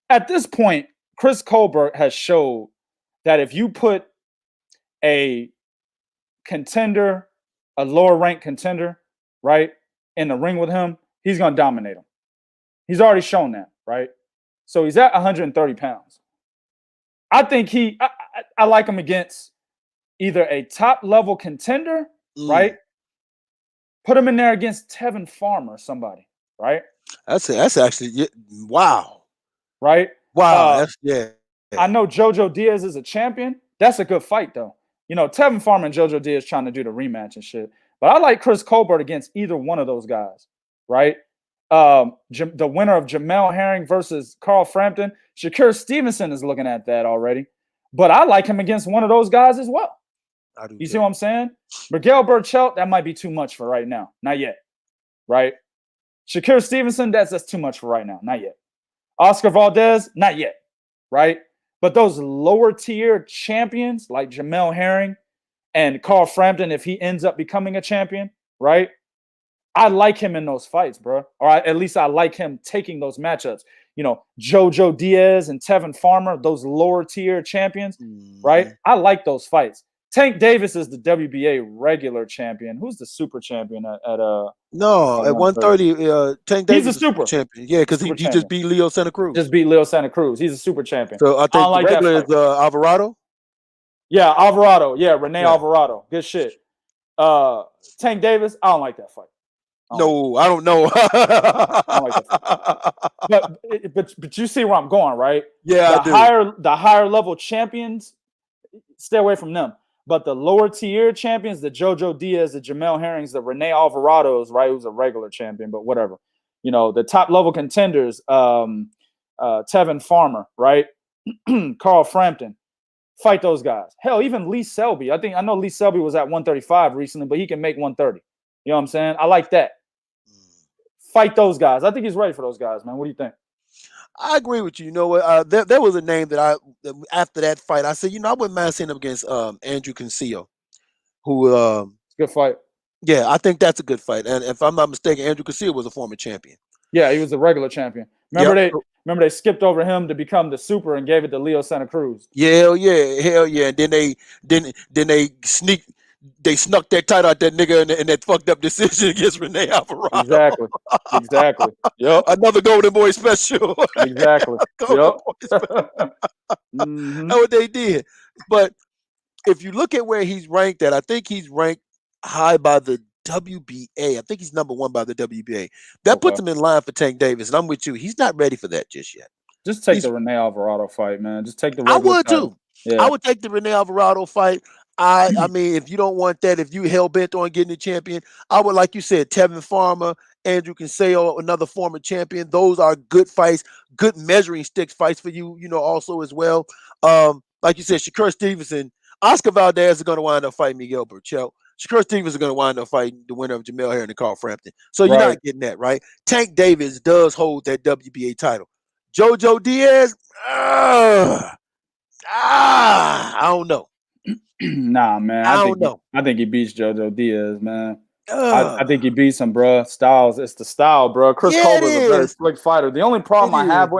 At this point, Chris Colbert has showed that if you put a contender, a lower ranked contender, right, in the ring with him, he's going to dominate him. He's already shown that, right? So he's at 130 pounds. I think I like him against either a top level contender, right? Put him in there against Tevin Farmer or somebody, right? That's actually wow. Right? Wow. I know Jojo Diaz is a champion. That's a good fight, though. You know, Tevin Farmer and Jojo Diaz trying to do the rematch and shit. But I like Chris Colbert against either one of those guys, right? The winner of Jamel Herring versus Carl Frampton, Shakur Stevenson is looking at that already. But I like him against one of those guys as well. You see what I'm saying? Miguel Burchelt, that might be too much for right now. Not yet, right? Shakur Stevenson, that's too much for right now. Not yet. Oscar Valdez, not yet, right? But those lower tier champions like Jamel Herring and Carl Frampton, if he ends up becoming a champion, right? I like him in those fights, bro. Or at least I like him taking those matchups. You know, Jojo Diaz and Tevin Farmer, those lower tier champions, right? I like those fights. Tank Davis is the WBA regular champion. Who's the super champion at No, at 130, Tank Davis he's a super champion. Yeah, because he just beat Leo Santa Cruz. Just beat Leo Santa Cruz. He's a super champion. So I think the regular is Alvarado. Yeah, Alvarado. Yeah, Rene Alvarado. Good shit. Tank Davis, I don't like that fight. I don't know. I don't like that fight. But you see where I'm going, right? Yeah, the higher level champions, stay away from them. But the lower tier champions, the Jojo Diaz, the Jamel Herrings, the Rene Alvarados, right, who's a regular champion, but whatever. You know, the top level contenders, Tevin Farmer, right? Carl Frampton. Fight those guys. Hell, even Lee Selby. I know Lee Selby was at 135 recently, but he can make 130. You know what I'm saying? I like that. Fight those guys. I think he's ready for those guys, man. What do you think? I agree with you. You know what? There was a name that after that fight, I said, I wouldn't mind seeing him against Andrew Cancio, who good fight. Yeah, I think that's a good fight. And if I'm not mistaken, Andrew Cancio was a former champion. Yeah, he was a regular champion. Remember they skipped over him to become the super and gave it to Leo Santa Cruz. Yeah, hell yeah. And then they snuck that title out that nigga in that fucked up decision against Rene Alvarado. Exactly. Yep. Another Golden Boy special. Exactly. Yep. That's what they did. But if you look at where he's ranked at, I think he's ranked high by the WBA. I think he's number 1 by the WBA. That puts him in line for Tank Davis. And I'm with you. He's not ready for that just yet. Just take the Rene Alvarado fight, man. Just take the. I would title. too. I would take the Rene Alvarado fight. I mean, if you don't want that, if you hell bent on getting the champion, I would, like you said, Tevin Farmer, Andrew Kinsale, another former champion. Those are good fights, good measuring sticks fights for you, also as well. Like you said, Shakur Stevenson, Oscar Valdez is going to wind up fighting Miguel Burchell. Shakur Stevens is going to wind up fighting the winner of Jamel Herring and Carl Frampton. So you're not getting that, right? Tank Davis does hold that WBA title. Jojo Diaz, I don't know. Nah, man. I think he beats Jojo Diaz, man. I think he beats him, bro. Styles, it's the style, bro. Chris Colbert is a very slick fighter. The only problem I have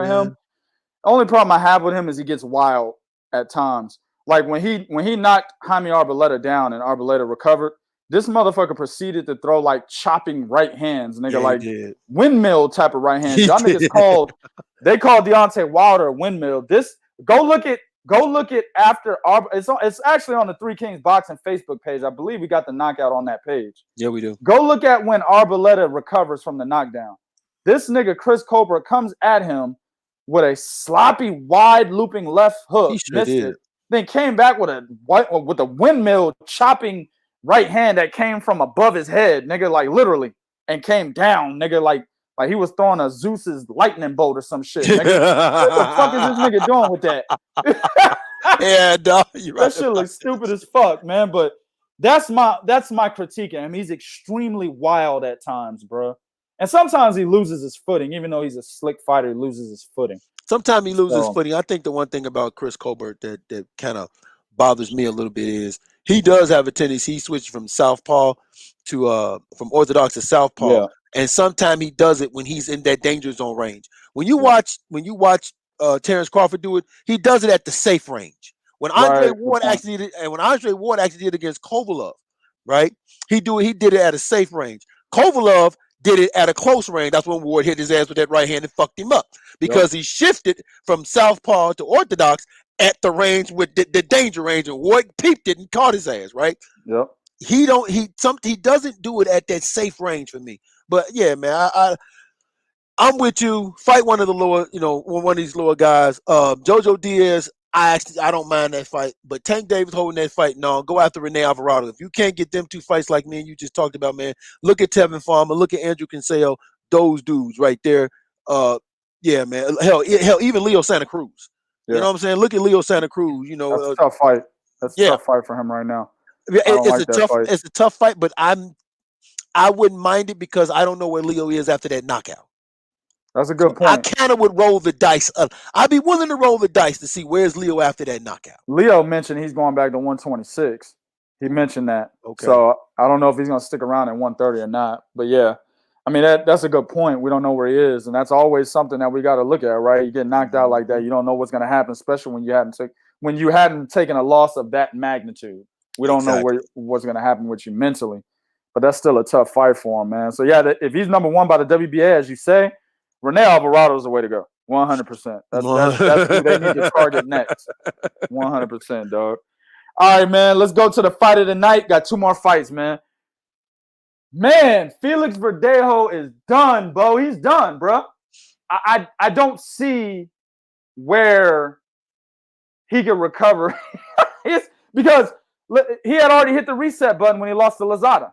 with him is he gets wild at times. Like when he knocked Jaime Arboleda down and Arboleda recovered, this motherfucker proceeded to throw like chopping right hands, nigga, windmill type of right hands. Y'all niggas called Deontay Wilder a windmill. Go look at after it's actually on the Three Kings Boxing Facebook page. I believe we got the knockout on that page. Yeah, we do. Go look at when Arboleda recovers from the knockdown. This nigga Chris Colbert comes at him with a sloppy, wide looping left hook. He sure did. It. Then came back with a windmill chopping right hand that came from above his head, nigga, like literally, and came down, nigga, like he was throwing a Zeus's lightning bolt or some shit. Nigga. What the fuck is this nigga doing with that? Yeah, dog, you're right. That shit looks stupid as fuck, man. But that's my critique of him. He's extremely wild at times, bro. And sometimes he loses his footing, even though he's a slick fighter. He loses his footing. Sometimes he loses his footing. I think the one thing about Chris Colbert that kind of bothers me a little bit is he does have a tendency. He switched from southpaw to from orthodox to southpaw, yeah. And sometimes he does it when he's in that danger zone range. When you watch Terrence Crawford do it, he does it at the safe range. When Andre Ward actually did it, and when Andre Ward actually did it against Kovalev, right? He did it at a safe range. Kovalev did it at a close range. That's when Ward hit his ass with that right hand and fucked him up because he shifted from southpaw to orthodox at the range with the danger range, and Ward peeped it and caught his ass, right? Yep. He doesn't do it at that safe range for me. But yeah, man, I'm with you. Fight one of the lower, one of these lower guys. Jojo Diaz, I don't mind that fight. But Tank Davis holding that fight, no, go after Rene Alvarado. If you can't get them two fights like me and you just talked about, man, look at Tevin Farmer, look at Andrew Kinsale, those dudes right there. Yeah, man. Hell, even Leo Santa Cruz. Yeah. You know what I'm saying? Look at Leo Santa Cruz. That's a tough fight. That's a tough fight for him right now. It's a tough fight, but I wouldn't mind it because I don't know where Leo is after that knockout. That's a good point. I kind of would roll the dice. I'd be willing to roll the dice to see where's Leo after that knockout. Leo mentioned he's going back to 126. He mentioned that. Okay. So I don't know if he's going to stick around at 130 or not. But yeah, I mean, that's a good point. We don't know where he is. And that's always something that we got to look at, right? You get knocked out like that. You don't know what's going to happen, especially when you hadn't taken a loss of that magnitude. We don't know what's going to happen with you mentally. But that's still a tough fight for him, man. So yeah, if he's number one by the WBA, as you say, Rene Alvarado is the way to go. 100%. That's who they need to target next. 100%, dog. All right, man. Let's go to the fight of the night. Got two more fights, man. Man, Felix Verdejo is done, bro. He's done, bro. I don't see where he can recover. Because he had already hit the reset button when he lost to Lozada.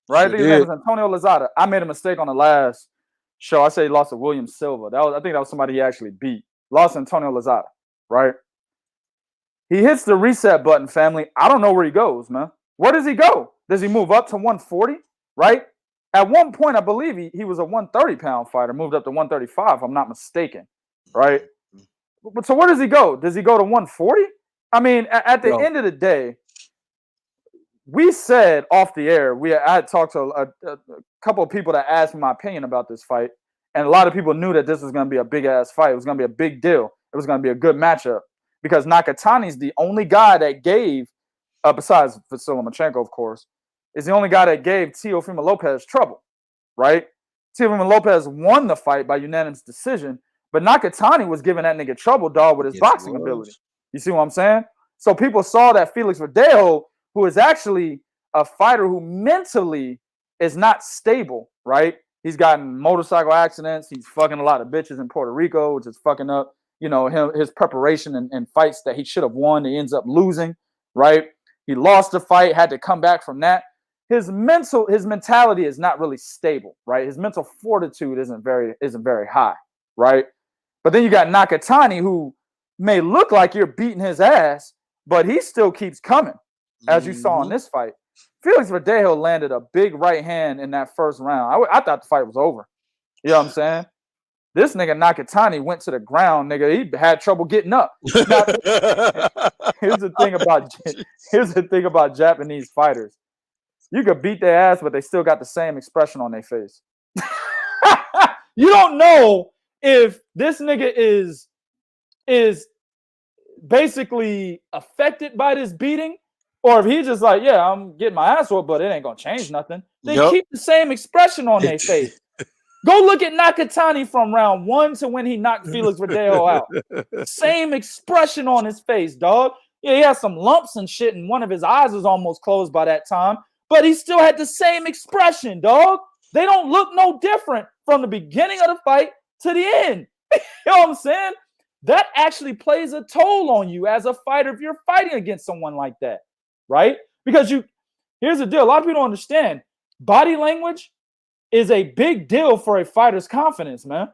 Right? His name was Antonio Lozada. I made a mistake on the last show. I said he lost to William Silva. I think that was somebody he actually beat. Lost Antonio Lozada, right? He hits the reset button, family. I don't know where he goes, man. Where does he go? Does he move up to 140, right? At one point, I believe he was a 130-pound fighter, moved up to 135, if I'm not mistaken, right? So where does he go? Does he go to 140? I mean, at the end of the day, we said off the air, I had talked to a couple of people that asked me my opinion about this fight, and a lot of people knew that this was going to be a big-ass fight. It was going to be a big deal. It was going to be a good matchup because Nakatani's the only guy that gave, besides Vasily Lomachenko, of course, is the only guy that gave Teofimo Lopez trouble, right? Teofimo Lopez won the fight by unanimous decision, but Nakatani was giving that nigga trouble, dog, with his boxing ability. You see what I'm saying? So people saw that Felix Verdejo, who is actually a fighter who mentally is not stable, right? He's gotten motorcycle accidents. He's fucking a lot of bitches in Puerto Rico, which is fucking up, his preparation and fights that he should have won. He ends up losing, right? He lost the fight, had to come back from that. His mentality is not really stable, right? His mental fortitude isn't very high, right? But then you got Nakatani, who may look like you're beating his ass, but he still keeps coming, as you saw in this fight. Felix Verdejo landed a big right hand in that first round. I thought the fight was over. You know what I'm saying? This nigga Nakatani went to the ground, nigga. He had trouble getting up. Now, here's the thing about Japanese fighters. You could beat their ass, but they still got the same expression on their face. You don't know if this nigga is basically affected by this beating, or if he's just like, yeah, I'm getting my ass whooped, but it ain't gonna change nothing. They keep the same expression on their face. Go look at Nakatani from round 1 to when he knocked Felix Verdejo out. Same expression on his face, dog. Yeah, he has some lumps and shit, and one of his eyes was almost closed by that time, but he still had the same expression, dog. They don't look no different from the beginning of the fight to the end. You know what I'm saying? That actually plays a toll on you as a fighter if you're fighting against someone like that, right? Because here's the deal. A lot of people don't understand. Body language is a big deal for a fighter's confidence, man.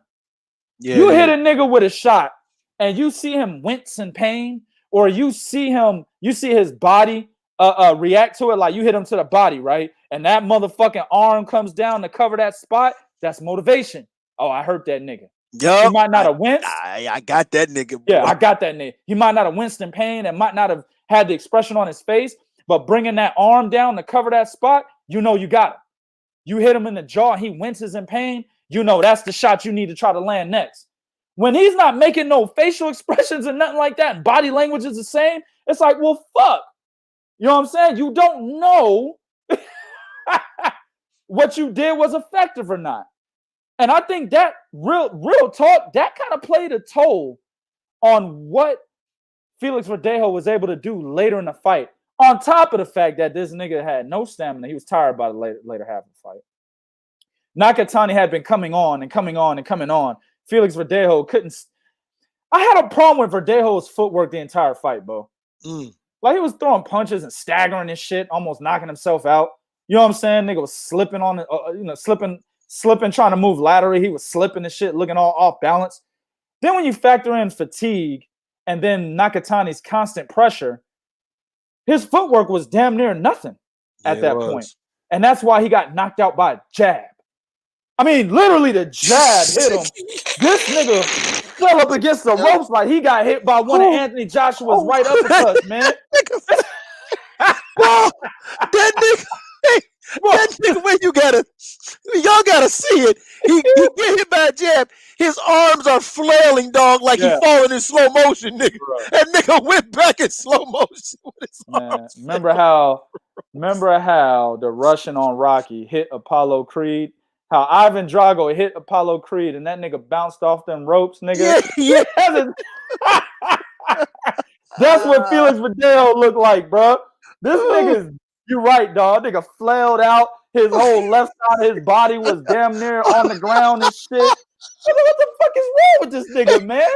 Yeah, you hit a nigga with a shot and you see him wince in pain, or you see his body react to it, like you hit him to the body, right? And that motherfucking arm comes down to cover that spot. That's motivation. Oh, I hurt that nigga. He might not have winced. I got that nigga. Boy. Yeah, I got that nigga. He might not have winced in pain and might not have had the expression on his face, but bringing that arm down to cover that spot, you got him. You hit him in the jaw, he winces in pain, that's the shot you need to try to land next. When he's not making no facial expressions and nothing like that, and body language is the same, it's like, well, fuck. You know what I'm saying? You don't know what you did was effective or not. And I think that real talk, that kind of played a toll on what Felix Verdejo was able to do later in the fight. On top of the fact that this nigga had no stamina. He was tired by the later half of the fight. Nakatani had been coming on and coming on and coming on. Felix Verdejo couldn't. I had a problem with Verdejo's footwork the entire fight, bro. Like he was throwing punches and staggering and shit, almost knocking himself out. You know what I'm saying? Nigga was slipping on it, slipping, trying to move laterally. He was slipping and shit, looking all off balance. Then when you factor in fatigue and then Nakatani's constant pressure, his footwork was damn near nothing at that point. And that's why he got knocked out by a jab. I mean, literally the jab hit him. This nigga fell up against the ropes like he got hit by one of Anthony Joshua's right uppercuts, man. Bro, that nigga, where y'all gotta see it. He get hit by a jab. His arms are flailing, dog, like he falling in slow motion, nigga. Right. That nigga went back in slow motion with his arms. Remember how the Russian on Rocky hit Apollo Creed? How Ivan Drago hit Apollo Creed and that nigga bounced off them ropes, nigga. Yeah. That's what Felix Verdejo looked like, bro. This nigga's, you're right, dog. Nigga flailed out. His whole left side of his body was damn near on the ground and shit. What the fuck is wrong with this nigga, man?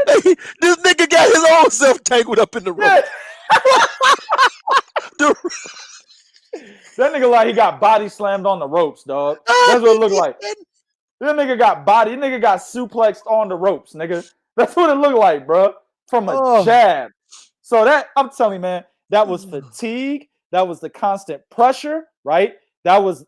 This nigga got his own self tangled up in the rope. That nigga like he got body slammed on the ropes, dog. That's what it looked like. This nigga got suplexed on the ropes, nigga. That's what it looked like, bro. From a jab. So that, I'm telling you, man, that was fatigue. That was the constant pressure, right? That was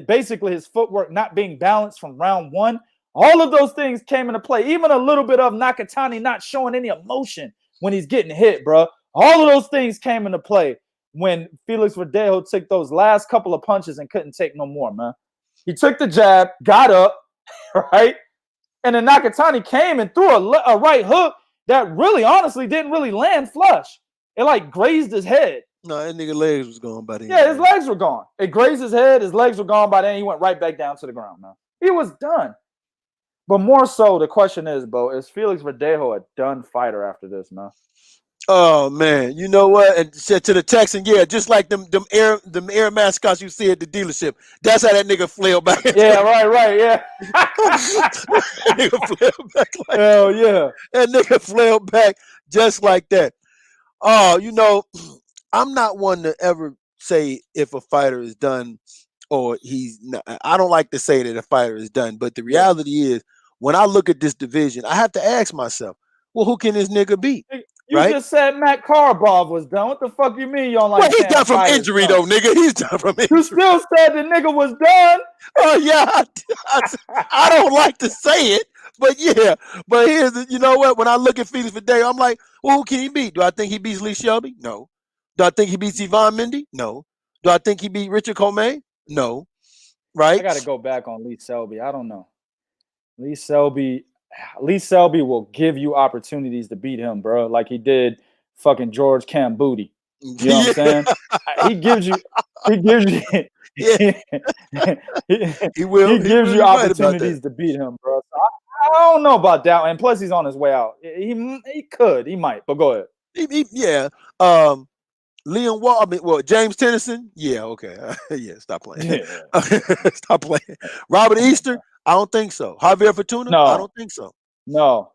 basically his footwork not being balanced from round 1. All of those things came into play. Even a little bit of Nakatani not showing any emotion when he's getting hit, bro. All of those things came into play when Felix Verdejo took those last couple of punches and couldn't take no more, man. He took the jab, got up, right? And then Nakatani came and threw a right hook that really, honestly, didn't really land flush. It like grazed his head. No, that nigga legs was gone by then. Yeah, his legs were gone. It grazed his head. His legs were gone by then. He went right back down to the ground, man. He was done. But more so, the question is, Bo, is Felix Verdejo a done fighter after this, man? Oh man, you know what? And said to the Texan, yeah, just like them air mascots you see at the dealership. That's how that nigga flailed back. Yeah, right, yeah. That nigga flailed back like Hell yeah. that nigga flailed back just like that. Oh, you know, I'm not one to ever say if a fighter is done or he's not. I don't like to say that a fighter is done, but the Yeah. reality is when I look at this division, I have to ask myself, well, who can this nigga beat? You Right? just said Matt Karbov was done. What the fuck you mean you don't like Well, he's saying done a from fighter's injury done? though, nigga. He's done from You injury. still said the nigga was done. Oh yeah, I don't like to say it, but yeah. But here's the, you know what? When I look at Felix Verdejo, I'm like, well, who can he beat? Do I think he beats Lee Shelby? No. Do I think he beats Yvonne Mendy? No. Do I think he beat Richard Comey? No. Right? I got to go back on Lee Selby. I don't know. Lee Selby will give you opportunities to beat him, bro, like he did fucking George Camboody. You know what I'm saying? He gives you Yeah. He will. he gives you right about opportunities that. to beat him, bro. So I don't know about that. And plus, he's on his way out. He might, but go ahead. Yeah. Leon Wall, James Tennyson. Yeah, okay. Yeah, stop playing. Yeah. Stop playing. Robert Easter, I don't think so. Javier Fortuna, No. I don't think so. No.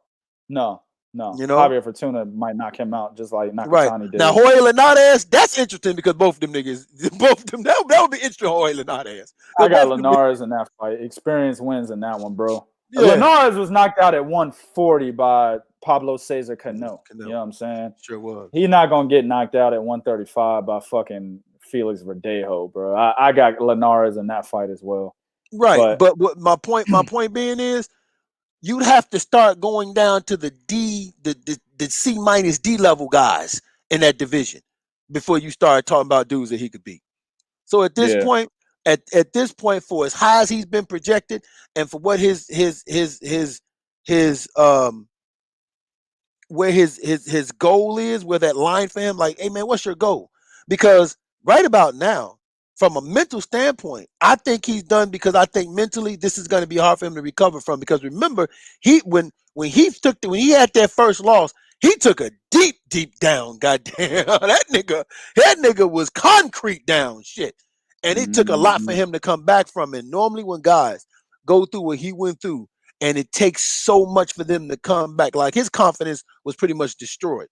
You know? Javier Fortuna might knock him out just like Nakatani Right. did. Now, Jorge Linares, that's interesting because both of them niggas, that would be interesting, Jorge Linares. I got Linares in that fight. Experience wins in that one, bro. Yeah. Linares was knocked out at 140 by Pablo Cesar Cano. You know what I'm saying? Sure was. He's not going to get knocked out at 135 by fucking Felix Verdejo, bro. I got Linares in that fight as well. Right. But what my point being is, you'd have to start going down to the C minus D level guys in that division before you start talking about dudes that he could beat. So at this point, at this point, for as high as he's been projected, and for what his where his goal is, where that line for him, like, hey man, what's your goal? Because right about now, from a mental standpoint, I think he's done because I think mentally this is going to be hard for him to recover from. Because remember, when he had that first loss, he took a deep down. Goddamn, that nigga was concrete down shit, and it took a lot for him to come back from it. Normally, when guys go through what he went through, and it takes so much for them to come back, like his confidence was pretty much destroyed.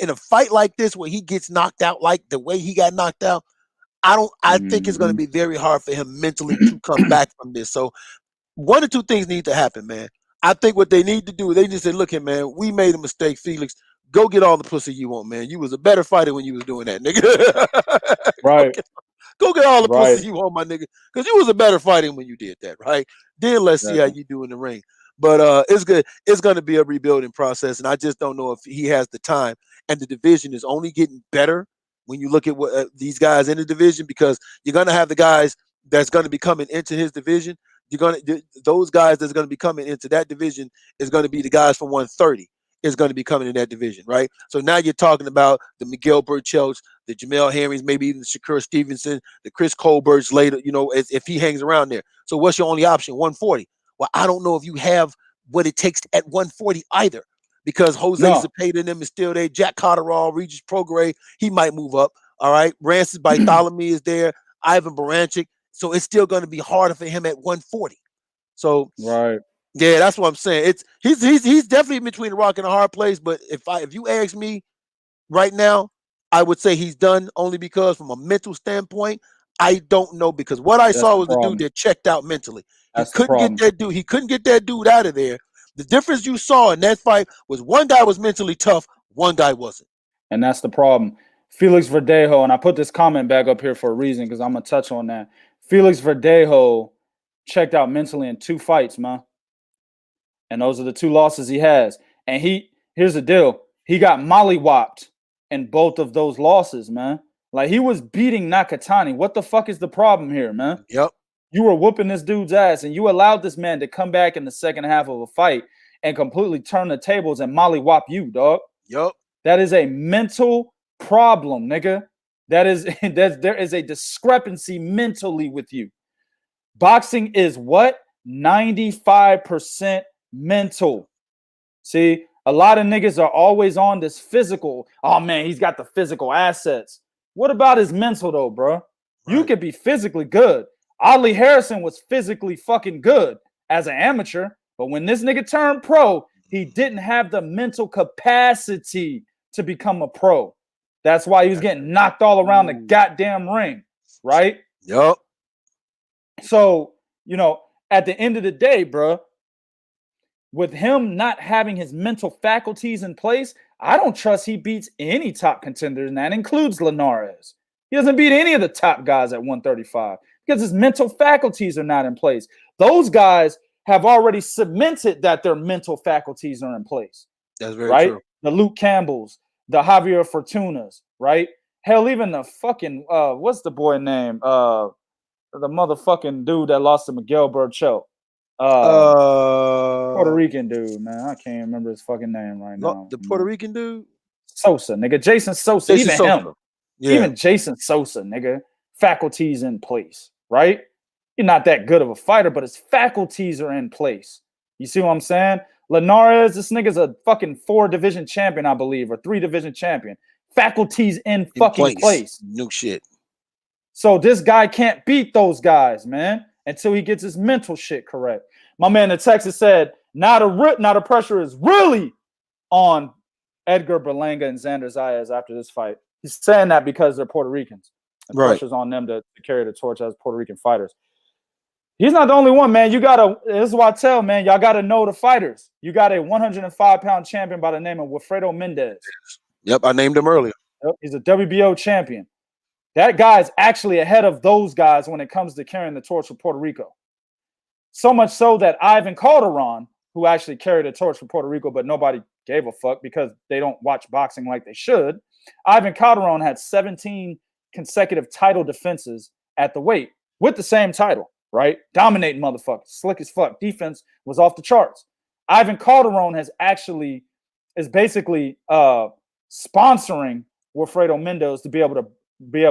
In a fight like this where he gets knocked out, like the way he got knocked out, I think it's going to be very hard for him mentally to come back from this. So one or two things need to happen, man. I think what they need to do, they just say, look here, man, we made a mistake, Felix. Go get all the pussy you want, man. You was a better fighter when you was doing that, nigga. Right. Go get all the pussy you want, my nigga. Because you was a better fighter when you did that, right? Then let's see how you do in the ring. But it's good. It's going to be a rebuilding process, and I just don't know if he has the time. And the division is only getting better when you look at what these guys in the division, because you're going to have the guys that's going to be coming into his division. Those guys that's going to be coming into that division is going to be the guys from 130 is going to be coming in that division, right? So now you're talking about the Miguel Burchells, the Jamel Henrys, maybe even the Shakur Stevenson, the Chris Colberts later, if he hangs around there. So what's your only option? 140. Well, I don't know if you have what it takes at 140 either, because Jose Zepeda and them is still there. Jack Cotterall, Regis Prograis, he might move up. All right. Rancis Bartholomew is there. Ivan Baranchik. So it's still going to be harder for him at 140. So yeah, that's what I'm saying. He's definitely between a rock and a hard place. But if you ask me right now, I would say he's done, only because from a mental standpoint, I don't know, because what I saw was the dude that checked out mentally. He couldn't get that dude out of there. The difference you saw in that fight was one guy was mentally tough, one guy wasn't. And that's the problem. Felix Verdejo, and I put this comment back up here for a reason, because I'm going to touch on that. Felix Verdejo checked out mentally in 2 fights, man. And those are the 2 losses he has. And here's the deal. He got mollywopped in both of those losses, man. Like, he was beating Nakatani. What the fuck is the problem here, man? Yep. You were whooping this dude's ass, and you allowed this man to come back in the second half of a fight and completely turn the tables and mollywop you, dog. Yep. That is a mental problem, nigga. There is a discrepancy mentally with you. Boxing is what? 95% mental. See, A lot of niggas are always on this physical. Oh man, he's got the physical assets. What about his mental though, bro? Right. You could be physically good. Ollie Harrison was physically fucking good as an amateur, but when this nigga turned pro, he didn't have the mental capacity to become a pro. That's why he was getting knocked all around the goddamn ring, right? Yep. So, you know, at the end of the day, bro, with him not having his mental faculties in place, I don't trust he beats any top contenders, and that includes Linares. He doesn't beat any of the top guys at 135 because his mental faculties are not in place. Those guys have already cemented that their mental faculties are in place. That's very true. The Luke Campbells, the Javier Fortunas, right? Hell, even the fucking what's the boy name? The motherfucking dude that lost to Miguel Burchell. Puerto Rican dude, man. I can't remember his fucking name right now. The Puerto Rican dude? Sosa, nigga. Jason Sosa. Jason Sosa. Him. Yeah. Even Jason Sosa, nigga. Faculties in place, right? You're not that good of a fighter, but his faculties are in place. You see what I'm saying? Linares, this nigga's a fucking 4-division champion, I believe, or 3-division champion. Faculties in fucking place. No shit. So this guy can't beat those guys, man, until he gets his mental shit correct. My man in Texas said, now the pressure is really on Edgar Berlanga and Xander Zayas after this fight. He's saying that because they're Puerto Ricans. The pressure's on them to carry the torch as Puerto Rican fighters. He's not the only one, man. This is what I tell, man. Y'all got to know the fighters. You got a 105-pound champion by the name of Wilfredo Mendez. Yep, I named him earlier. Yep, he's a WBO champion. That guy's actually ahead of those guys when it comes to carrying the torch for Puerto Rico. So much so that Ivan Calderon, who actually carried the torch for Puerto Rico, but nobody gave a fuck because they don't watch boxing like they should. Ivan Calderon had 17 consecutive title defenses at the weight with the same title, right? Dominating motherfuckers, slick as fuck. Defense was off the charts. Ivan Calderon is basically sponsoring Wilfredo Mendez to be able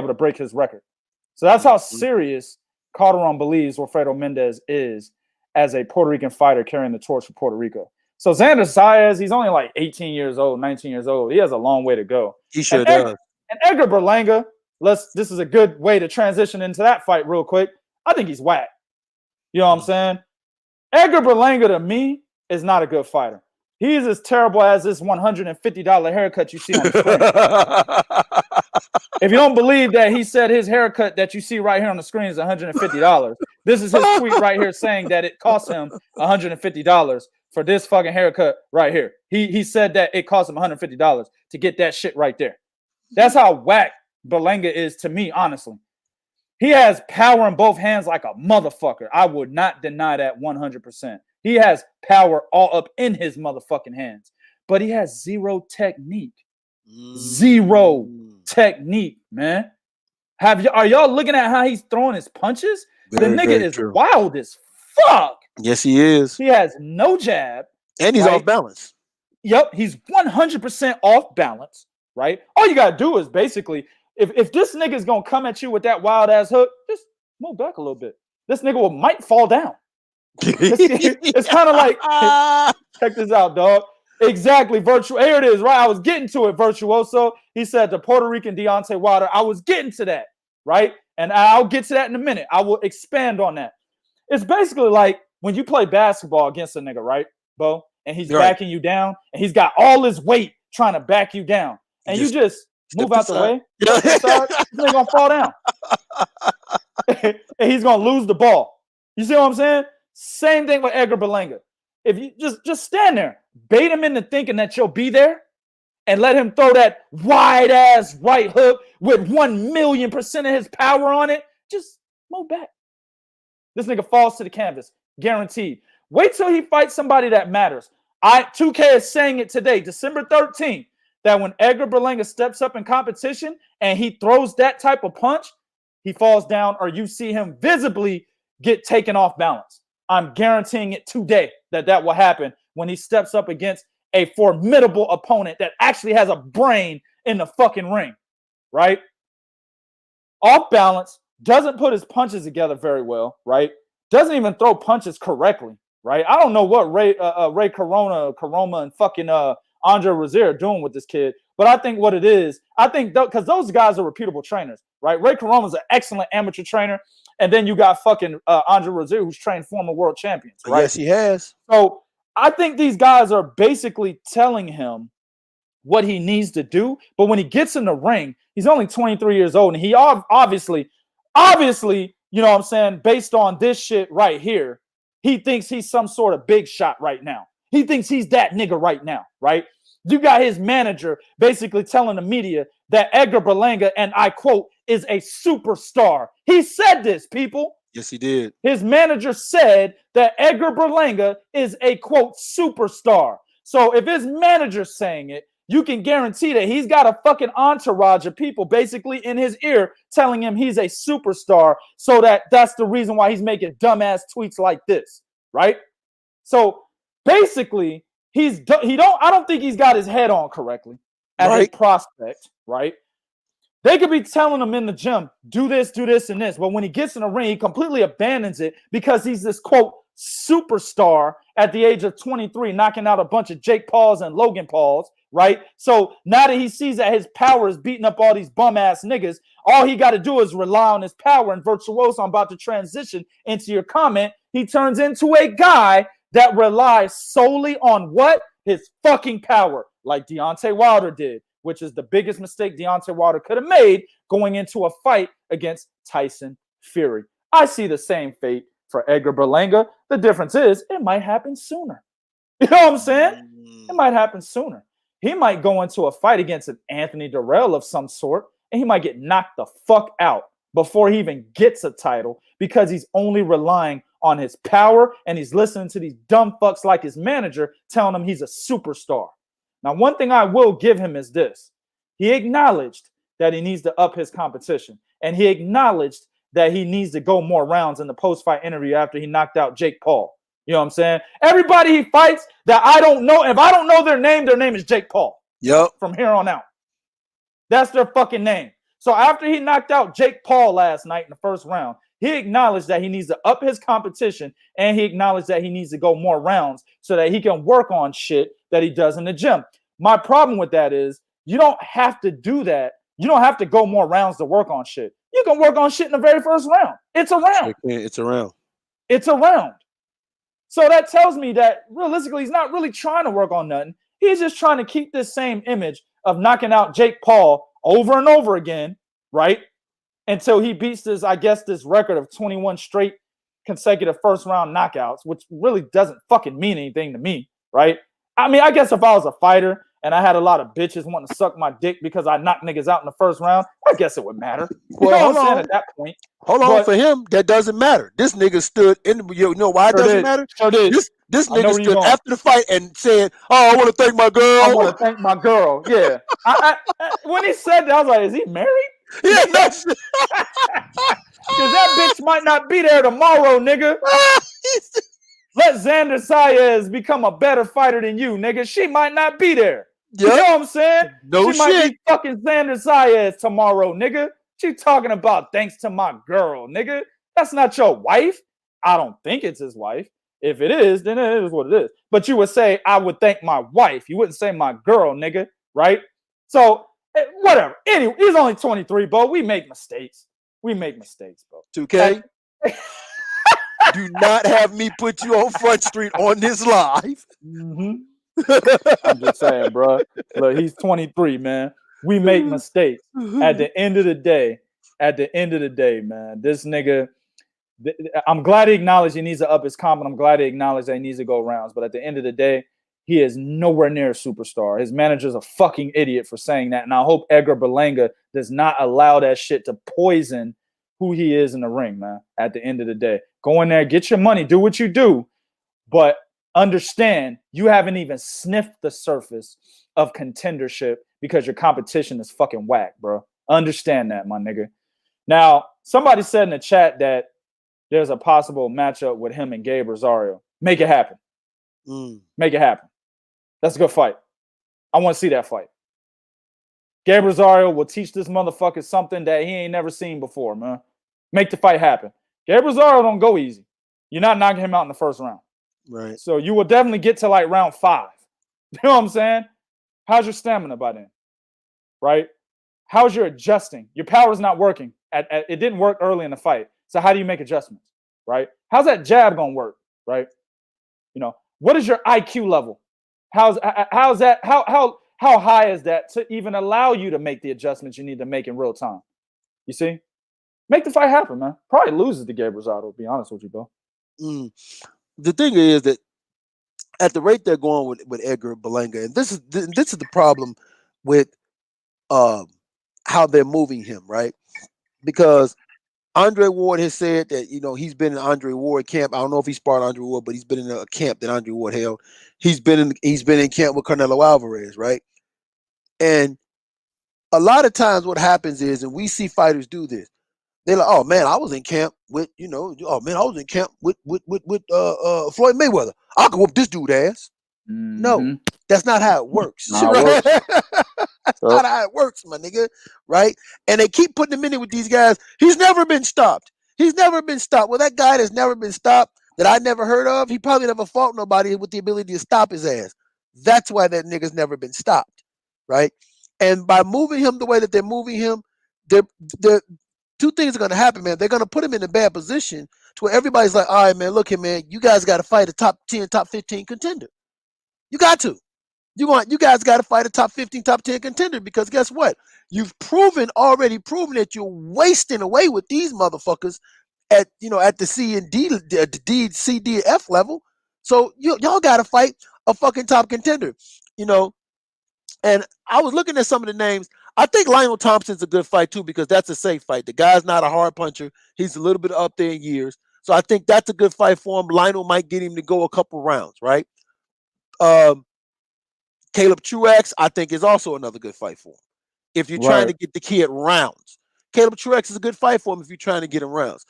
to break his record. So that's how serious Calderon believes Wilfredo Mendez is as a Puerto Rican fighter carrying the torch for Puerto Rico. So Xander Zayas, he's only like 18 years old, 19 years old. He has a long way to go. He sure does. And Edgar Berlanga, this is a good way to transition into that fight real quick. I think he's whack. You know what I'm saying? Edgar Berlanga, to me, is not a good fighter. He's as terrible as this $150 haircut you see on the screen. If you don't believe that he said his haircut that you see right here on the screen is $150, this is his tweet right here saying that it cost him $150 for this fucking haircut right here. He said that it cost him $150 to get that shit right there. That's how whack Berlanga is to me, honestly. He has power in both hands like a motherfucker. I would not deny that 100%. He has power all up in his motherfucking hands, but he has zero technique. Zero technique, man. Are y'all looking at how he's throwing his punches? The nigga is wild as fuck. Yes, he is. He has no jab. And he's off balance. Yep, he's 100% off balance, right? All you got to do is basically, if this nigga is going to come at you with that wild-ass hook, just move back a little bit. This nigga might fall down. It's kind of like, check this out, dog. Exactly, here it is, right? I was getting to it, Virtuoso. He said the Puerto Rican Deontay Wilder. I was getting to that, right? And I'll get to that in a minute. I will expand on that. It's basically like when you play basketball against a nigga, right, Bo? And he's backing you down, and he's got all his weight trying to back you down. And you just move out the way. He's going to fall down. And he's going to lose the ball. You see what I'm saying? Same thing with Edgar Berlanga. If you just stand there, bait him into thinking that you'll be there, and let him throw that wide ass right hook with 1,000,000% of his power on it, just move back. This nigga falls to the canvas, guaranteed. Wait till he fights somebody that matters. 2K is saying it today, December 13th, that when Edgar Berlanga steps up in competition and he throws that type of punch, he falls down or you see him visibly get taken off balance. I'm guaranteeing it today that will happen when he steps up against a formidable opponent that actually has a brain in the fucking ring, right? Off balance, doesn't put his punches together very well, right? Doesn't even throw punches correctly, right? I don't know what Ray Corona and fucking Andre Rozier are doing with this kid. But I think what it is, because those guys are reputable trainers, right? Ray Corona's an excellent amateur trainer. And then you got fucking Andre Rozier, who's trained former world champions, right? Yes, he has. So I think these guys are basically telling him what he needs to do. But when he gets in the ring, he's only 23 years old. And he obviously, you know what I'm saying, based on this shit right here, he thinks he's some sort of big shot right now. He thinks he's that nigga right now, right? You got his manager basically telling the media that Edgar Berlanga, and I quote, is a superstar. He said this, people. Yes, he did. His manager said that Edgar Berlanga is a, quote, superstar. So if his manager's saying it, you can guarantee that he's got a fucking entourage of people basically in his ear telling him he's a superstar. So that's the reason why he's making dumbass tweets like this, right? So basically, I don't think he's got his head on correctly as a prospect, right? They could be telling him in the gym, do this, and this. But when he gets in the ring, he completely abandons it because he's this, quote, superstar at the age of 23, knocking out a bunch of Jake Pauls and Logan Pauls, right? So now that he sees that his power is beating up all these bum-ass niggas, all he got to do is rely on his power. And Virtuoso, I'm about to transition into your comment. He turns into a guy that relies solely on what? His fucking power, like Deontay Wilder did, which is the biggest mistake Deontay Wilder could have made going into a fight against Tyson Fury. I see the same fate for Edgar Berlanga. The difference is it might happen sooner. You know what I'm saying? It might happen sooner. He might go into a fight against an Anthony Durrell of some sort, and he might get knocked the fuck out before he even gets a title because he's only relying on his power and he's listening to these dumb fucks like his manager telling him he's a superstar. Now, one thing I will give him is this. He acknowledged that he needs to up his competition, and he acknowledged that he needs to go more rounds in the post-fight interview after he knocked out Jake Paul. You know what I'm saying? Everybody he fights that I don't know, if I don't know their name is Jake Paul. Yep. From here on out. That's their fucking name. So after he knocked out Jake Paul last night in the first round, he acknowledged that he needs to up his competition, and he acknowledged that he needs to go more rounds so that he can work on shit that he does in the gym. My problem with that is you don't have to do that. You don't have to go more rounds to work on shit. You can work on shit in the very first round. It's a round. It's a round. It's a round. So that tells me that realistically, he's not really trying to work on nothing. He's just trying to keep this same image of knocking out Jake Paul over and over again, right? Until he beats this, I guess, this record of 21 straight consecutive first round knockouts, which really doesn't fucking mean anything to me, right? I mean, I guess if I was a fighter and I had a lot of bitches wanting to suck my dick because I knocked niggas out in the first round, I guess it would matter. You know what I'm saying at that point. Hold on, for him, that doesn't matter. This nigga stood in, you know why it doesn't matter? This nigga stood after the fight and said, "Oh, I want to thank my girl. I want to thank my girl." Yeah. When he said that, I was like, "Is he married?" Yeah, that's because that bitch might not be there tomorrow, nigga. Let Xander Saez become a better fighter than you, nigga. She might not be there. Yep. You know what I'm saying? No she shit. Might be fucking Xander Saez tomorrow, nigga. She talking about thanks to my girl, nigga. That's not your wife. I don't think it's his wife. If it is, then it is what it is. But you would say, I would thank my wife. You wouldn't say my girl, nigga, right? So, whatever. Anyway, he's only 23, bro. We make mistakes. We make mistakes, bro. 2K. Do not have me put you on Front Street on this live. Mm-hmm. I'm just saying, bro. Look, he's 23, man. We make mistakes. At the end of the day, man, this nigga, I'm glad he acknowledged he needs to up his comp, and I'm glad he acknowledged that he needs to go rounds. But at the end of the day, he is nowhere near a superstar. His manager's a fucking idiot for saying that. And I hope Edgar Berlanga does not allow that shit to poison who he is in the ring, man. At the end of the day, go in there, get your money, do what you do. But understand, you haven't even sniffed the surface of contendership because your competition is fucking whack, bro. Understand that, my nigga. Now, somebody said in the chat that there's a possible matchup with him and Gabe Rosario. Make it happen. Make it happen. That's a good fight. I want to see that fight. Gabe Rosario will teach this motherfucker something that he ain't never seen before, man. Make the fight happen. Gabe Rosario don't go easy. You're not knocking him out in the first round. Right. So you will definitely get to like round 5. You know what I'm saying? How's your stamina by then? Right? How's your adjusting? Your power's not working. It didn't work early in the fight. So how do you make adjustments? Right? How's that jab gonna work? Right? You know, what is your IQ level? How's that? How high is that to even allow you to make the adjustments you need to make in real time? You see? Make the fight happen, man. Probably loses to Gabe Rosado, to be honest with you, bro. The thing is that at the rate they're going with Edgar Berlanga, and this is the problem with how they're moving him, right? Because Andre Ward has said that, you know, he's been in Andre Ward camp. I don't know if he sparred Andre Ward, but he's been in a camp that Andre Ward held. He's been in camp with Canelo Alvarez, right? And a lot of times what happens is, and we see fighters do this, they're like, oh man, I was in camp with, I was in camp with Floyd Mayweather. I could whoop this dude ass. Mm-hmm. No, that's not how it works. Right? That's not how it works, my nigga. Right? And they keep putting him in it with these guys. He's never been stopped. Well, that guy that's never been stopped, that I never heard of, he probably never fought nobody with the ability to stop his ass. That's why that nigga's never been stopped. Right? And by moving him the way that they're moving him, they're two things are going to happen, man. They're going to put him in a bad position to where everybody's like, all right, man, look here, man, you guys got to fight a top 10, top 15 contender. You got to. You guys got to fight a top 15, top 10 contender, because guess what? You've already proven that you're wasting away with these motherfuckers at the C and D, the D, C, D, F level. So y'all got to fight a fucking top contender, And I was looking at some of the names. I think Lionel Thompson's a good fight too, because that's a safe fight. The guy's not a hard puncher. He's a little bit up there in years. So I think that's a good fight for him. Lionel might get him to go a couple rounds, right? Caleb Truax, I think, is also another good fight for him. If you're trying to get the kid rounds. Caleb Truax is a good fight for him if you're trying to get him rounds.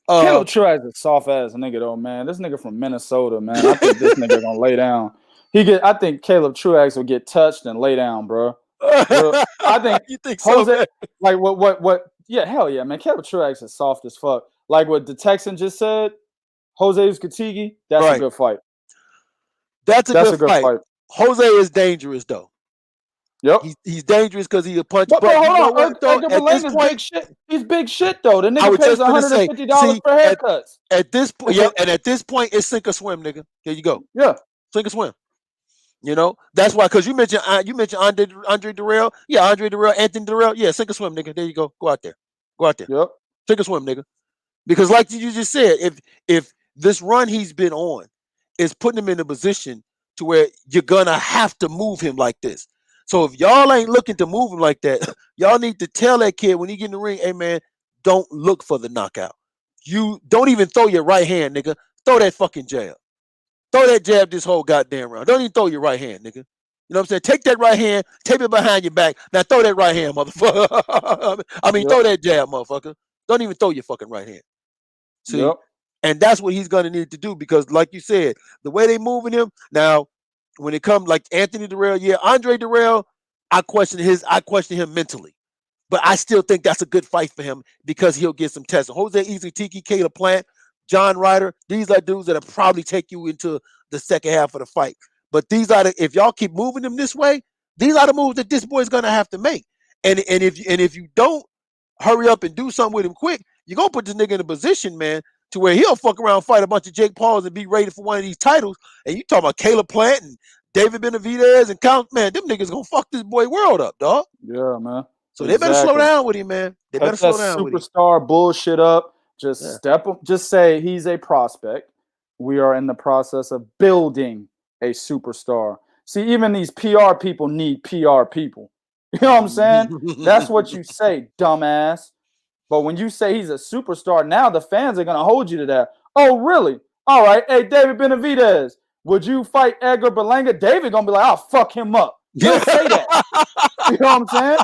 Caleb Truax is a soft ass nigga though, man. This nigga from Minnesota, man. I think this nigga gonna lay down. I think Caleb Truax will get touched and lay down, bro. I think you think Jose, so, like what? Yeah, hell yeah, man. Caleb Truax is soft as fuck. Like what the Texan just said, Jose Uzcategui, that's a good fight. That's a good fight. Jose is dangerous though. Yep, he's dangerous because he's a punch. But hold on, Edgar Berlanga's big shit. He's big shit though. The nigga pays $150 for haircuts. At this point, and at this point, it's sink or swim, nigga. There you go. Yeah, sink or swim. That's why, because you mentioned Andre Durrell. Yeah, Andre Durrell, Anthony Durrell. Yeah, sink or swim, nigga. There you go. Go out there. Yep. Sink or swim, nigga. Because like you just said, if this run he's been on is putting him in a position to where you're gonna have to move him like this. So if y'all ain't looking to move him like that, y'all need to tell that kid when he get in the ring, hey man, don't look for the knockout. You don't even throw your right hand, nigga. Throw that fucking jab. Throw that jab this whole goddamn round. Don't even throw your right hand, nigga. You know what I'm saying? Take that right hand, tape it behind your back. Now throw that right hand, motherfucker. Throw that jab, motherfucker. Don't even throw your fucking right hand. See? And that's what he's going to need to do, because like you said, the way they moving him, now when it comes like Anthony Durrell, Andre Durrell, I question him mentally. But I still think that's a good fight for him because he'll get some tests. Jose Uzcategui, Caleb Plant, John Ryder, these are dudes that'll probably take you into the second half of the fight. But if y'all keep moving them this way, these are the moves that this boy's gonna have to make. And if you don't hurry up and do something with him quick, you're gonna put this nigga in a position, man, to where he'll fuck around, fight a bunch of Jake Pauls and be ready for one of these titles. And you talking about Caleb Plant and David Benavidez and Count, man, them niggas gonna fuck this boy world up, dog. Yeah, man. So they better slow down with him, man. They better slow down with him. Superstar bullshit up. Just just say he's a prospect. We are in the process of building a superstar. See, even these PR people need PR people. You know what I'm saying? That's what you say, dumbass. But when you say he's a superstar, now the fans are going to hold you to that. Oh, really? All right. Hey, David Benavidez, would you fight Edgar Berlanga? David going to be like, I'll fuck him up. He'll say that. You know what I'm saying?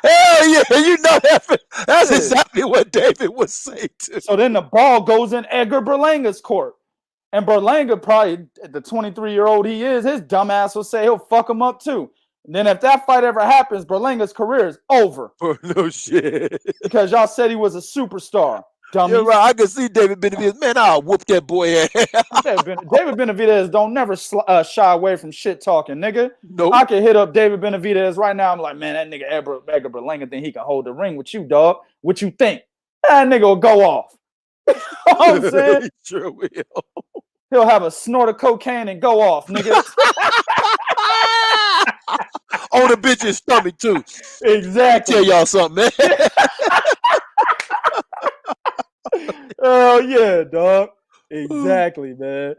Hell yeah, you know that. That's exactly what David would say too. So then the ball goes in Edgar Berlanga's court. And Berlanga, probably the 23-year-old he is, his dumb ass will say he'll fuck him up too. And then if that fight ever happens, Berlanga's career is over. Oh, no shit. Because y'all said he was a superstar. dummies. You're right. I can see David Benavidez. Man, I'll whoop that boy ass. David Benavidez don't never shy away from shit talking, nigga. Nope. I can hit up David Benavidez right now. I'm like, man, that nigga Edgar Berlanga think he can hold the ring with you, dog. What you think? That nigga will go off. You know what I'm saying? He sure will. He'll have a snort of cocaine and go off, nigga. On the bitch's stomach, too. Exactly. Tell y'all something, man. Oh, yeah, dog. Exactly, man.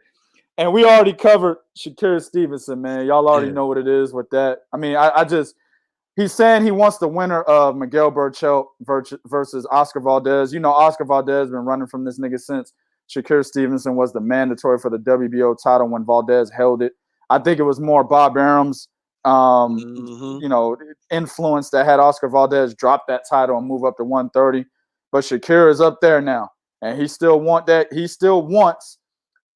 And we already covered Shakur Stevenson, man. Y'all already know what it is with that. I mean, he's saying he wants the winner of Miguel Berchelt versus Oscar Valdez. You know, Oscar Valdez been running from this nigga since Shakur Stevenson was the mandatory for the WBO title when Valdez held it. I think it was more Bob Arum's, you know, influence that had Oscar Valdez drop that title and move up to 130. But Shakur is up there now, and he still want that. He still wants,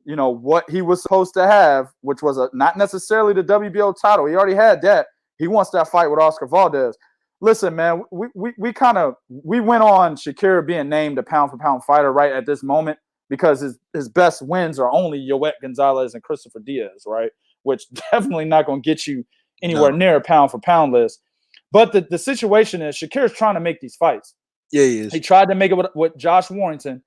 you know, what he was supposed to have, which was not necessarily the WBO title. He already had that. He wants that fight with Oscar Valdez. Listen, man, we went on Shakur being named a pound-for-pound fighter right at this moment because his best wins are only Yoet Gonzalez and Christopher Diaz, right? Which definitely not going to get you anywhere near a pound-for-pound list. But the situation is Shakur's trying to make these fights. Yeah, he is. He tried to make it with Josh Warrington.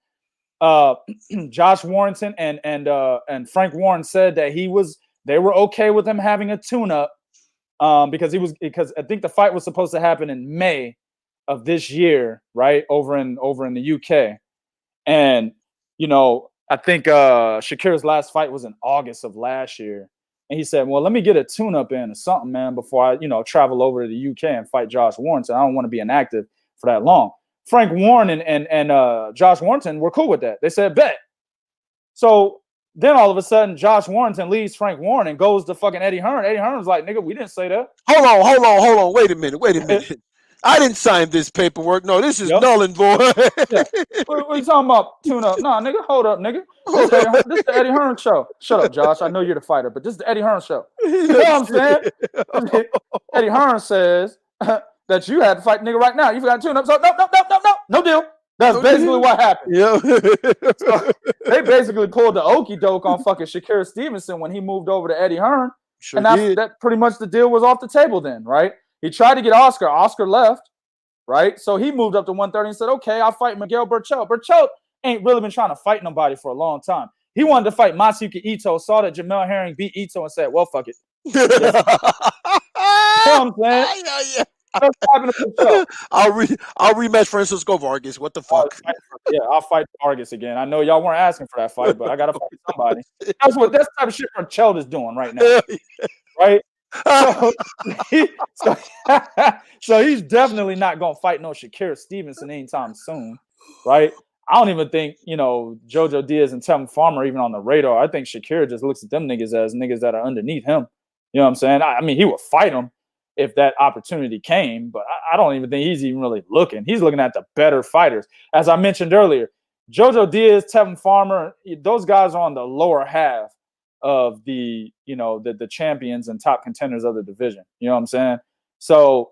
Josh Warrington and Frank Warren said that they were okay with him having a tune-up because I think the fight was supposed to happen in May of this year, right? Over in the UK. And you know, I think Shakur's last fight was in August of last year. And he said, well, let me get a tune-up in or something, man, before I, you know, travel over to the UK and fight Josh Warrington. I don't want to be inactive for that long. Frank Warren and Josh Warrington were cool with that. They said, bet. So then all of a sudden, Josh Warrington leaves Frank Warren and goes to fucking Eddie Hearn. Eddie Hearn's like, nigga, we didn't say that. Hold on. Wait a minute. I didn't sign this paperwork. No, this is null and void. Yeah. What are you talking about? Tune up. Nah, nigga, hold up, nigga. This is the Eddie Hearn show. Shut up, Josh. I know you're the fighter, but this is the Eddie Hearn show. You know what I'm saying? Eddie Hearn says that you had to fight nigga right now. You forgot to tune up. So no deal. That's basically what happened. Yeah. So they basically pulled the okie doke on fucking Shakur Stevenson when he moved over to Eddie Hearn. Sure and that pretty much the deal was off the table then, right? He tried to get Oscar. Oscar left, right? So he moved up to 130 and said, okay, I'll fight Miguel Berchelt. Berchelt ain't really been trying to fight nobody for a long time. He wanted to fight Masayuki Ito, saw that Jamel Herring beat Ito and said, well, fuck it. You know what I'm saying? Yeah. I'll rematch Francisco Vargas. What the fuck? I'll fight Vargas again. I know y'all weren't asking for that fight, but I gotta fight somebody. That's the type of shit Berchelt is doing right now. Right? So he's definitely not gonna fight no Shakur Stevenson anytime soon, right? I don't even think, you know, Jojo Diaz and Tevin Farmer are even on the radar. I think Shakur just looks at them niggas as niggas that are underneath him. You know what I'm saying? I mean, he would fight him if that opportunity came, but I don't even think he's even really looking. He's looking at the better fighters. As I mentioned earlier, Jojo Diaz, Tevin Farmer, those guys are on the lower half of the, you know, the champions and top contenders of the division. You know what I'm saying? So,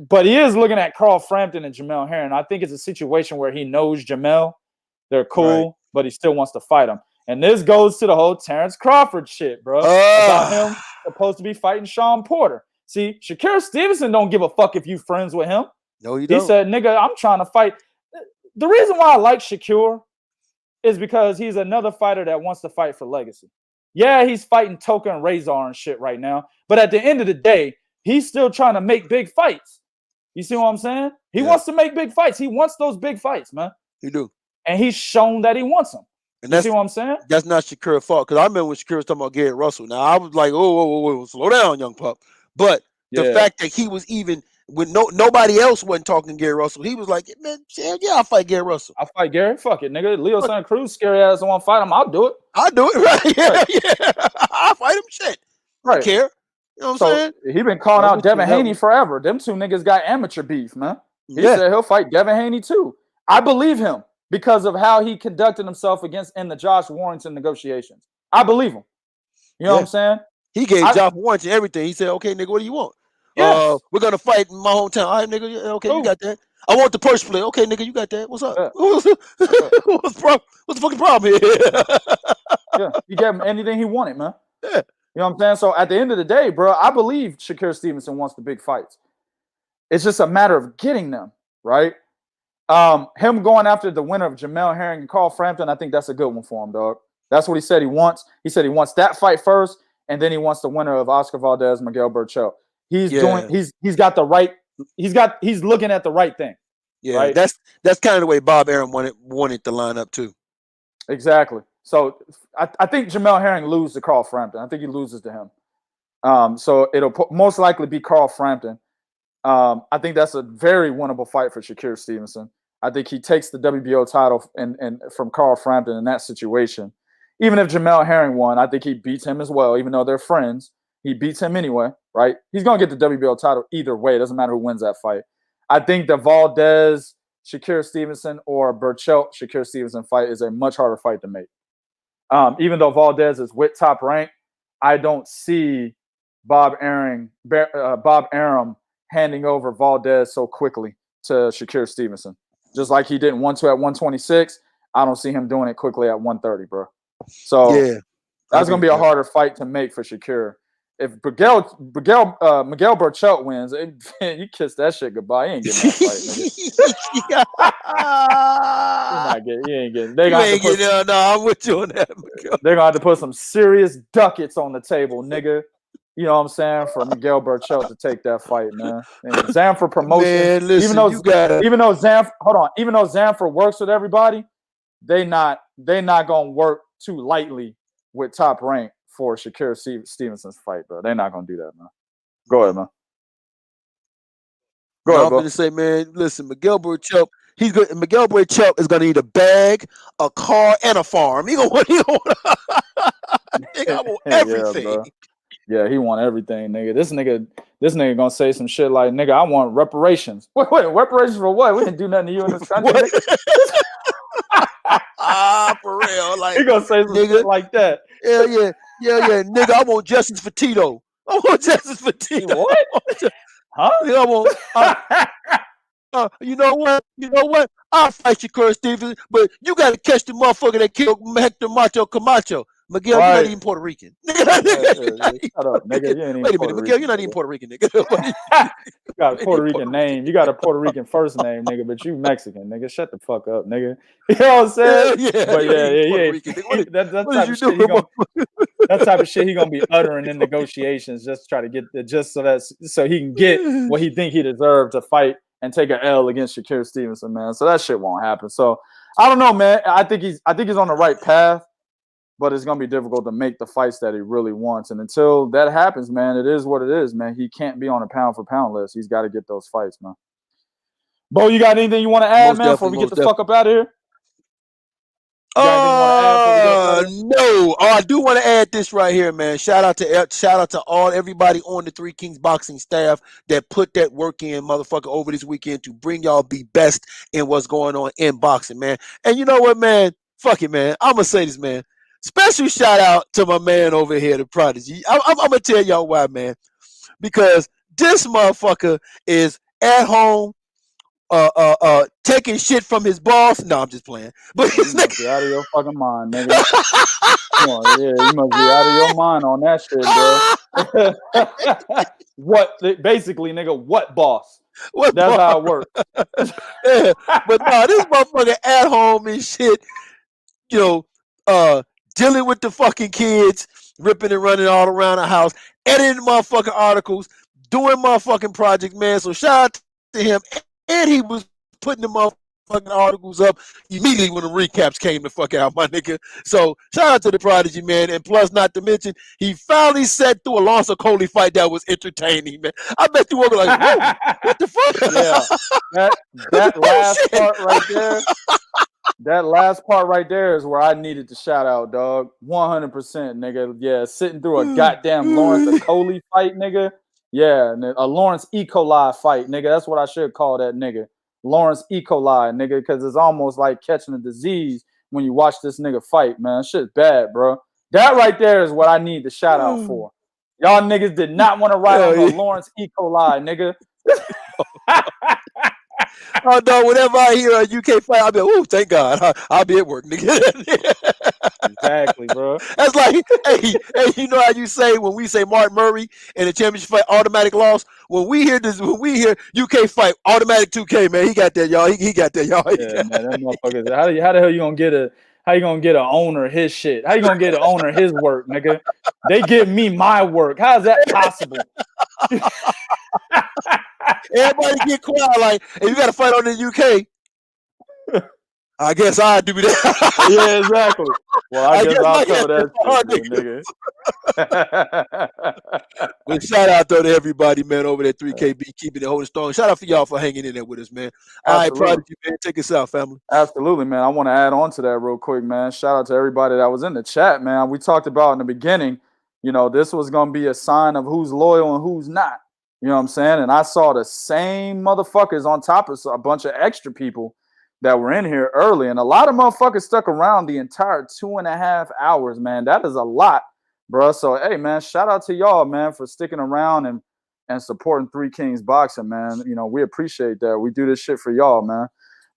but he is looking at Carl Frampton and Jamel Herring. I think it's a situation where he knows Jamel. They're cool, right, but he still wants to fight him. And this goes to the whole Terrence Crawford shit, bro. About him supposed to be fighting Sean Porter. See, Shakur Stevenson don't give a fuck if you friends with him. No, he don't. He said, nigga, I'm trying to fight. The reason why I like Shakur is because he's another fighter that wants to fight for legacy. Yeah, he's fighting Toka and Razor and shit right now. But at the end of the day, he's still trying to make big fights. You see what I'm saying? He wants to make big fights. He wants those big fights, man. He do. And he's shown that he wants them. And you see what I'm saying? That's not Shakur's fault. Because I remember when Shakur was talking about Garrett Russell. Now, I was like, whoa, slow down, young pup. But the fact that he was even when nobody else wasn't talking Gary Russell, he was like, man, yeah, I'll fight Gary Russell. I'll fight Gary. Fuck it, nigga. Leo Santa Cruz, scary ass, want to fight him. I'll do it. I'll do it. Right. Yeah. I'll fight him. Shit. Right. I care. You know what I'm saying? He been calling out Devin Haney forever. Them two niggas got amateur beef, man. He said he'll fight Devin Haney too. I believe him because of how he conducted himself in the Josh Warrington negotiations. I believe him. You know what I'm saying? He gave Josh Warrington everything. He said, okay, nigga, what do you want? We're going to fight in my hometown. All right, nigga. Okay, you got that. I want the purse split. Okay, nigga, you got that. What's up? Yeah. What's the fucking problem here? Yeah, he gave him anything he wanted, man. Yeah. You know what I'm saying? So at the end of the day, bro, I believe Shakur Stevenson wants the big fights. It's just a matter of getting them, right? Him going after the winner of Jamel Herring and Carl Frampton, I think that's a good one for him, dog. That's what he said he wants. He said he wants that fight first, and then he wants the winner of Oscar Valdez, Miguel Berchelt. He's got the right. He's looking at the right thing. Yeah, right? That's kind of the way Bob Arum wanted to line up too. Exactly. So I think Jamel Herring loses to Carl Frampton. I think he loses to him. So it'll most likely be Carl Frampton. I think that's a very winnable fight for Shakur Stevenson. I think he takes the WBO title and from Carl Frampton in that situation. Even if Jamel Herring won, I think he beats him as well. Even though they're friends, he beats him anyway, right? He's going to get the WBO title either way. It doesn't matter who wins that fight. I think the Valdez, Shakur Stevenson, or Berchelt, Shakur Stevenson fight is a much harder fight to make. Even though Valdez is with Top Rank, I don't see Bob Arum handing over Valdez so quickly to Shakur Stevenson. Just like he didn't want to at 126, I don't see him doing it quickly at 130, bro. So yeah, that's going to be a harder fight to make for Shakur. If Miguel Berchelt wins, you kiss that shit goodbye. He ain't getting that fight, nigga. You ain't getting. No, I'm with you on that. They're gonna have to put some serious ducats on the table, nigga. You know what I'm saying? For Miguel Berchelt to take that fight, man. And Zanfer promotion. Man, listen, even though Zanfer works with everybody, they not gonna work too lightly with Top Rank for Shakur Stevenson's fight, bro. They're not gonna do that, man. Go ahead, man. I'm gonna say, man, listen, Miguel Berchelt is gonna need a bag, a car, and a farm. He gonna want everything. Yeah, he want everything, nigga. This nigga gonna say some shit like, nigga, I want reparations. Wait, reparations for what? We didn't do nothing to you in this country. For real, like he gonna say some shit like that. Yeah, nigga, I want justice for Tito. I want justice for Tito. What? Huh? You know what? I'll fight Shakur Stevenson, but you got to catch the motherfucker that killed Hector Macho Camacho. Miguel, you're not even Puerto Rican. Shut up, nigga. Wait a minute, Miguel, you're not even Puerto Rican, nigga. You got a Puerto Rican name. You got a Puerto Rican first name, nigga, but you Mexican, nigga. Shut the fuck up, nigga. You know what I'm saying? That type of shit he gonna be uttering in negotiations just to try to get so he can get what he think he deserved to fight and take an L against Shakur Stevenson, man. So that shit won't happen. So I don't know, man. I think he's on the right path. But it's going to be difficult to make the fights that he really wants. And until that happens, man, it is what it is, man. He can't be on a pound-for-pound list. He's got to get those fights, man. Bo, you got anything you want to add, man, before we get the fuck up out of here? No. I do want to add this right here, man. Shout out to everybody on the Three Kings boxing staff that put that work in, motherfucker, over this weekend to bring y'all be best in what's going on in boxing, man. And you know what, man? Fuck it, man. I'm going to say this, man. Special shout out to my man over here, the Prodigy. I'm going to tell y'all why, man. Because this motherfucker is at home taking shit from his boss. No, I'm just playing. But you must be out of your fucking mind, nigga. Come on, you must be out of your mind on that shit, bro. Basically, nigga, what boss? That's how it works. Yeah. But no, this motherfucker at home and shit, dealing with the fucking kids, ripping and running all around the house, editing motherfucking articles, doing motherfucking projects, man. So shout out to him. And he was putting the motherfucking articles up immediately when the recaps came the fuck out, my nigga. So shout out to the Prodigy, man. And plus, not to mention, he finally sat through a Alonzo Coley fight that was entertaining, man. I bet you were like, whoa, what the fuck? Yeah. That last part right there. That last part right there is where I needed to shout out, dog. 100%, nigga. Yeah, sitting through a goddamn Lawrence Coley fight, nigga. Yeah, a Lawrence E. coli fight, nigga. That's what I should call that nigga. Lawrence E. coli, nigga, because it's almost like catching a disease when you watch this nigga fight, man. Shit's bad, bro. That right there is what I need to shout out for. Y'all niggas did not want to ride on the Lawrence E. coli, nigga. Oh no! Whenever I hear a UK fight, I'll be like, "Ooh, thank God! I'll be at work, nigga." Exactly, bro. That's like, hey, you know how you say when we say Martin Murray in the championship fight, automatic loss. When we hear UK fight, automatic 2K, man. He got that, y'all. He got that, y'all. Yeah, man, that motherfucker. How the hell you gonna get a? How you gonna get an owner his shit? How you gonna get an owner his work, nigga? They give me my work. How is that possible? Everybody get quiet. Like, if you got to fight on the UK, I guess I'll do that. Yeah, exactly. Well, I guess I'll cover that shit, nigga. nigga. But shout out though to everybody, man, over there 3KB, keeping it holding strong. Shout out for y'all for hanging in there with us, man. All right, proud of you, man. Take us out, family. Absolutely, man. I want to add on to that real quick, man. Shout out to everybody that was in the chat, man. We talked about in the beginning, you know, this was going to be a sign of who's loyal and who's not. You know what I'm saying? And I saw the same motherfuckers on top of a bunch of extra people that were in here early. And a lot of motherfuckers stuck around the entire 2.5 hours, man. That is a lot, bro. So, hey, man, shout out to y'all, man, for sticking around and supporting Three Kings Boxing, man. You know, we appreciate that. We do this shit for y'all, man.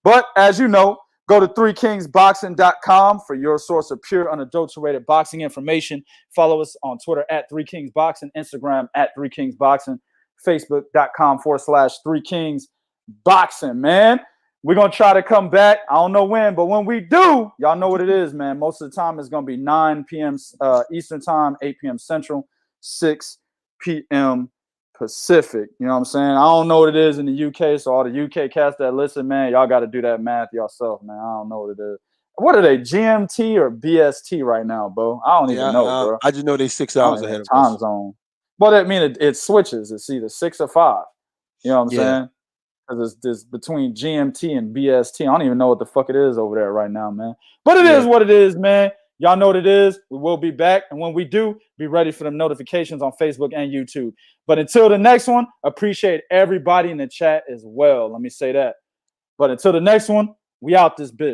But as you know, go to threekingsboxing.com for your source of pure, unadulterated boxing information. Follow us on Twitter at 3kingsboxing, Instagram at 3kingsboxing, Facebook.com/3kingsboxing, man. We're going to try to come back. I don't know when, but when we do, y'all know what it is, man. Most of the time it's going to be 9 p.m. Eastern time, 8 p.m. Central, 6 p.m. Pacific. You know what I'm saying? I don't know what it is in the UK, so all the UK cats that listen, man, y'all got to do that math yourself, man. I don't know what it is. What are they, GMT or BST right now, bro? I don't even know, bro. I just know they 6 hours ahead of time us. zone. But I mean, it switches. It's either 6 or 5. You know what I'm saying? Because it's between GMT and BST. I don't even know what the fuck it is over there right now, man. But it is what it is, man. Y'all know what it is. We will be back. And when we do, be ready for them notifications on Facebook and YouTube. But until the next one, appreciate everybody in the chat as well. Let me say that. But until the next one, we out this bit.